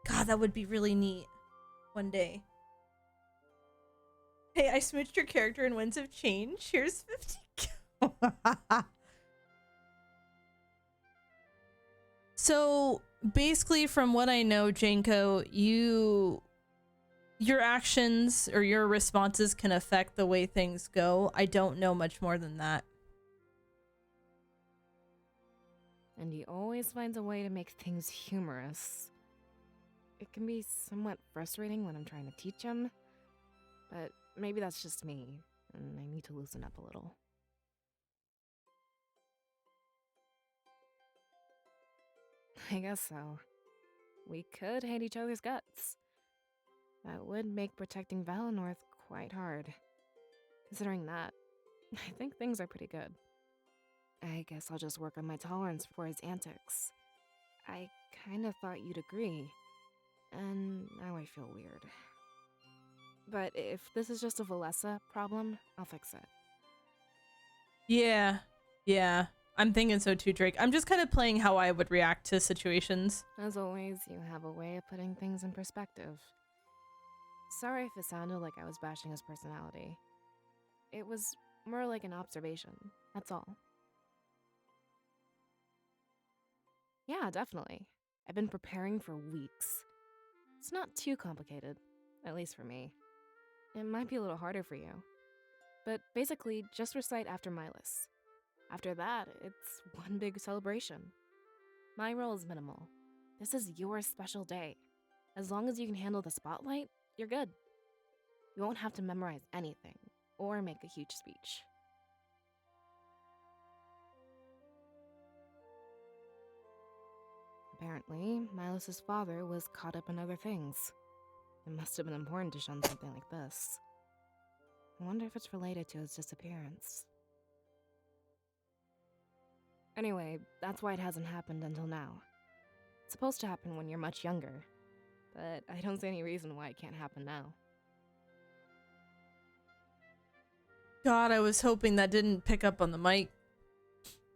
God, that would be really neat one day. Hey, I smooched your character in Winds of Change. Here's 50. So basically, from what I know, Janko, your actions or your responses can affect the way things go. I don't know much more than that. And he always finds a way to make things humorous. It can be somewhat frustrating when I'm trying to teach him, but maybe that's just me, and I need to loosen up a little. I guess so. We could hate each other's guts. That would make protecting Valinor quite hard. Considering that, I think things are pretty good. I guess I'll just work on my tolerance for his antics. I kinda thought you'd agree, and now I feel weird. But if this is just a Valessa problem, I'll fix it. Yeah. I'm thinking so too, Drake. I'm just kind of playing how I would react to situations. As always, you have a way of putting things in perspective. Sorry if it sounded like I was bashing his personality. It was more like an observation, that's all. Yeah, definitely. I've been preparing for weeks. It's not too complicated, at least for me. It might be a little harder for you. But basically, just recite after Milas. After that, it's one big celebration. My role is minimal. This is your special day. As long as you can handle the spotlight, you're good. You won't have to memorize anything, or make a huge speech. Apparently, Milos' father was caught up in other things. It must have been important to shun something like this. I wonder if it's related to his disappearance. Anyway, that's why it hasn't happened until now. It's supposed to happen when you're much younger, but I don't see any reason why it can't happen now. God, I was hoping that didn't pick up on the mic.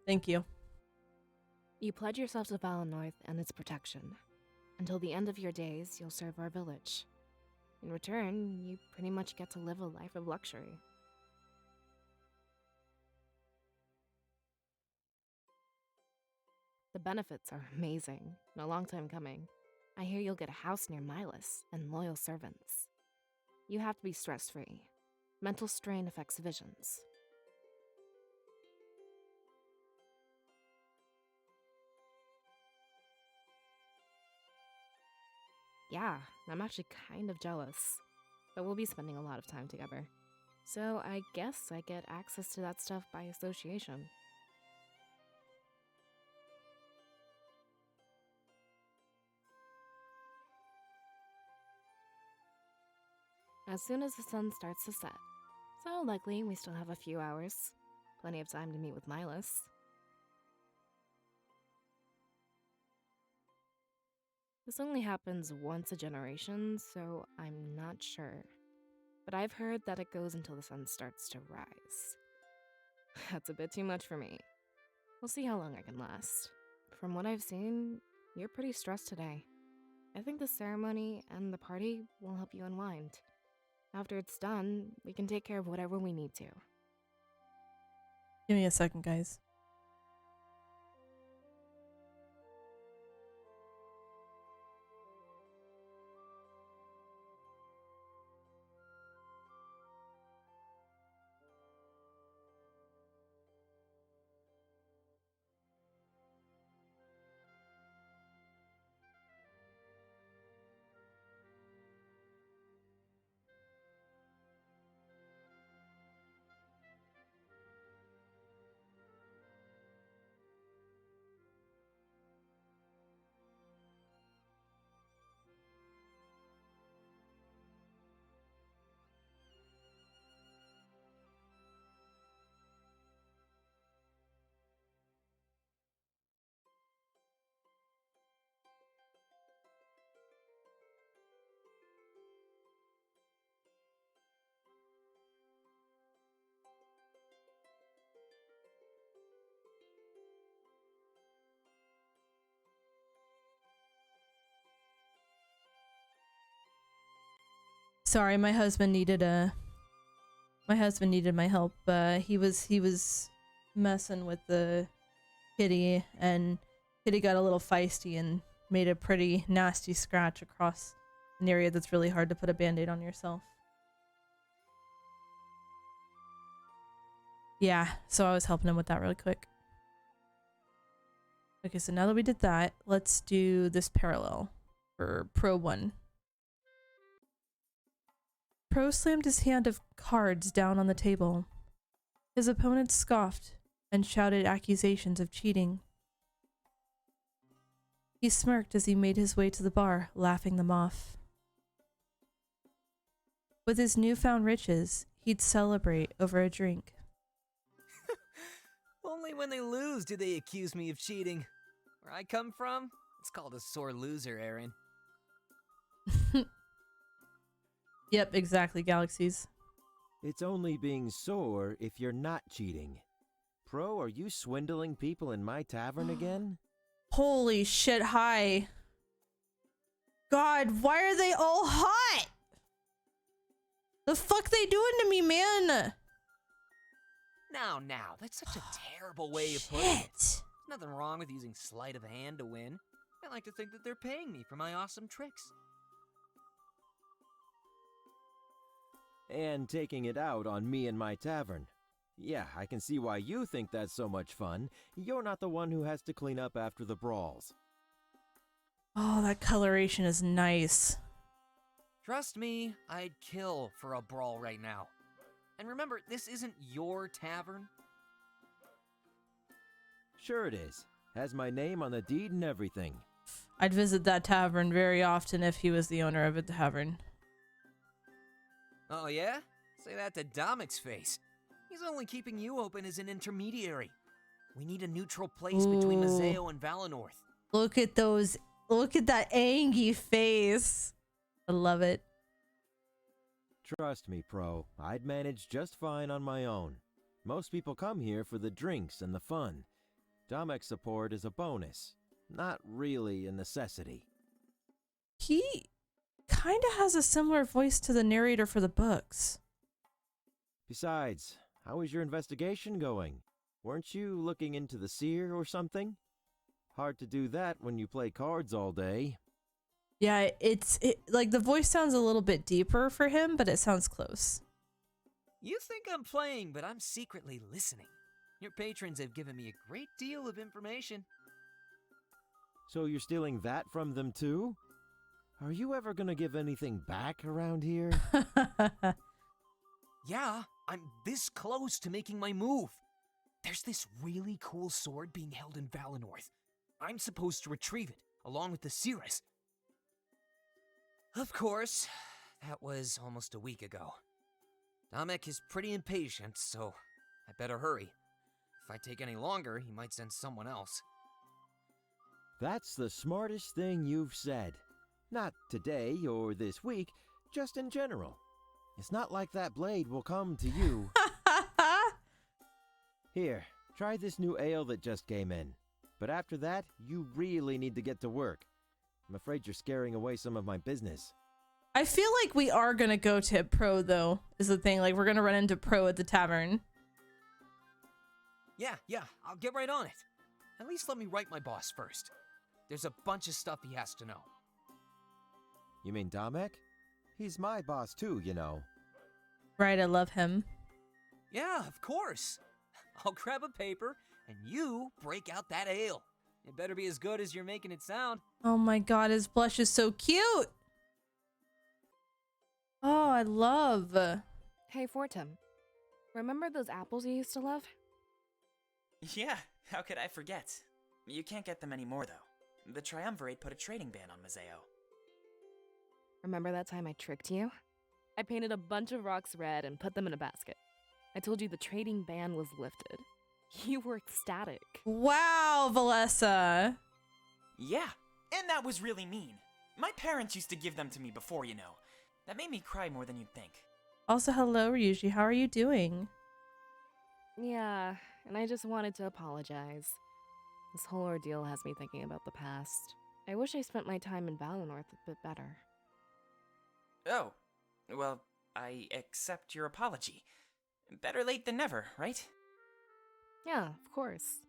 Thank you. You pledge yourself to Valinor and its protection. Until the end of your days, you'll serve our village. In return, you pretty much get to live a life of luxury. The benefits are amazing, and a long time coming. I hear you'll get a house near Milas and loyal servants. You have to be stress-free. Mental strain affects visions. Yeah, I'm actually kind of jealous. But we'll be spending a lot of time together. So I guess I get access to that stuff by association. As soon as the sun starts to set. So likely we still have a few hours. Plenty of time to meet with Milas. This only happens once a generation, so I'm not sure. But I've heard that it goes until the sun starts to rise. That's a bit too much for me. We'll see how long I can last. From what I've seen, you're pretty stressed today. I think the ceremony and the party will help you unwind. After it's done, we can take care of whatever we need to. Give me a second, guys. Sorry, my husband needed my help. He was messing with the kitty, and kitty got a little feisty and made a pretty nasty scratch across an area that's really hard to put a band-aid on yourself. Yeah, so I was helping him with that really quick. Okay, so now that we did that, let's do this parallel for Pro 1. Pro slammed his hand of cards down on the table. His opponent scoffed and shouted accusations of cheating. He smirked as he made his way to the bar, laughing them off. With his newfound riches, he'd celebrate over a drink. Only when they lose do they accuse me of cheating. Where I come from, it's called a sore loser, Aaron. Yep, exactly, Galaxies. It's only being sore if you're not cheating. Pro, are you swindling people in my tavern again? Holy shit, hi. God, why are they all hot? The fuck they doing to me, man? Now, that's such a terrible way of putting it. There's nothing wrong with using sleight of hand to win. I like to think that they're paying me for my awesome tricks. And taking it out on me and my tavern. Yeah, I can see why you think that's so much fun. You're not the one who has to clean up after the brawls. Oh, that coloration is nice. Trust me, I'd kill for a brawl right now. And remember, this isn't your tavern. Sure it is. Has my name on the deed and everything. I'd visit that tavern very often if he was the owner of a tavern. Oh yeah? Say that to Domic's face. He's only keeping you open as an intermediary. We need a neutral place between Mazeo and Valenorth. Look at those. Look at that angry face. I love it. Trust me, Pro. I'd manage just fine on my own. Most people come here for the drinks and the fun. Domic's support is a bonus, not really a necessity. He kind of has a similar voice to the narrator for the books. Besides, how is your investigation going? Weren't you looking into the seer or something? Hard to do that when you play cards all day. Yeah, like the voice sounds a little bit deeper for him, but it sounds close. You think I'm playing, but I'm secretly listening. Your patrons have given me a great deal of information. So you're stealing that from them too? Are you ever gonna give anything back around here? Yeah, I'm this close to making my move. There's this really cool sword being held in Valenorth. I'm supposed to retrieve it, along with the Cirrus. Of course, that was almost a week ago. Domic is pretty impatient, so I better hurry. If I take any longer, he might send someone else. That's the smartest thing you've said. Not today or this week, just in general. It's not like that blade will come to you. Here, try this new ale that just came in. But after that, you really need to get to work. I'm afraid you're scaring away some of my business. I feel like we are gonna go to Pro, though, is the thing. Like, we're gonna run into Pro at the tavern. Yeah, I'll get right on it. At least let me write my boss first. There's a bunch of stuff he has to know. You mean Domek? He's my boss too, you know. Right, I love him. Yeah, of course. I'll grab a paper, and you break out that ale. It better be as good as you're making it sound. Oh my god, his blush is so cute! Oh, I love. Hey, Fortum. Remember those apples you used to love? Yeah, how could I forget? You can't get them anymore, though. The Triumvirate put a trading ban on Mazeo. Remember that time I tricked you? I painted a bunch of rocks red and put them in a basket. I told you the trading ban was lifted. You were ecstatic. Wow, Valessa. Yeah, and that was really mean. My parents used to give them to me before, you know. That made me cry more than you'd think. Also, hello, Ryuji. How are you doing? Yeah, and I just wanted to apologize. This whole ordeal has me thinking about the past. I wish I spent my time in Valenorth a bit better. Oh, Well, I accept your apology. Better late than never, right? Yeah, of course.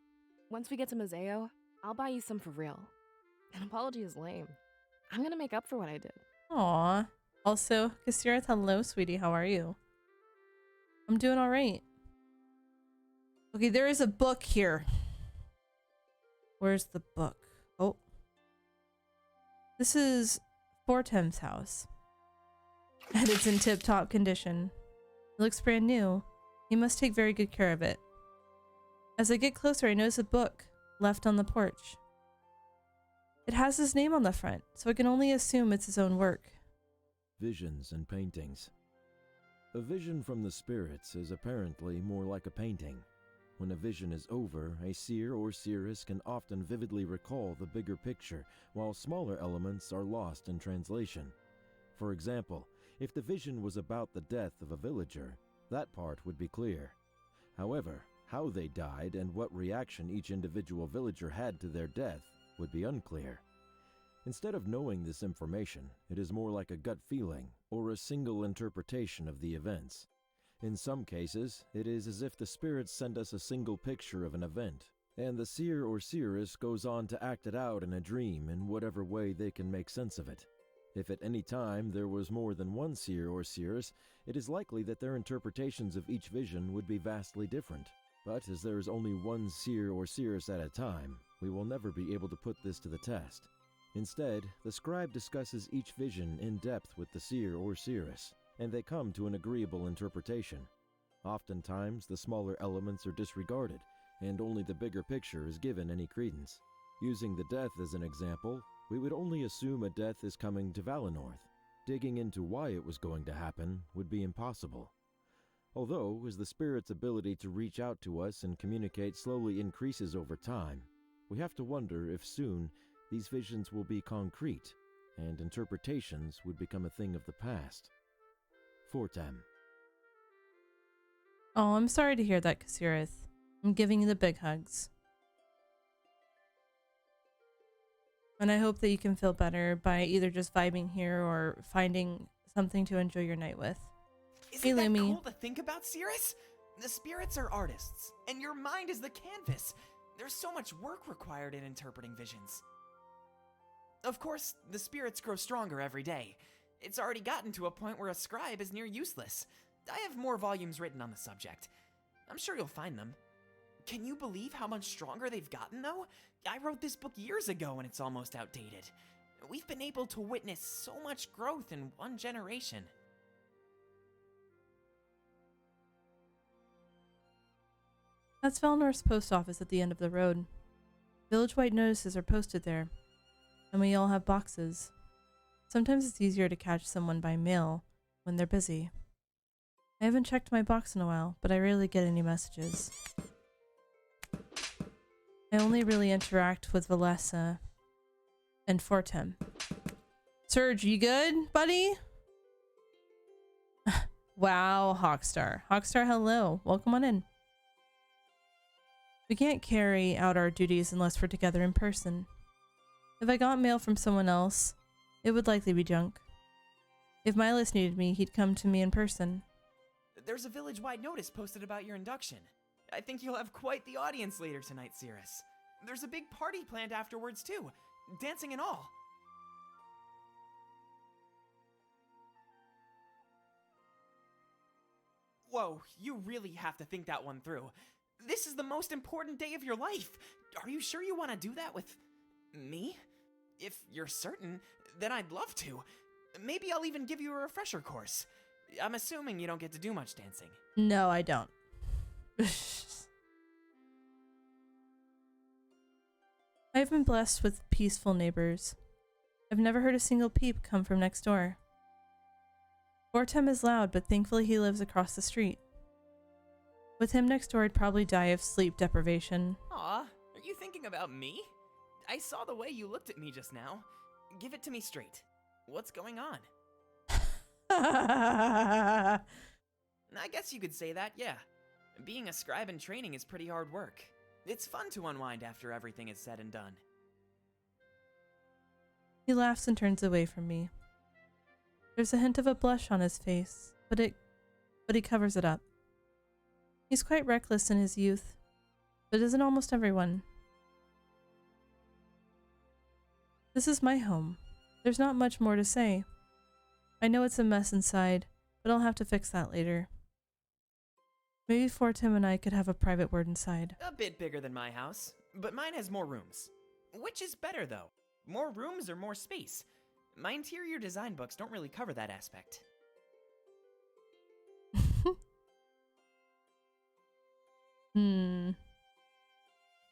Once we get to Museo, I'll buy you some for real. An apology is lame. I'm gonna make up for what I did. Aw. Also, Kasirith, hello, sweetie. How are you? I'm doing all right. Okay, there is a book here. Where's the book? Oh. This is Fortem's house. And it's in tip-top condition. It looks brand new. He must take very good care of it. As I get closer, I notice a book left on the porch. It has his name on the front, so I can only assume it's his own work. Visions and paintings. A vision from the spirits is apparently more like a painting. When a vision is over, a seer or seeress can often vividly recall the bigger picture, while smaller elements are lost in translation. For example, if the vision was about the death of a villager, that part would be clear. However, how they died and what reaction each individual villager had to their death would be unclear. Instead of knowing this information, it is more like a gut feeling or a single interpretation of the events. In some cases, it is as if the spirits send us a single picture of an event, and the seer or seeress goes on to act it out in a dream in whatever way they can make sense of it. If at any time there was more than one seer or seeress, it is likely that their interpretations of each vision would be vastly different. But as there is only one seer or seeress at a time, we will never be able to put this to the test. Instead, the scribe discusses each vision in depth with the seer or seeress, and they come to an agreeable interpretation. Oftentimes, the smaller elements are disregarded, and only the bigger picture is given any credence. Using the death as an example, we would only assume a death is coming to Valinor. Digging into why it was going to happen would be impossible. Although, as the spirit's ability to reach out to us and communicate slowly increases over time, we have to wonder if soon these visions will be concrete, and interpretations would become a thing of the past. Fortem. Oh, I'm sorry to hear that, Kasirith. I'm giving you the big hugs. And I hope that you can feel better by either just vibing here or finding something to enjoy your night with. Isn't that cool to think about, Cirrus? The spirits are artists, and your mind is the canvas. There's so much work required in interpreting visions. Of course, the spirits grow stronger every day. It's already gotten to a point where a scribe is near useless. I have more volumes written on the subject. I'm sure you'll find them. Can you believe how much stronger they've gotten, though? I wrote this book years ago and it's almost outdated. We've been able to witness so much growth in one generation. That's Valinor's post office at the end of the road. Village-wide notices are posted there, and we all have boxes. Sometimes it's easier to catch someone by mail when they're busy. I haven't checked my box in a while, but I rarely get any messages. I only really interact with Valessa and Fortem. Serge, you good, buddy? Wow, Hawkstar. Hawkstar, hello. Welcome on in. We can't carry out our duties unless we're together in person. If I got mail from someone else, it would likely be junk. If Milos needed me, he'd come to me in person. There's a village-wide notice posted about your induction. I think you'll have quite the audience later tonight, Cirrus. There's a big party planned afterwards, too. Dancing and all. Whoa, you really have to think that one through. This is the most important day of your life. Are you sure you want to do that with me? If you're certain, then I'd love to. Maybe I'll even give you a refresher course. I'm assuming you don't get to do much dancing. No, I don't. I've been blessed with peaceful neighbors. I've never heard a single peep come from next door. Fortem is loud, but thankfully he lives across the street. With him next door, I'd probably die of sleep deprivation. Aw, are you thinking about me? I saw the way you looked at me just now. Give it to me straight. What's going on? I guess you could say that, yeah. Being a scribe in training is pretty hard work. It's fun to unwind after everything is said and done. He laughs and turns away from me. There's a hint of a blush on his face, but he covers it up. He's quite reckless in his youth, but isn't almost everyone? This is my home. There's not much more to say. I know it's a mess inside, but I'll have to fix that later. Maybe Tim and I could have a private word inside. A bit bigger than my house, but mine has more rooms. Which is better, though? More rooms or more space? My interior design books don't really cover that aspect. Hmm.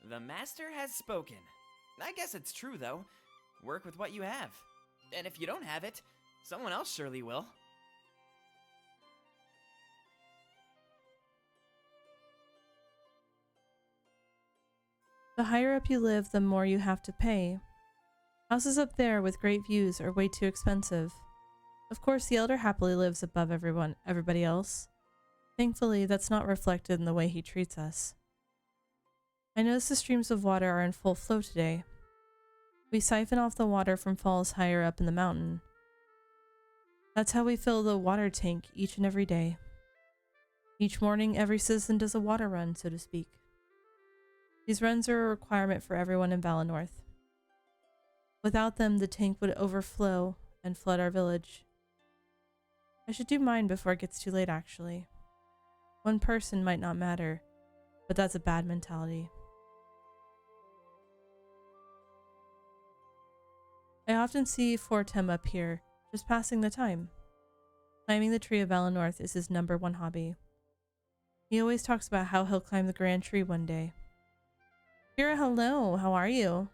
The master has spoken. I guess it's true, though. Work with what you have. And if you don't have it, someone else surely will. The higher up you live, the more you have to pay. Houses up there with great views are way too expensive. Of course, the elder happily lives above everybody else. Thankfully, that's not reflected in the way he treats us. I notice the streams of water are in full flow today. We siphon off the water from falls higher up in the mountain. That's how we fill the water tank each and every day. Each morning, every citizen does a water run, so to speak. These runs are a requirement for everyone in Valinor. Without them, the tank would overflow and flood our village. I should do mine before it gets too late, actually. One person might not matter, but that's a bad mentality. I often see Tim up here, just passing the time. Climbing the tree of Valinor is his #1 hobby. He always talks about how he'll climb the grand tree one day. Kira, hello, how are you?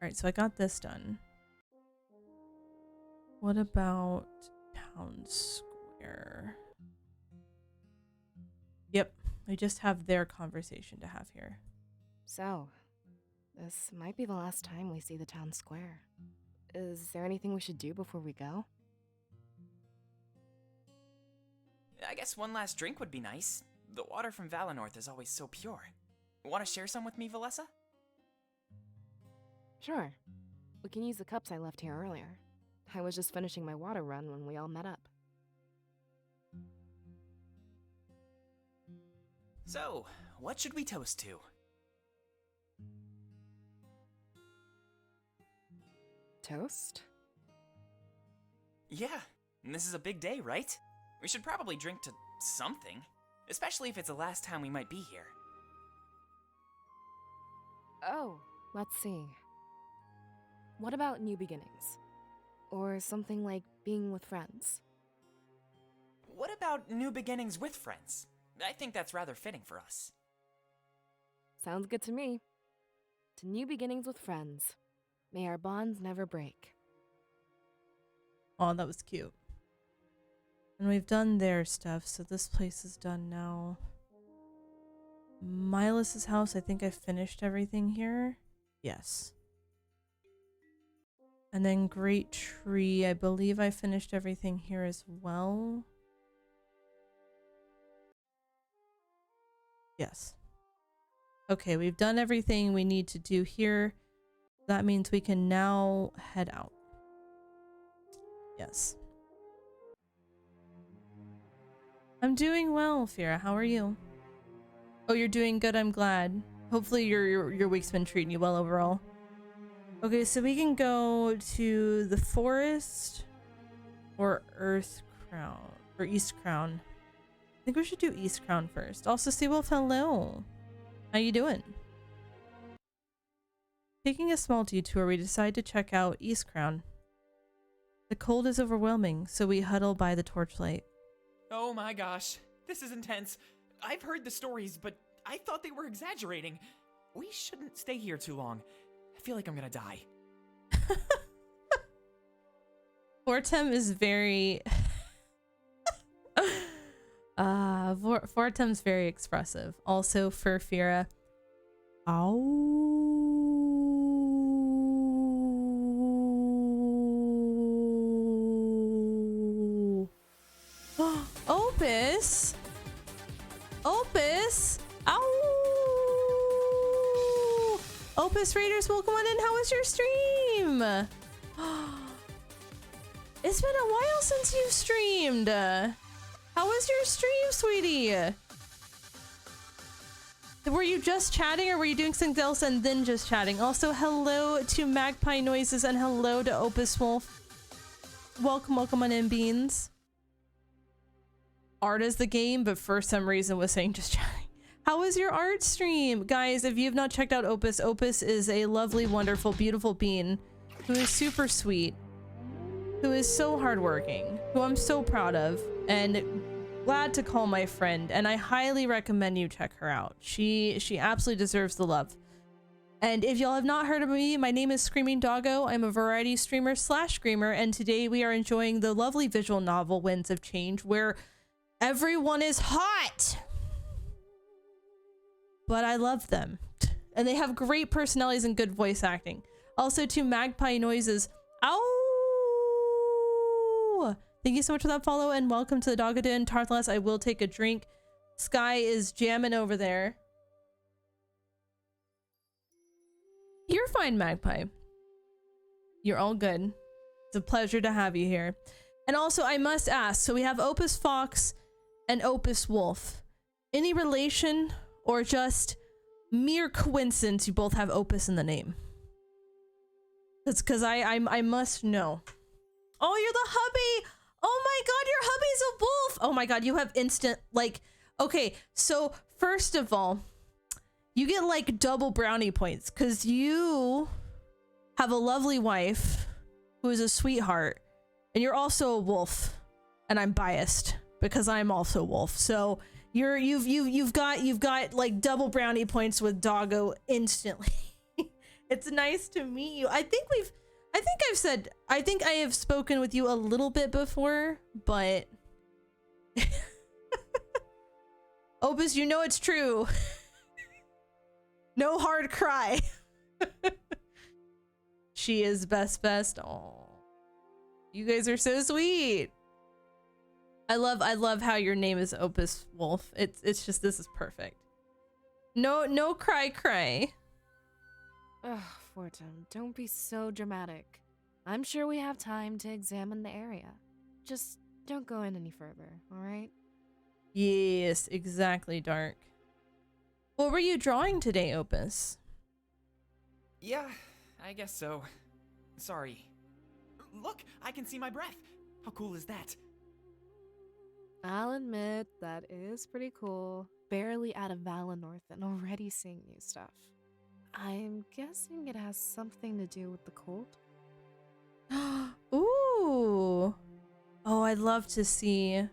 Alright, so I got this done. What about Town Square? Yep, I just have their conversation to have here. So, this might be the last time we see the town square. Is there anything we should do before we go? I guess one last drink would be nice. The water from Valinor is always so pure. Want to share some with me, Valessa? Sure. We can use the cups I left here earlier. I was just finishing my water run when we all met up. So, what should we toast to? Toast? Yeah, and this is a big day, right? We should probably drink to something, especially if it's the last time we might be here. Oh, let's see. What about new beginnings? Or something like being with friends? What about new beginnings with friends? I think that's rather fitting for us. Sounds good to me. To new beginnings with friends. May our bonds never break. Oh, that was cute. And we've done their stuff, so this place is done now. Milus's house, I think I finished everything here. Yes. And then Great Tree, I believe I finished everything here as well. Yes. Okay, we've done everything we need to do here. That means we can now head out. Yes. I'm doing well, Fira. How are you? Oh, you're doing good. I'm glad. Hopefully your week's been treating you well overall. Okay, so we can go to the forest or Earth Crown or East Crown. I think we should do East Crown first. Also, Seawolf, hello. How you doing? Taking a small detour, we decide to check out East Crown. The cold is overwhelming, so we huddle by the torchlight. Oh my gosh, this is intense. I've heard the stories, but I thought they were exaggerating. We shouldn't stay here too long. I feel like I'm gonna die. Fortem is very... Fortem's very expressive. Also for Fira. Ow. Opus? Opus? Ow! Opus Raiders, welcome on in. How was your stream? It's been a while since you streamed. How was your stream, sweetie? Were you just chatting or were you doing something else and then just chatting? Also, hello to Magpie Noises and hello to Opus Wolf. Welcome, welcome on in, Beans. Art is the game, but for some reason was saying just chatting. How was your art stream? Guys, if you have not checked out Opus, Opus is a lovely, wonderful, beautiful bean who is super sweet, who is so hardworking, who I'm so proud of, and glad to call my friend, and I highly recommend you check her out. She absolutely deserves the love. And if y'all have not heard of me, my name is Screaming Doggo. I'm a variety streamer / screamer, and today we are enjoying the lovely visual novel Winds of Change, where everyone is hot, but I love them. And they have great personalities and good voice acting. Also to Magpie Noises. Ow! Thank you so much for that follow and welcome to the Doggadin. Tarthless, I will take a drink. Sky is jamming over there. You're fine, Magpie. You're all good. It's a pleasure to have you here. And also, I must ask, so we have Opus Fox and Opus Wolf. Any relation or just mere coincidence you both have Opus in the name? That's because I must know. Oh, you're the hubby! Oh my god, your hubby's a wolf! Oh my god, you have instant, like, okay, so first of all, you get like double brownie points because you have a lovely wife who is a sweetheart, and you're also a wolf, and I'm biased because I'm also a wolf. So you've got like double brownie points with Doggo instantly. It's nice to meet you. I think I have spoken with you a little bit before, but Opus, you know it's true. No hard cry. She is best. Oh, you guys are so sweet. I love how your name is Opus Wolf. It's just, this is perfect. No cry. Ugh, Fortum, don't be so dramatic. I'm sure we have time to examine the area. Just don't go in any further, alright? Yes, exactly, Dark. What were you drawing today, Opus? Yeah, I guess so. Sorry. Look, I can see my breath. How cool is that? I'll admit, that is pretty cool. Barely out of Valinor and already seeing new stuff. I'm guessing it has something to do with the cold? Ooh. Oh, I'd love to see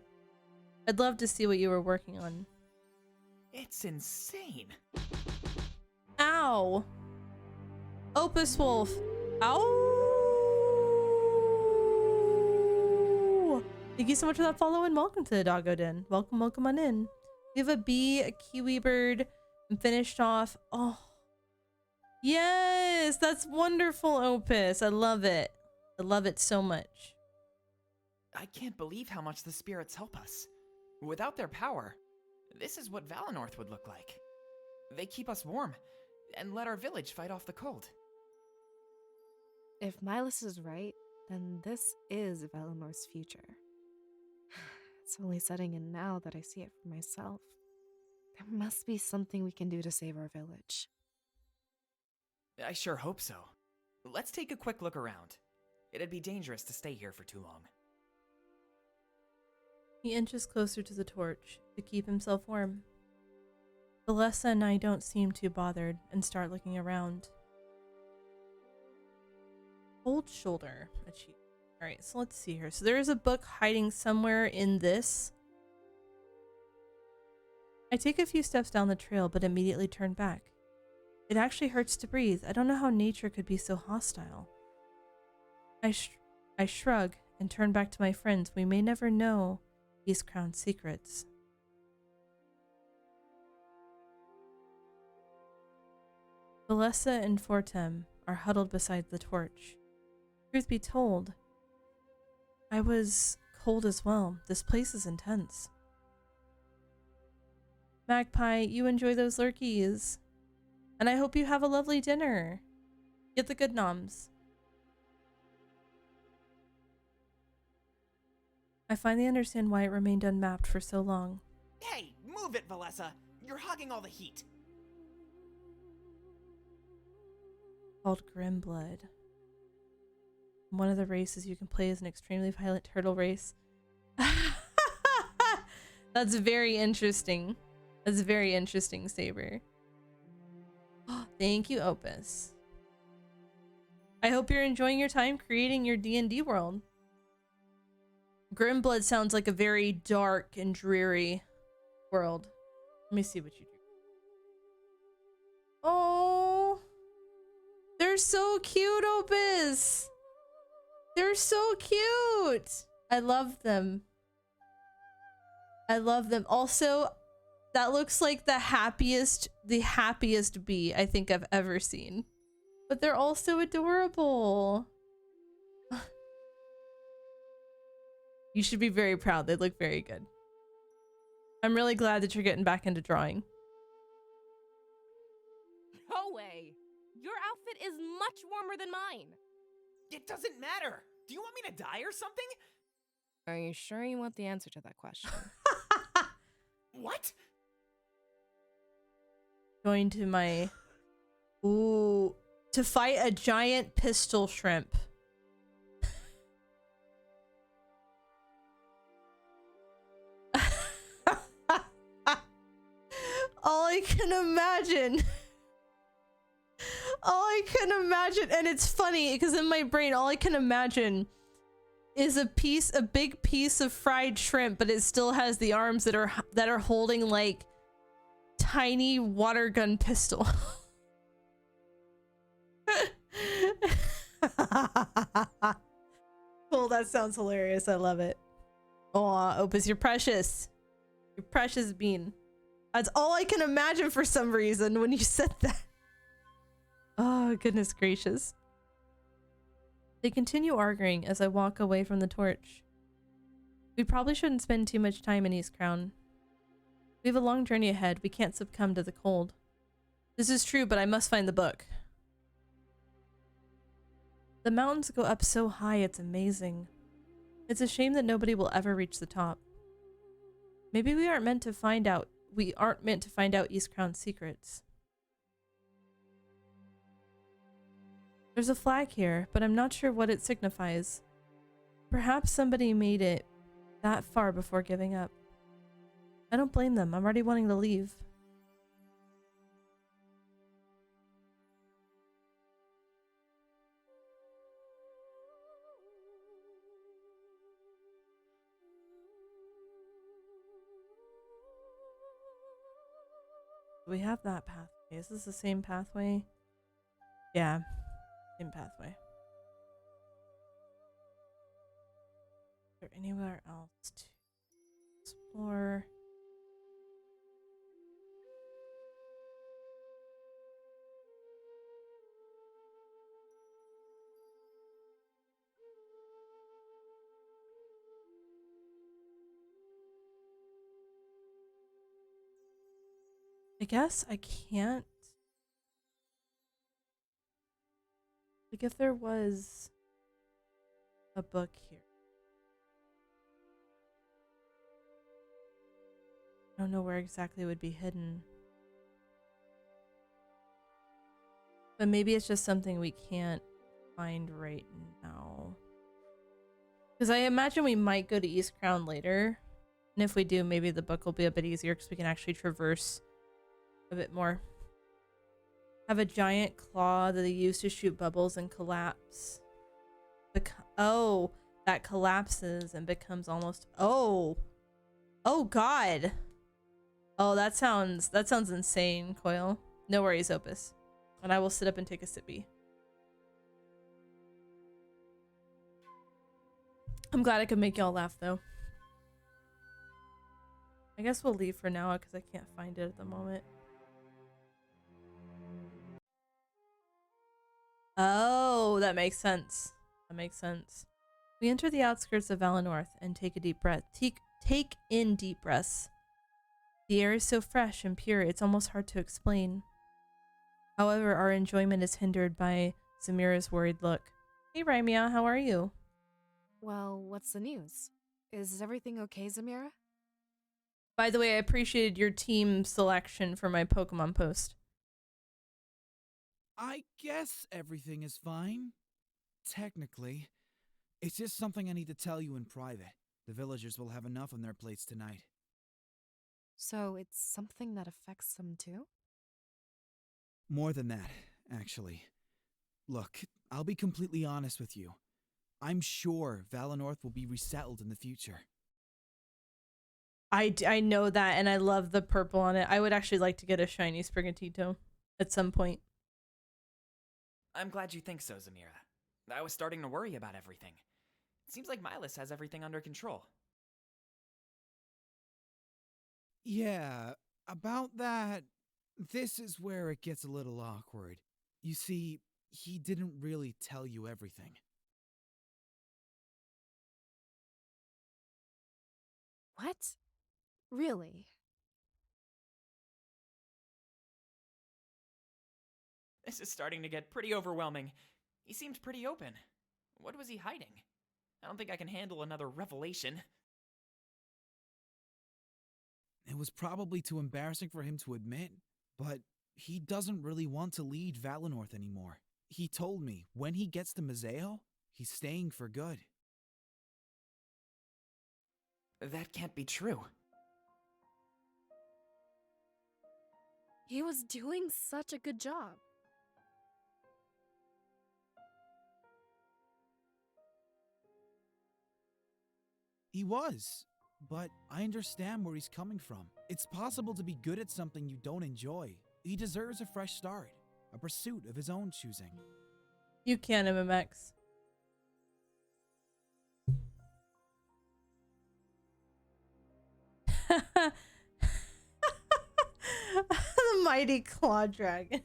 what you were working on. It's insane. Ow. Opus Wolf. Ow. Thank you so much for that follow and welcome to the Doggo Den. Welcome on in. We have a bee, a kiwi bird, and finished off. Oh. Yes, that's wonderful, Opus. I love it. I love it so much. I can't believe how much the spirits help us. Without their power, this is what Valinor would look like. They keep us warm and let our village fight off the cold. If Milas is right, then this is Valinor's future. It's only setting in now that I see it for myself. There must be something we can do to save our village. I sure hope so. Let's take a quick look around. It'd be dangerous to stay here for too long. He inches closer to the torch to keep himself warm. Valessa and I don't seem too bothered and start looking around. Cold shoulder achieved. Alright, so let's see here. So there is a book hiding somewhere in this. I take a few steps down the trail, but immediately turn back. It actually hurts to breathe. I don't know how nature could be so hostile. I shrug and turn back to my friends. We may never know these crown secrets. Valessa and Fortem are huddled beside the torch. Truth be told, I was cold as well. This place is intense. Magpie, you enjoy those lurkies. And I hope you have a lovely dinner. Get the good noms. I finally understand why it remained unmapped for so long. Hey, move it, Valessa. You're hogging all the heat. Called Grimblood. One of the races you can play is an extremely violent turtle race. That's very interesting. That's very interesting, Saber. Thank you, Opus. I hope you're enjoying your time creating your D&D world. Grimblood sounds like a very dark and dreary world. Let me see what you do. Oh, they're so cute, Opus. They're so cute. I love them. I love them. Also, that looks like the happiest bee I think I've ever seen. But they're all so adorable. You should be very proud. They look very good. I'm really glad that you're getting back into drawing. No way! Your outfit is much warmer than mine. It doesn't matter. Do you want me to die or something? Are you sure you want the answer to that question? What? Going to my... Ooh. To fight a giant pistol shrimp. All I can imagine. All I can imagine, and it's funny because in my brain, all I can imagine is a big piece of fried shrimp, but it still has the arms that are holding like tiny water gun pistol. Cool, that sounds hilarious. I love it. Aw, Opus, you're precious. You're precious bean. That's all I can imagine for some reason when you said that. Oh, goodness gracious. They continue arguing as I walk away from the torch. We probably shouldn't spend too much time in East Crown. We have a long journey ahead. We can't succumb to the cold. This is true, but I must find the book. The mountains go up so high, it's amazing. It's a shame that nobody will ever reach the top. Maybe we aren't meant to find out East Crown's secrets. There's a flag here, but I'm not sure what it signifies. Perhaps somebody made it that far before giving up. I don't blame them. I'm already wanting to leave. We have that pathway. Is this the same pathway? Yeah, same pathway. Is there anywhere else to explore? I guess I can't. Like if there was a book here. I don't know where exactly it would be hidden. But maybe it's just something we can't find right now. Because I imagine we might go to East Crown later. And if we do, maybe the book will be a bit easier because we can actually traverse a bit more. Have a giant claw that they use to shoot bubbles and collapse. Oh, that collapses and becomes almost... Oh! Oh god! Oh, that sounds insane, Coil. No worries, Opus. And I will sit up and take a sippy. I'm glad I could make y'all laugh, though. I guess we'll leave for now because I can't find it at the moment. Oh, that makes sense. That makes sense. We enter the outskirts of Valinor and take a deep breath. Take in deep breaths. The air is so fresh and pure, it's almost hard to explain. However, our enjoyment is hindered by Zamira's worried look. Hey, Rymia, how are you? Well, what's the news? Is everything okay, Zamira? By the way, I appreciated your team selection for my Pokemon post. I guess everything is fine. Technically. It's just something I need to tell you in private. The villagers will have enough on their plates tonight. So it's something that affects them too? More than that, actually. Look, I'll be completely honest with you. I'm sure Valinor will be resettled in the future. I know that, and I love the purple on it. I would actually like to get a shiny Sprigatito at some point. I'm glad you think so, Zamira. I was starting to worry about everything. It seems like Milas has everything under control. Yeah, about that, this is where it gets a little awkward. You see, he didn't really tell you everything. What? Really? This is starting to get pretty overwhelming. He seemed pretty open. What was he hiding? I don't think I can handle another revelation. It was probably too embarrassing for him to admit, but he doesn't really want to lead Valinor anymore. He told me when he gets to Mazeo, he's staying for good. That can't be true. He was doing such a good job. He was, but I understand where he's coming from. It's possible to be good at something you don't enjoy. He deserves a fresh start, a pursuit of his own choosing. You can, MMX. The mighty claw dragon.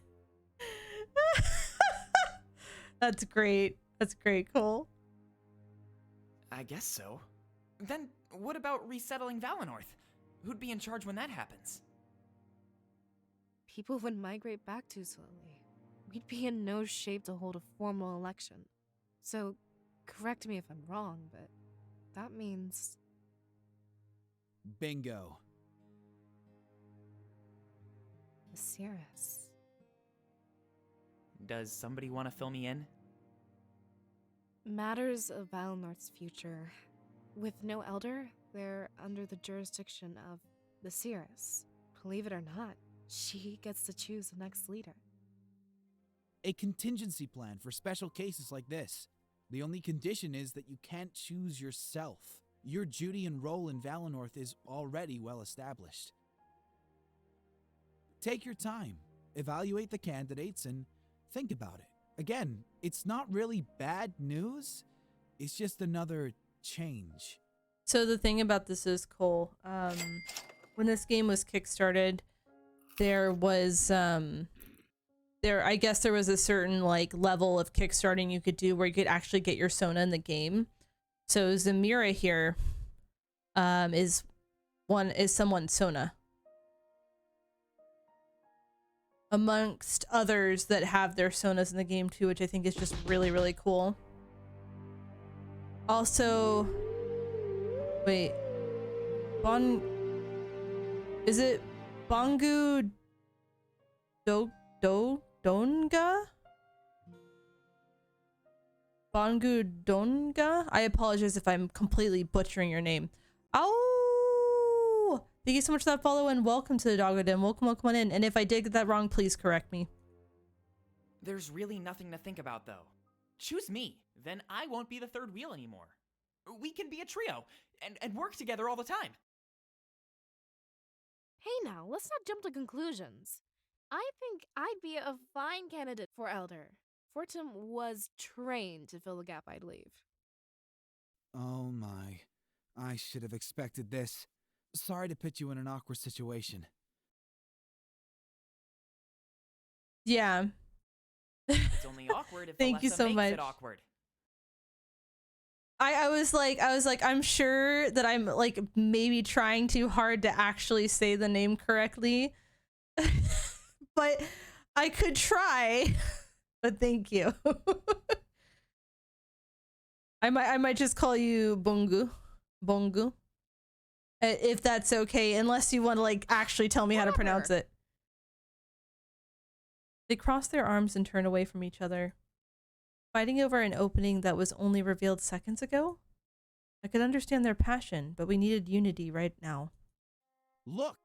That's great. That's great, Cole. I guess so. Then what about resettling Valinor? Who'd be in charge when that happens? People would migrate back too slowly. We'd be in no shape to hold a formal election. So, correct me if I'm wrong, but that means... Bingo. Sirius. Does somebody want to fill me in? Matters of Valinor's future. With no elder, they're under the jurisdiction of the Sirius. Believe it or not, she gets to choose the next leader. A contingency plan for special cases like this. The only condition is that you can't choose yourself. Your duty and role in Valinor is already well established. Take your time, evaluate the candidates, and think about it. Again, it's not really bad news, it's just another change. So the thing about this is, Cole, when this game was kickstarted, there was I guess there was a certain like level of kickstarting you could do where you could actually get your Sona in the game. So Zamira here is someone's Sona, amongst others that have their Sonas in the game too, which I think is just really, really cool. Also, wait, is it Bangu Donga? Bangu Donga? I apologize if I'm completely butchering your name. Oh! Thank you so much for that follow and welcome to the Doggo Den. Welcome on in. And if I did get that wrong, please correct me. There's really nothing to think about, though. Choose me, then I won't be the third wheel anymore. We can be a trio and work together all the time. Hey now, let's not jump to conclusions. I think I'd be a fine candidate for elder. Fortum was trained to fill the gap I'd leave. Oh my, I should have expected this. Sorry to put you in an awkward situation. Yeah. It's only awkward if Thank the you lesson so makes much. it awkward. I was like, I'm sure that I'm like maybe trying too hard to actually say the name correctly. But I could try. But thank you. I might just call you Bungu. Bongu. If that's okay, unless you want to like actually tell me how to pronounce it. They crossed their arms and turned away from each other, fighting over an opening that was only revealed seconds ago. I could understand their passion, but we needed unity right now. Look!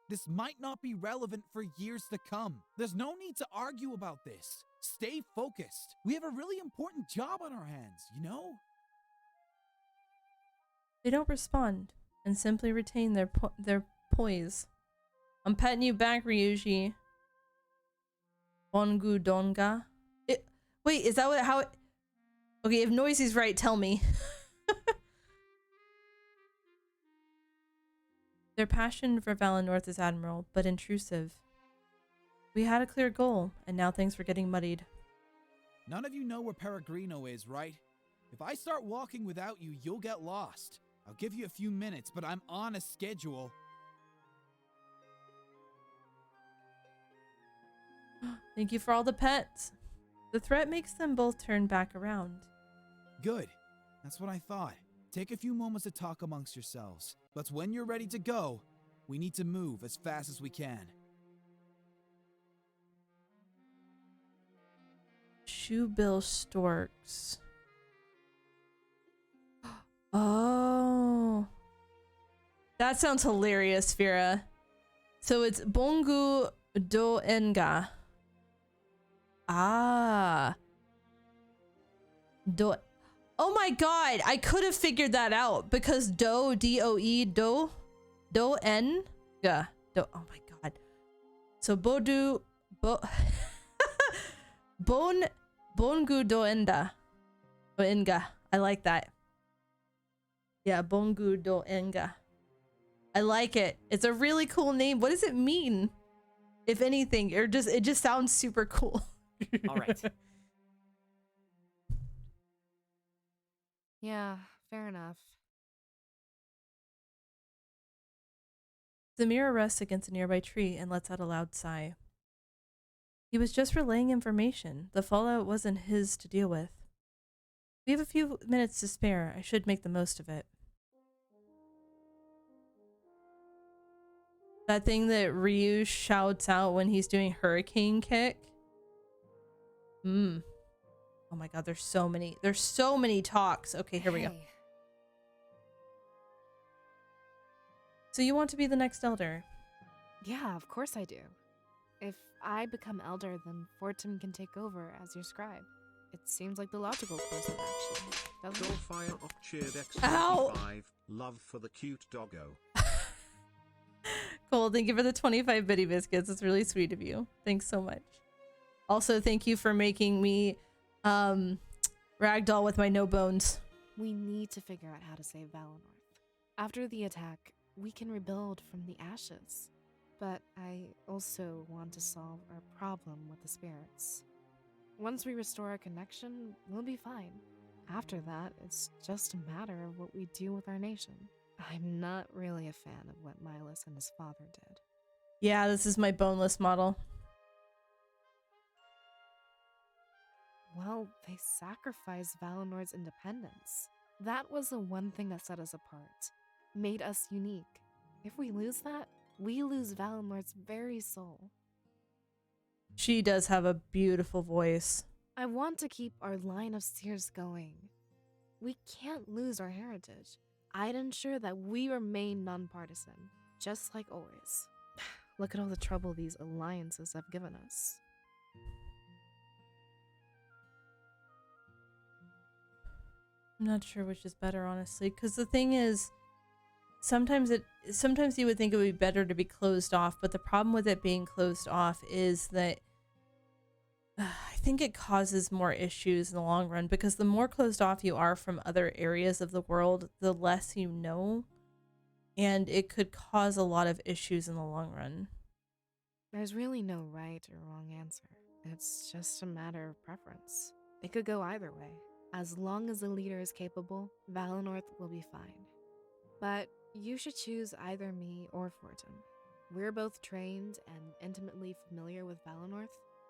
This might not be relevant for years to come. There's no need to argue about this. Stay focused. We have a really important job on our hands, you know? They don't respond and simply retain their poise. I'm petting you back, Ryuji. Bongu Donga. Wait, is that how it... Okay, if Noisy's right, tell me. Their passion for Valinor is admirable, but intrusive. We had a clear goal, and now things were getting muddied. None of you know where Peregrino is, right? If I start walking without you, you'll get lost. I'll give you a few minutes, but I'm on a schedule. Thank you for all the pets. The threat makes them both turn back around. Good. That's what I thought. Take a few moments to talk amongst yourselves. But when you're ready to go, we need to move as fast as we can. Shoebill storks. Oh. That sounds hilarious, Vera. So it's Bongu do Enga. Ah. Do. Oh my god, I could have figured that out because D-O-E, do Enga. Do. Oh my god. So Bongu do Enda. Do Enga. I like that. Yeah, Bongu do Enga. I like it. It's a really cool name. What does it mean? If anything, or just it just sounds super cool. All right. Yeah, fair enough. Zamira rests against a nearby tree and lets out a loud sigh. He was just relaying information. The fallout wasn't his to deal with. We have a few minutes to spare. I should make the most of it. That thing that Ryu shouts out when he's doing hurricane kick. Oh my god, there's so many talks. Okay, here we go. So you want to be the next elder? Yeah, of course I do. If I become elder, then Fortum can take over as your scribe. It seems like the logical course of action, doesn't it? Dollfire of cheered Ow! X25. Love for the cute doggo. Cool, thank you for the 25 bitty biscuits. It's really sweet of you. Thanks so much. Also, thank you for making me ragdoll with my no bones. We need to figure out how to save Valinor. After the attack, we can rebuild from the ashes. But I also want to solve our problem with the spirits. Once we restore our connection, we'll be fine. After that, it's just a matter of what we do with our nation. I'm not really a fan of what Milos and his father did. Yeah, this is my boneless model. Well, they sacrificed Valinor's independence. That was the one thing that set us apart, made us unique. If we lose that, we lose Valinor's very soul. She does have a beautiful voice. I want to keep our line of seers going. We can't lose our heritage. I'd ensure that we remain nonpartisan, just like always. Look at all the trouble these alliances have given us. I'm not sure which is better, honestly, because the thing is, sometimes you would think it would be better to be closed off, but the problem with it being closed off is that I think it causes more issues in the long run, because the more closed off you are from other areas of the world, the less you know, and it could cause a lot of issues in the long run. There's really no right or wrong answer. It's just a matter of preference. It could go either way. As long as the leader is capable, Valinor will be fine. But you should choose either me or Fortum. We're both trained and intimately familiar with Valinor.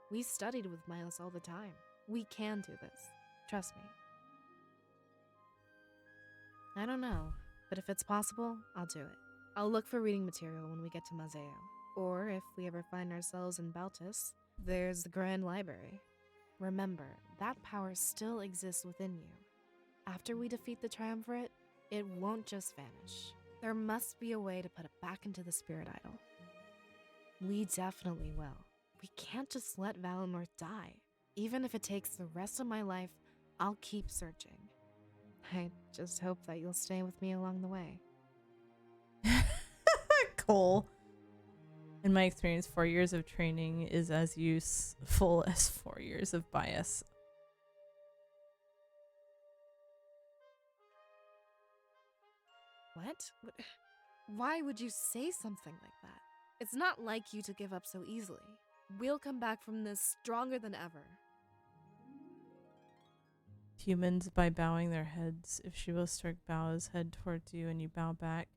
We studied with Milos all the time. We can do this. Trust me. I don't know. But if it's possible, I'll do it. I'll look for reading material when we get to Mazeo. Or if we ever find ourselves in Baltus, there's the Grand Library. Remember, that power still exists within you. After we defeat the Triumvirate, it won't just vanish. There must be a way to put it back into the Spirit Idol. We definitely will. We can't just let Valinor die. Even if it takes the rest of my life, I'll keep searching. I just hope that you'll stay with me along the way. Cole. In my experience, 4 years of training is as useful as 4 years of bias. What? Why would you say something like that? It's not like you to give up so easily. We'll come back from this stronger than ever. Humans by bowing their heads. If she will start bow his head towards you and you bow back.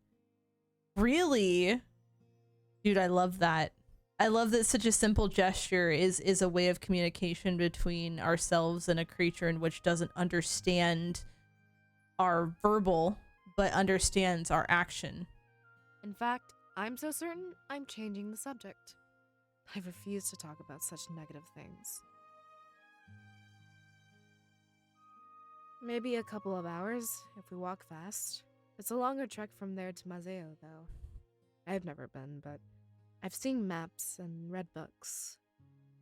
Really? Dude, I love that. I love that such a simple gesture is a way of communication between ourselves and a creature in which doesn't understand our verbal, but understands our action. In fact, I'm so certain I'm changing the subject. I refuse to talk about such negative things. Maybe a couple of hours, if we walk fast. It's a longer trek from there to Mazeo, though. I've never been, but I've seen maps and read books.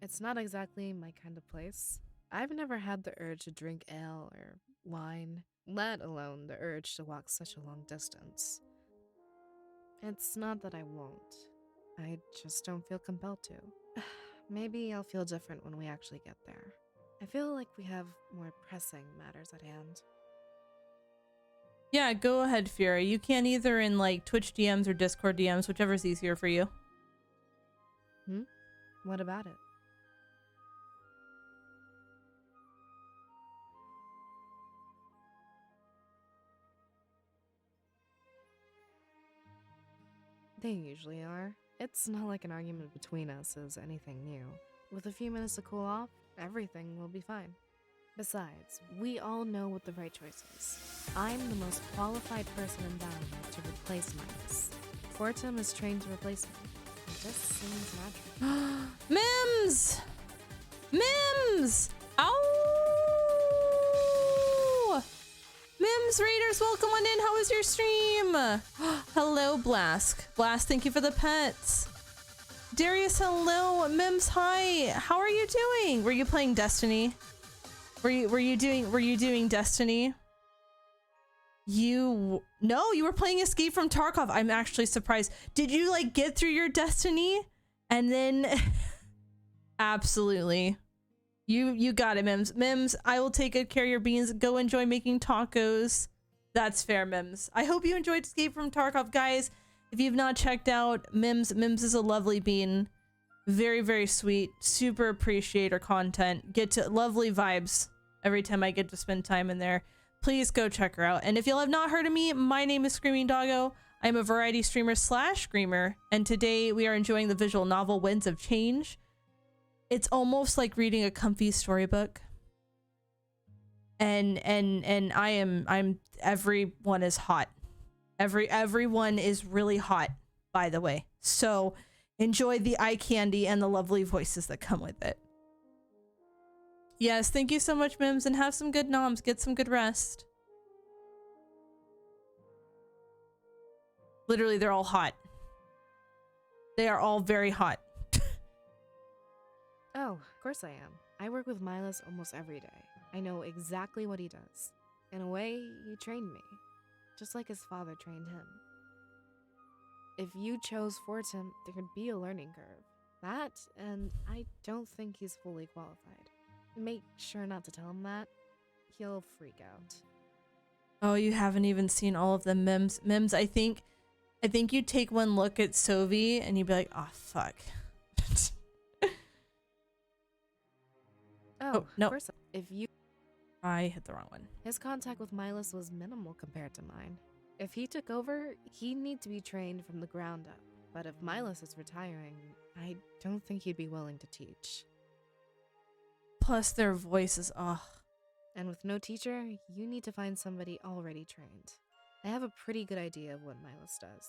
It's not exactly my kind of place. I've never had the urge to drink ale or wine, let alone the urge to walk such a long distance. It's not that I won't. I just don't feel compelled to. Maybe I'll feel different when we actually get there. I feel like we have more pressing matters at hand. Yeah, go ahead, Fiora. You can either in like Twitch DMs or Discord DMs, whichever's easier for you. What about it? They usually are. It's not like an argument between us is anything new. With a few minutes to cool off, everything will be fine. Besides, we all know what the right choice is. I'm the most qualified person in Valinor to replace Midas. Fortum is trained to replace me. It just seems natural. Mims! Mims! Ow! Mims Raiders, welcome on in. How was your stream? Hello, Blask. Blast, thank you for the pets. Darius, hello. Mims, hi. How are you doing? Were you playing Destiny? Were you doing Destiny? No, you were playing Escape from Tarkov. I'm actually surprised. Did you like get through your Destiny? And then absolutely. You got it, Mims. Mims, I will take good care of your beans. Go enjoy making tacos. That's fair, Mims. I hope you enjoyed Escape from Tarkov, guys. If you've not checked out Mims is a lovely bean. Very, very sweet. Super appreciate her content. Get to lovely vibes every time I get to spend time in there. Please go check her out. And if y'all have not heard of me, my name is Screaming Doggo. I'm a variety streamer / screamer. And today we are enjoying the visual novel Winds of Change. It's almost like reading a comfy storybook. And I'm everyone is hot. Everyone is really hot, by the way. So enjoy the eye candy and the lovely voices that come with it. Yes, thank you so much, Mims, and have some good noms. Get some good rest. Literally, they're all hot. They are all very hot. Oh, of course I am. I work with Milas almost every day. I know exactly what he does. In a way, he trained me. Just like his father trained him. If you chose Fortum, there could be a learning curve. That, and I don't think he's fully qualified. Make sure not to tell him that. He'll freak out. Oh, you haven't even seen all of them, Mims. Mims, I think you take one look at Sovi and you'd be like, oh, fuck. Oh, no. Of course, if you... I hit the wrong one. His contact with Milas was minimal compared to mine. If he took over, he'd need to be trained from the ground up. But if Milas is retiring, I don't think he'd be willing to teach. Plus their voices, ugh. And with no teacher, you need to find somebody already trained. I have a pretty good idea of what Milos does.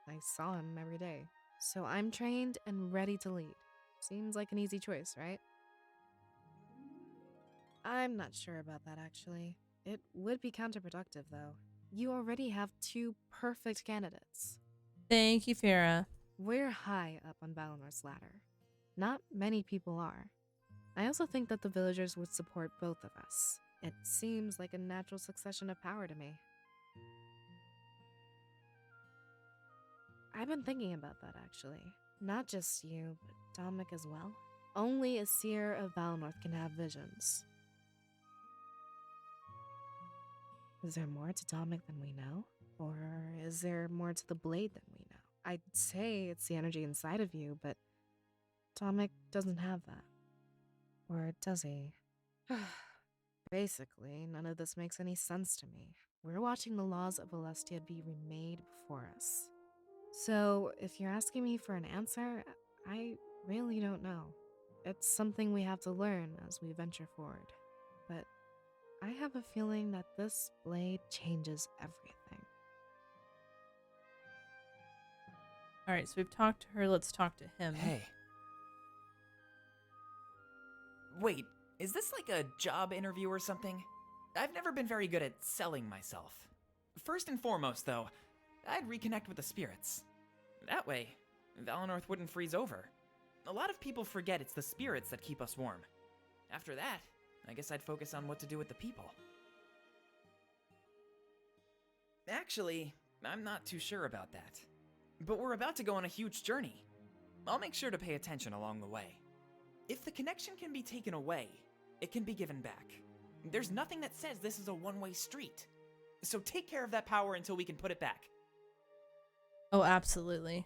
I saw him every day. So I'm trained and ready to lead. Seems like an easy choice, right? I'm not sure about that, actually. It would be counterproductive, though. You already have 2 perfect candidates. Thank you, Farah. We're high up on Valinor's ladder. Not many people are. I also think that the villagers would support both of us. It seems like a natural succession of power to me. I've been thinking about that, actually. Not just you, but Dominic as well. Only a seer of Valinor can have visions. Is there more to Dominic than we know? Or is there more to the blade than we know? I'd say it's the energy inside of you, but Dominic doesn't have that. Or does he? Basically, none of this makes any sense to me. We're watching the laws of Alestia be remade before us. So, if you're asking me for an answer, I really don't know. It's something we have to learn as we venture forward. But I have a feeling that this blade changes everything. Alright, so we've talked to her. Let's talk to him. Hey. Wait, is this like a job interview or something? I've never been very good at selling myself. First and foremost, though, I'd reconnect with the spirits. That way, Valinor wouldn't freeze over. A lot of people forget it's the spirits that keep us warm. After that, I guess I'd focus on what to do with the people. Actually, I'm not too sure about that. But we're about to go on a huge journey. I'll make sure to pay attention along the way. If the connection can be taken away, it can be given back. There's nothing that says this is a one-way street. So take care of that power until we can put it back. Oh, absolutely.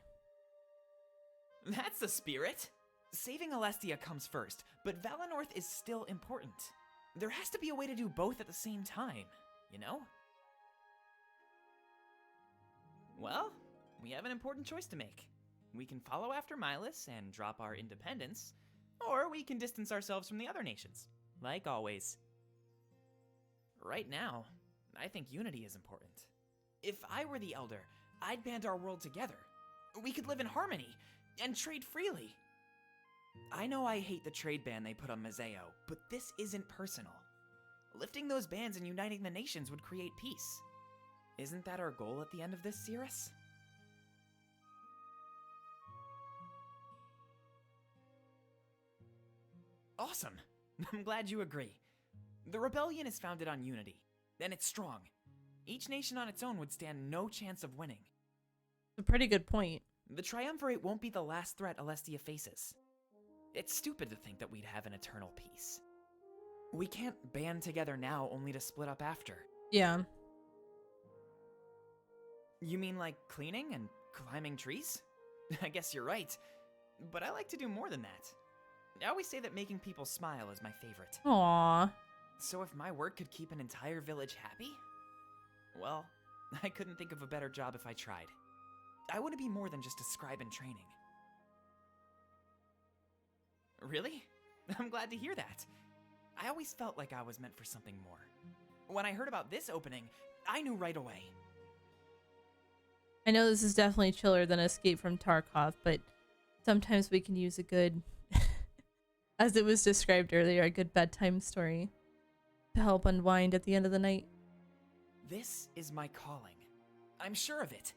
That's the spirit. Saving Alestia comes first, but Valinor is still important. There has to be a way to do both at the same time, you know? Well, we have an important choice to make. We can follow after Milos and drop our independence, or we can distance ourselves from the other nations, like always. Right now, I think unity is important. If I were the Elder, I'd band our world together. We could live in harmony and trade freely. I know I hate the trade ban they put on Mazeo, but this isn't personal. Lifting those bans and uniting the nations would create peace. Isn't that our goal at the end of this, Cirrus? Awesome! I'm glad you agree. The rebellion is founded on unity, and it's strong. Each nation on its own would stand no chance of winning. A pretty good point. The Triumvirate won't be the last threat Alestia faces. It's stupid to think that we'd have an eternal peace. We can't band together now only to split up after. Yeah. You mean like cleaning and climbing trees? I guess you're right, but I like to do more than that. I always say that making people smile is my favorite. Aww. So if my work could keep an entire village happy? Well, I couldn't think of a better job if I tried. I want to be more than just a scribe in training. Really? I'm glad to hear that. I always felt like I was meant for something more. When I heard about this opening, I knew right away. I know this is definitely chiller than Escape from Tarkov, but sometimes we can use a good, as it was described earlier, a good bedtime story to help unwind at the end of the night. This is my calling. I'm sure of it.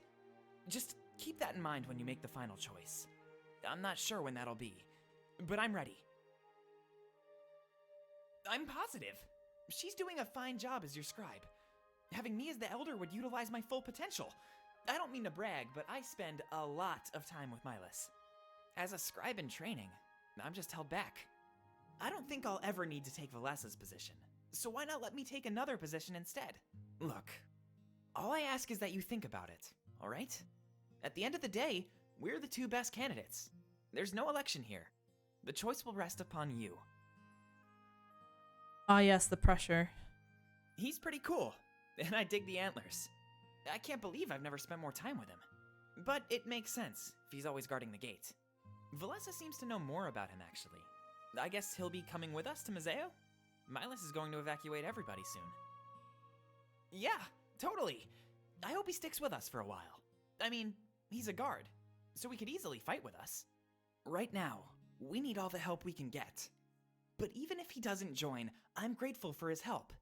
Just keep that in mind when you make the final choice. I'm not sure when that'll be, but I'm ready. I'm positive. She's doing a fine job as your scribe. Having me as the Elder would utilize my full potential. I don't mean to brag, but I spend a lot of time with Milos. As a scribe in training, I'm just held back. I don't think I'll ever need to take Valessa's position, so why not let me take another position instead? Look, all I ask is that you think about it, alright? At the end of the day, we're the 2 best candidates. There's no election here. The choice will rest upon you. Ah, yes, the pressure. He's pretty cool, and I dig the antlers. I can't believe I've never spent more time with him. But it makes sense, if he's always guarding the gate. Valessa seems to know more about him, actually. I guess he'll be coming with us to Mazeo? Milos is going to evacuate everybody soon. Yeah, totally. I hope he sticks with us for a while. I mean, he's a guard, so he could easily fight with us. Right now, we need all the help we can get. But even if he doesn't join, I'm grateful for his help.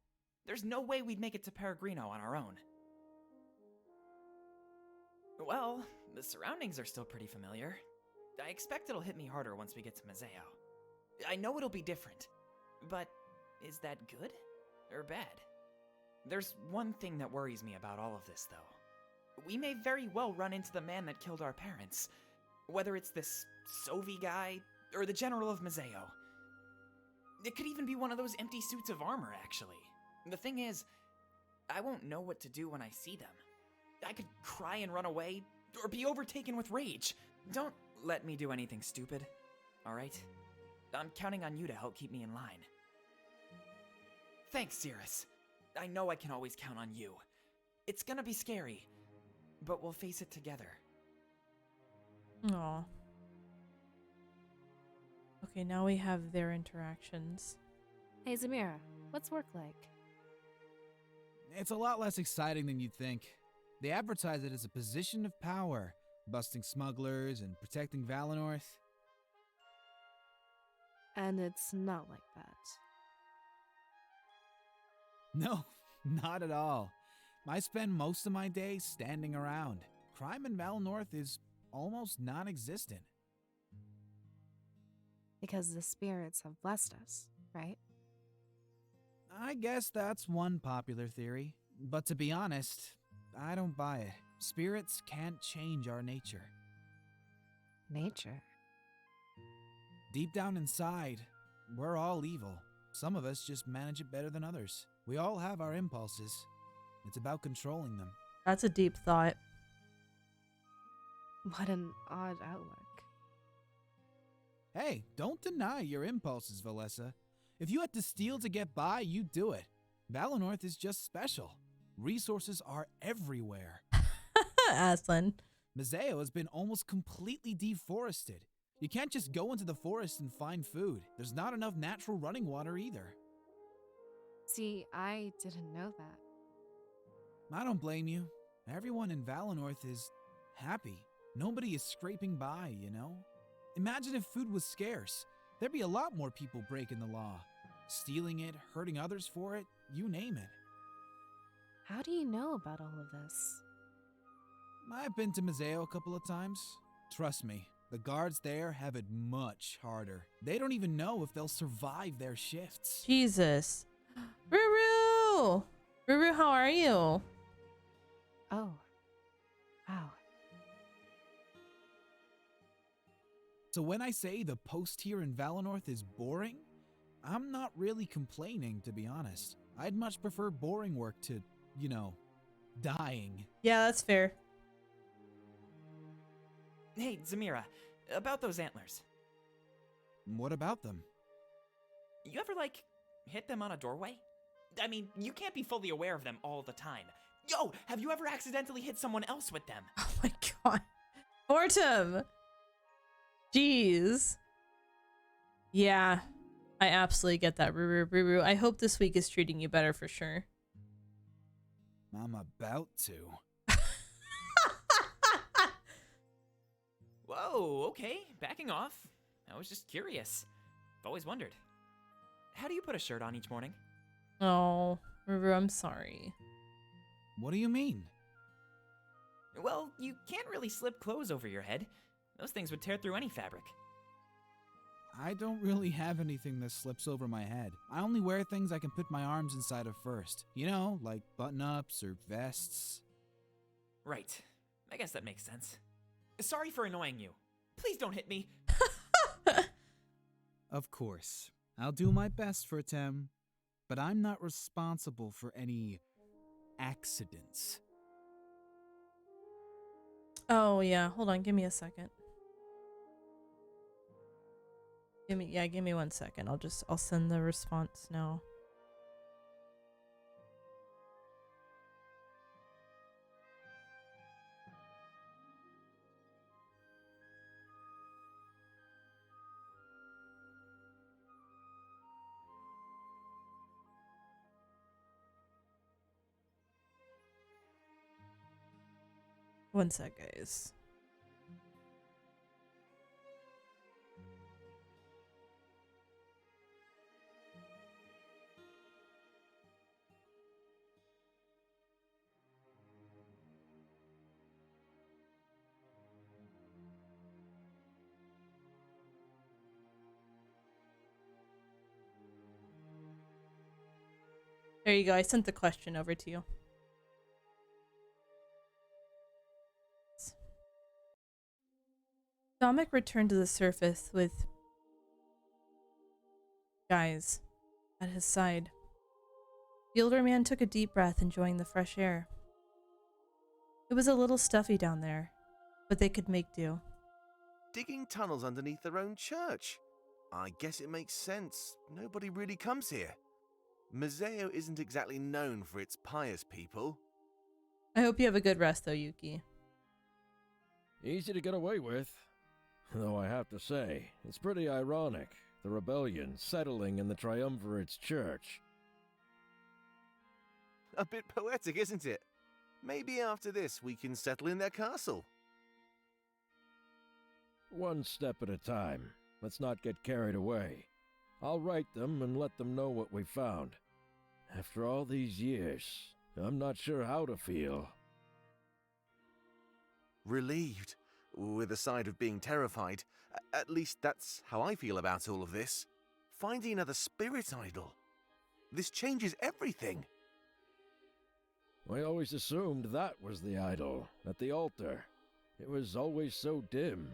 There's no way we'd make it to Peregrino on our own. Well, the surroundings are still pretty familiar. I expect it'll hit me harder once we get to Mazeo. I know it'll be different, but is that good or bad? There's one thing that worries me about all of this, though. We may very well run into the man that killed our parents, whether it's this Sovi guy or the General of Mazeo. It could even be one of those empty suits of armor, actually. The thing is, I won't know what to do when I see them. I could cry and run away, or be overtaken with rage. Don't let me do anything stupid, alright? I'm counting on you to help keep me in line. Thanks, Cirrus. I know I can always count on you. It's gonna be scary, but we'll face it together. Aw. Okay, now we have their interactions. Hey, Zamira, what's work like? It's a lot less exciting than you'd think. They advertise it as a position of power, busting smugglers and protecting Valenorth. And it's not like that. No, not at all. I spend most of my days standing around. Crime in Valenorth is almost non-existent. Because the spirits have blessed us, right? I guess that's one popular theory. But to be honest, I don't buy it. Spirits can't change our nature. Nature? Deep down inside, we're all evil. Some of us just manage it better than others. We all have our impulses. It's about controlling them. That's a deep thought. What an odd outlook. Hey, don't deny your impulses, Valessa. If you had to steal to get by, you'd do it. Valenorth is just special. Resources are everywhere. Aslan. Mazeo has been almost completely deforested. You can't just go into the forest and find food. There's not enough natural running water either. See, I didn't know that. I don't blame you. Everyone in Valenorth is happy. Nobody is scraping by, you know? Imagine if food was scarce. There'd be a lot more people breaking the law. Stealing it, hurting others for it, you name it. How do you know about all of this? I've been to Mazeo a couple of times. Trust me, the guards there have it much harder. They don't even know if they'll survive their shifts. Jesus. Ruru! Ruru, how are you? Oh. Wow. So when I say the post here in Valenorth is boring, I'm not really complaining, to be honest. I'd much prefer boring work to, you know, dying. Yeah, that's fair. Hey, Zamira, about those antlers. What about them? You ever, hit them on a doorway? I mean, you can't be fully aware of them all the time. Yo, have you ever accidentally hit someone else with them? Oh my god. Mortem! Jeez. Yeah, I absolutely get that, Ruru. Ruru, I hope this week is treating you better for sure. I'm about to. Whoa, okay, backing off. I was just curious. I've always wondered. How do you put a shirt on each morning? Oh, Ruru, I'm sorry. What do you mean? Well, you can't really slip clothes over your head. Those things would tear through any fabric. I don't really have anything that slips over my head. I only wear things I can put my arms inside of first. You know, like button-ups or vests. Right. I guess that makes sense. Sorry for annoying you. Please don't hit me. Of course. I'll do my best for Tem, but I'm not responsible for any accidents. Oh yeah, hold on, give me a second. Give me 1 second. I'll send the response now. One sec, guys. There you go. I sent the question over to you. Dominic returned to the surface with guys at his side. The older man took a deep breath, enjoying the fresh air. It was a little stuffy down there, but they could make do. Digging tunnels underneath their own church. I guess it makes sense. Nobody really comes here. Museo isn't exactly known for its pious people. I hope you have a good rest, though, Yuki. Easy to get away with. Though I have to say, it's pretty ironic, the rebellion settling in the Triumvirate's church. A bit poetic, isn't it? Maybe after this we can settle in their castle. One step at a time. Let's not get carried away. I'll write them and let them know what we found. After all these years, I'm not sure how to feel. Relieved, with a side of being terrified. At least that's how I feel about all of this. Finding another spirit idol. This changes everything. I always assumed that was the idol, at the altar. It was always so dim.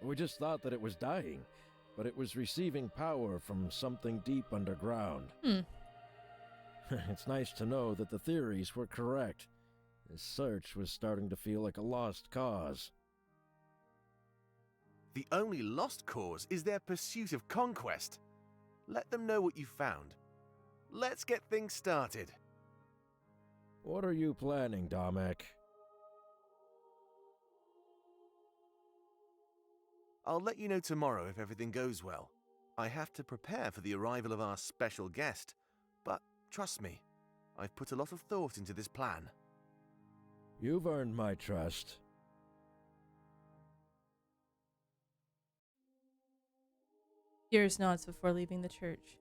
We just thought that it was dying, but it was receiving power from something deep underground. It's nice to know that the theories were correct. This search was starting to feel like a lost cause. The only lost cause is their pursuit of conquest. Let them know what you found. Let's get things started. What are you planning, Domek? I'll let you know tomorrow if everything goes well. I have to prepare for the arrival of our special guest, but trust me, I've put a lot of thought into this plan. You've earned my trust. Gears nods before leaving the church.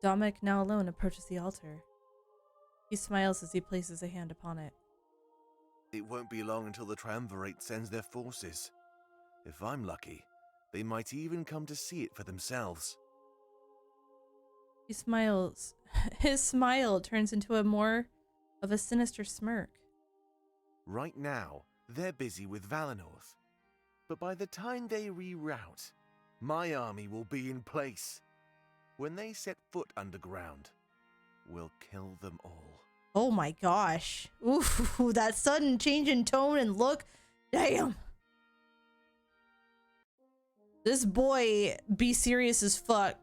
Dominic, now alone, approaches the altar. He smiles as he places a hand upon it. It won't be long until the Triumvirate sends their forces. If I'm lucky, they might even come to see it for themselves. He smiles. His smile turns into a more of a sinister smirk. Right now, they're busy with Valinor. But by the time they reroute, my army will be in place. When they set foot underground, we'll kill them all. Oh my gosh. Ooh, that sudden change in tone and look. Damn. This boy be serious as fuck.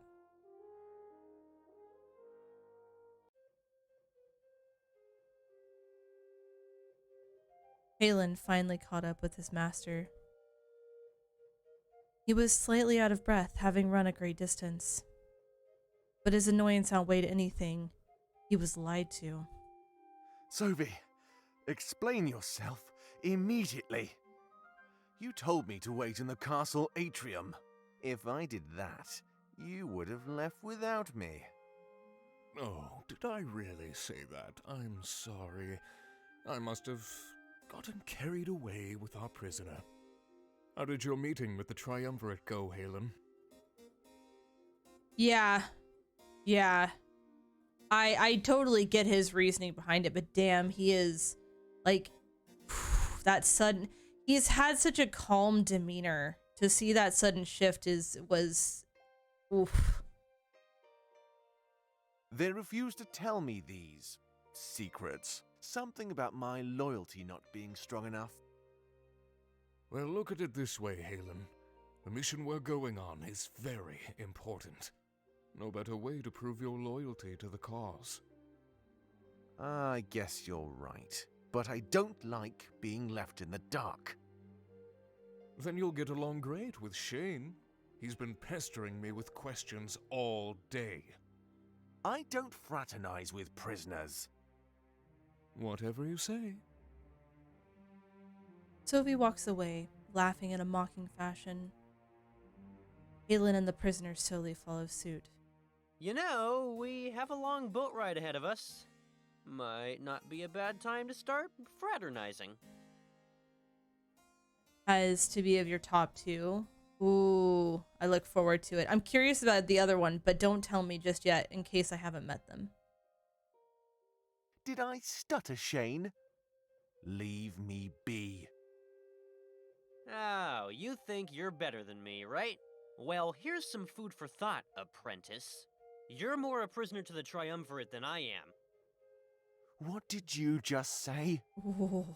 Halen finally caught up with his master. He was slightly out of breath, having run a great distance. But his annoyance outweighed anything. He was lied to. Sophie, explain yourself immediately. You told me to wait in the castle atrium. If I did that, you would have left without me. Oh, did I really say that? I'm sorry. I must have gotten carried away with our prisoner. How did your meeting with the Triumvirate go, Halen? Yeah. I totally get his reasoning behind it, but damn, he is like that sudden. He's had such a calm demeanor. To see that sudden shift was oof. They refused to tell me these secrets. Something about my loyalty not being strong enough. Well, look at it this way, Halen. The mission we're going on is very important. No better way to prove your loyalty to the cause. I guess you're right. But I don't like being left in the dark. Then you'll get along great with Shane. He's been pestering me with questions all day. I don't fraternize with prisoners. Whatever you say. Sophie walks away, laughing in a mocking fashion. Caitlin and the prisoners slowly follow suit. You know, we have a long boat ride ahead of us. Might not be a bad time to start fraternizing. As to be of your top two. Ooh, I look forward to it. I'm curious about the other one, but don't tell me just yet in case I haven't met them. Did I stutter, Shane? Leave me be. Oh, you think you're better than me, right? Well, here's some food for thought, apprentice. You're more a prisoner to the Triumvirate than I am. What did you just say? Ooh.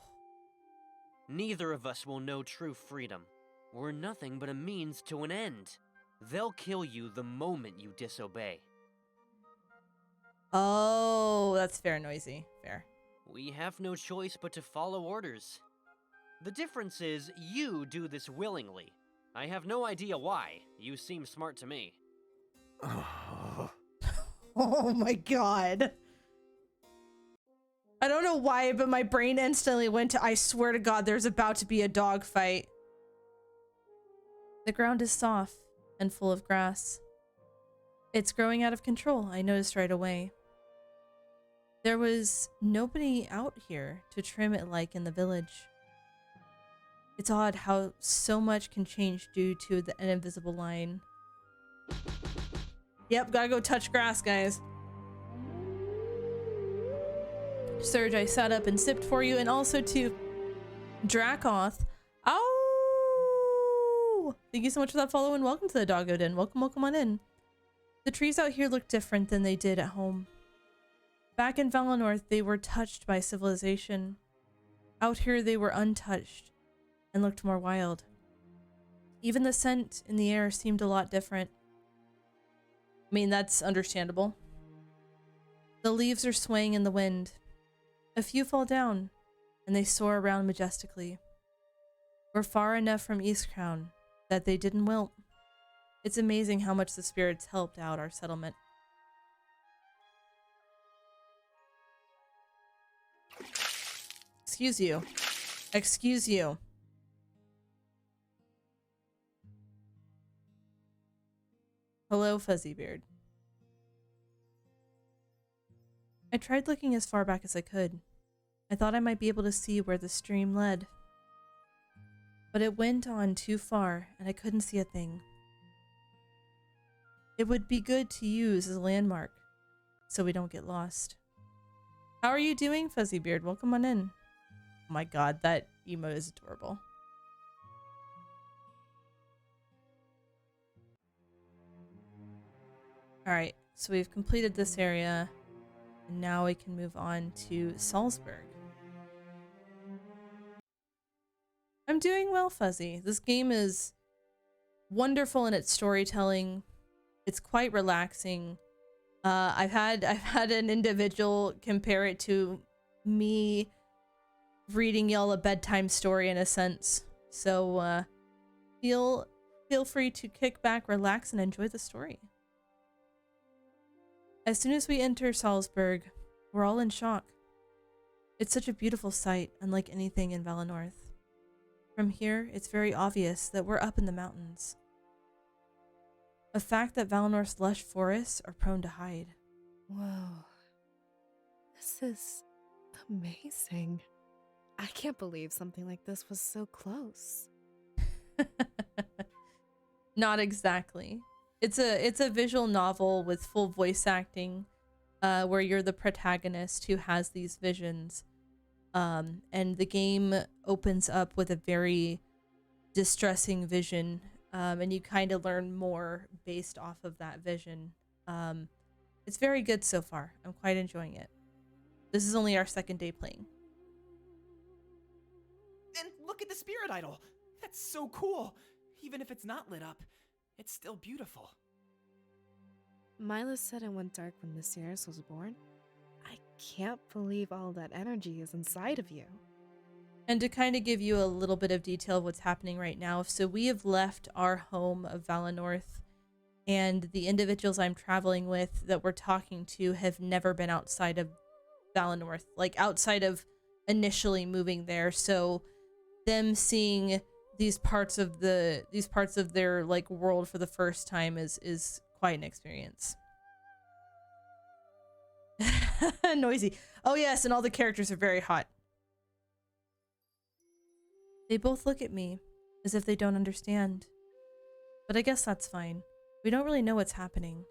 Neither of us will know true freedom. We're nothing but a means to an end. They'll kill you the moment you disobey. Oh, that's fair, Noisy. Fair. We have no choice but to follow orders. The difference is you do this willingly. I have no idea why. You seem smart to me. Oh my god. I don't know why, but my brain instantly went to, I swear to God, there's about to be a dog fight. The ground is soft and full of grass. It's growing out of control, I noticed right away. There was nobody out here to trim it like in the village. It's odd how so much can change due to an invisible line. Yep, gotta go touch grass, guys. Surge, I sat up and sipped for you, and also to Dracoth. Oh! Thank you so much for that follow, and welcome to the Doggo Den. Welcome, welcome on in. The trees out here look different than they did at home. Back in Valinor, they were touched by civilization. Out here, they were untouched and looked more wild. Even the scent in the air seemed a lot different. I mean, that's understandable. The leaves are swaying in the wind. A few fall down, and they soar around majestically. We're far enough from Eastcrown that they didn't wilt. It's amazing how much the spirits helped out our settlement. Excuse you. Excuse you. Hello, Fuzzybeard. I tried looking as far back as I could. I thought I might be able to see where the stream led. But it went on too far, and I couldn't see a thing. It would be good to use as a landmark, so we don't get lost. How are you doing, Fuzzybeard? Welcome on in. Oh my god, that emote is adorable. Alright, so we've completed this area. And now we can move on to Salzburg. I'm doing well, Fuzzy. This game is wonderful in its storytelling. It's quite relaxing. I've had an individual compare it to me reading y'all a bedtime story in a sense. So feel free to kick back, relax, and enjoy the story. As soon as we enter Salzburg, we're all in shock. It's such a beautiful sight, unlike anything in Valinor. From here, it's very obvious that we're up in the mountains. A fact that Valinor's lush forests are prone to hide. Whoa. This is amazing. I can't believe something like this was so close. Not exactly. It's a visual novel with full voice acting, where you're the protagonist who has these visions. And the game opens up with a very distressing vision, and you kind of learn more based off of that vision. It's very good so far. I'm quite enjoying it. This is only our second day playing. And look at the spirit idol. That's so cool. Even if it's not lit up, it's still beautiful. Mila said it went dark when Mysterious was born. I can't believe all that energy is inside of you. And to kind of give you a little bit of detail of what's happening right now, so we have left our home of Valinor, and the individuals I'm traveling with that we're talking to have never been outside of Valinor, like outside of initially moving there. So them seeing these parts of their like world for the first time is quite an experience. Noisy. Oh yes, and all the characters are very hot. They both look at me as if they don't understand. But I guess that's fine. We don't really know what's happening.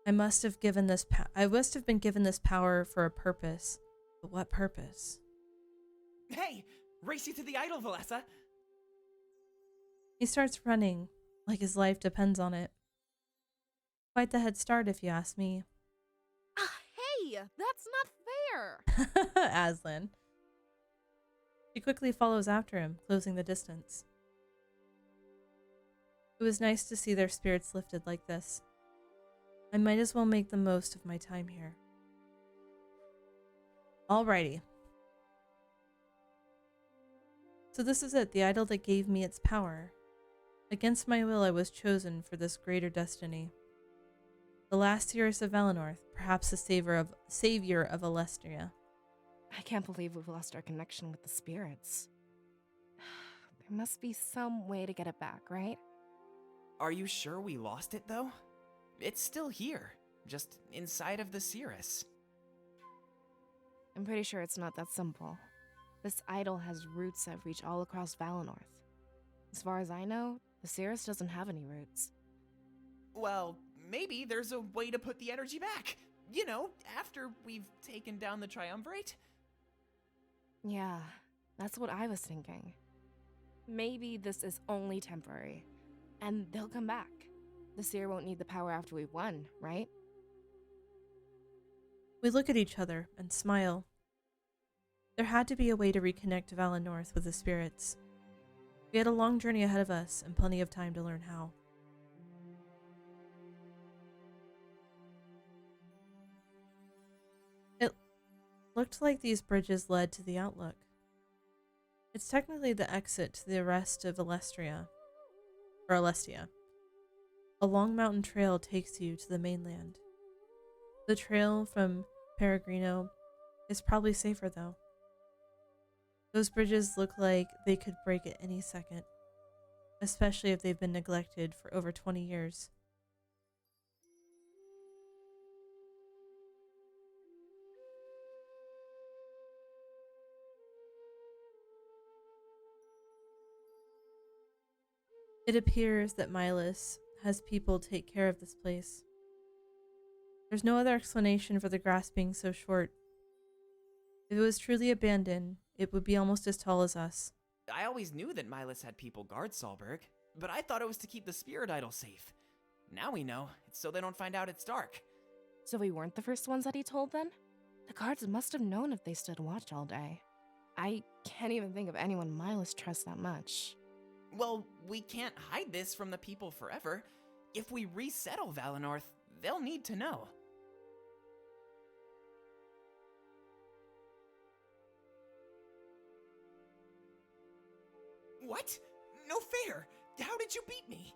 I must have been given this power for a purpose. But what purpose? Hey! Race you to the idol, Valessa! He starts running, like his life depends on it. Quite the head start, if you ask me. Hey! That's not fair! Aslan. She quickly follows after him, closing the distance. It was nice to see their spirits lifted like this. I might as well make the most of my time here. Alrighty. So this is it, the idol that gave me its power. Against my will, I was chosen for this greater destiny. The last seeress of Valinor, perhaps the savior of Alestria. I can't believe we've lost our connection with the spirits. There must be some way to get it back, right? Are you sure we lost it, though? It's still here, just inside of the seeress. I'm pretty sure it's not that simple. This idol has roots that reach all across Valinor. As far as I know, the seeress doesn't have any roots. Well, maybe there's a way to put the energy back. You know, after we've taken down the Triumvirate. Yeah, that's what I was thinking. Maybe this is only temporary, and they'll come back. The seer won't need the power after we've won, right? We look at each other and smile. There had to be a way to reconnect Valinor with the spirits. We had a long journey ahead of us and plenty of time to learn how. It looked like these bridges led to the Outlook. It's technically the exit to the rest of Alestia. A long mountain trail takes you to the mainland. The trail from Peregrino is probably safer though. Those bridges look like they could break at any second, especially if they've been neglected for over 20 years. It appears that Milas has people take care of this place. There's no other explanation for the grass being so short. If it was truly abandoned, it would be almost as tall as us. I always knew that Milas had people guard Salberg, but I thought it was to keep the spirit idol safe. Now we know, it's so they don't find out it's dark. So we weren't the first ones that he told then? The guards must have known if they stood watch all day. I can't even think of anyone Milas trusts that much. Well, we can't hide this from the people forever. If we resettle Valinor, they'll need to know. What? No fair! How did you beat me?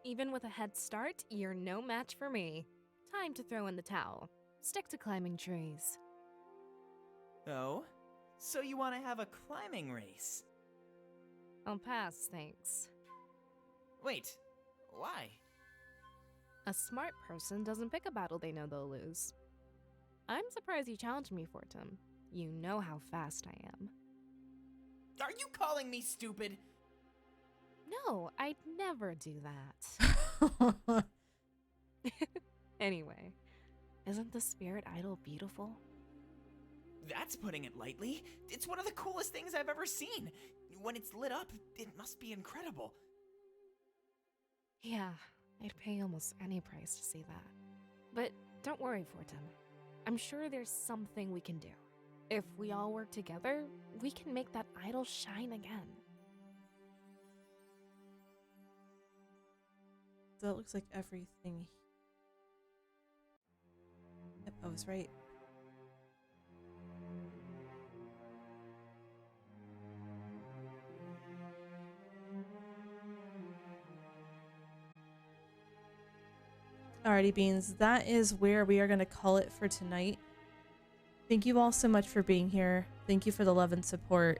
Even with a head start, you're no match for me. Time to throw in the towel. Stick to climbing trees. Oh? So you want to have a climbing race? I'll pass, thanks. Wait, why? A smart person doesn't pick a battle they know they'll lose. I'm surprised you challenged me, Fortum. You know how fast I am. Are you calling me stupid? No, I'd never do that. Anyway, isn't the spirit idol beautiful? That's putting it lightly. It's one of the coolest things I've ever seen. When it's lit up, it must be incredible. Yeah, I'd pay almost any price to see that. But don't worry, Fortum. I'm sure there's something we can do. If we all work together, we can make that idol shine again. That looks like everything. Yep, I was right. Alrighty, Beans, that is where we are going to call it for tonight. Thank you all so much for being here. Thank you for the love and support.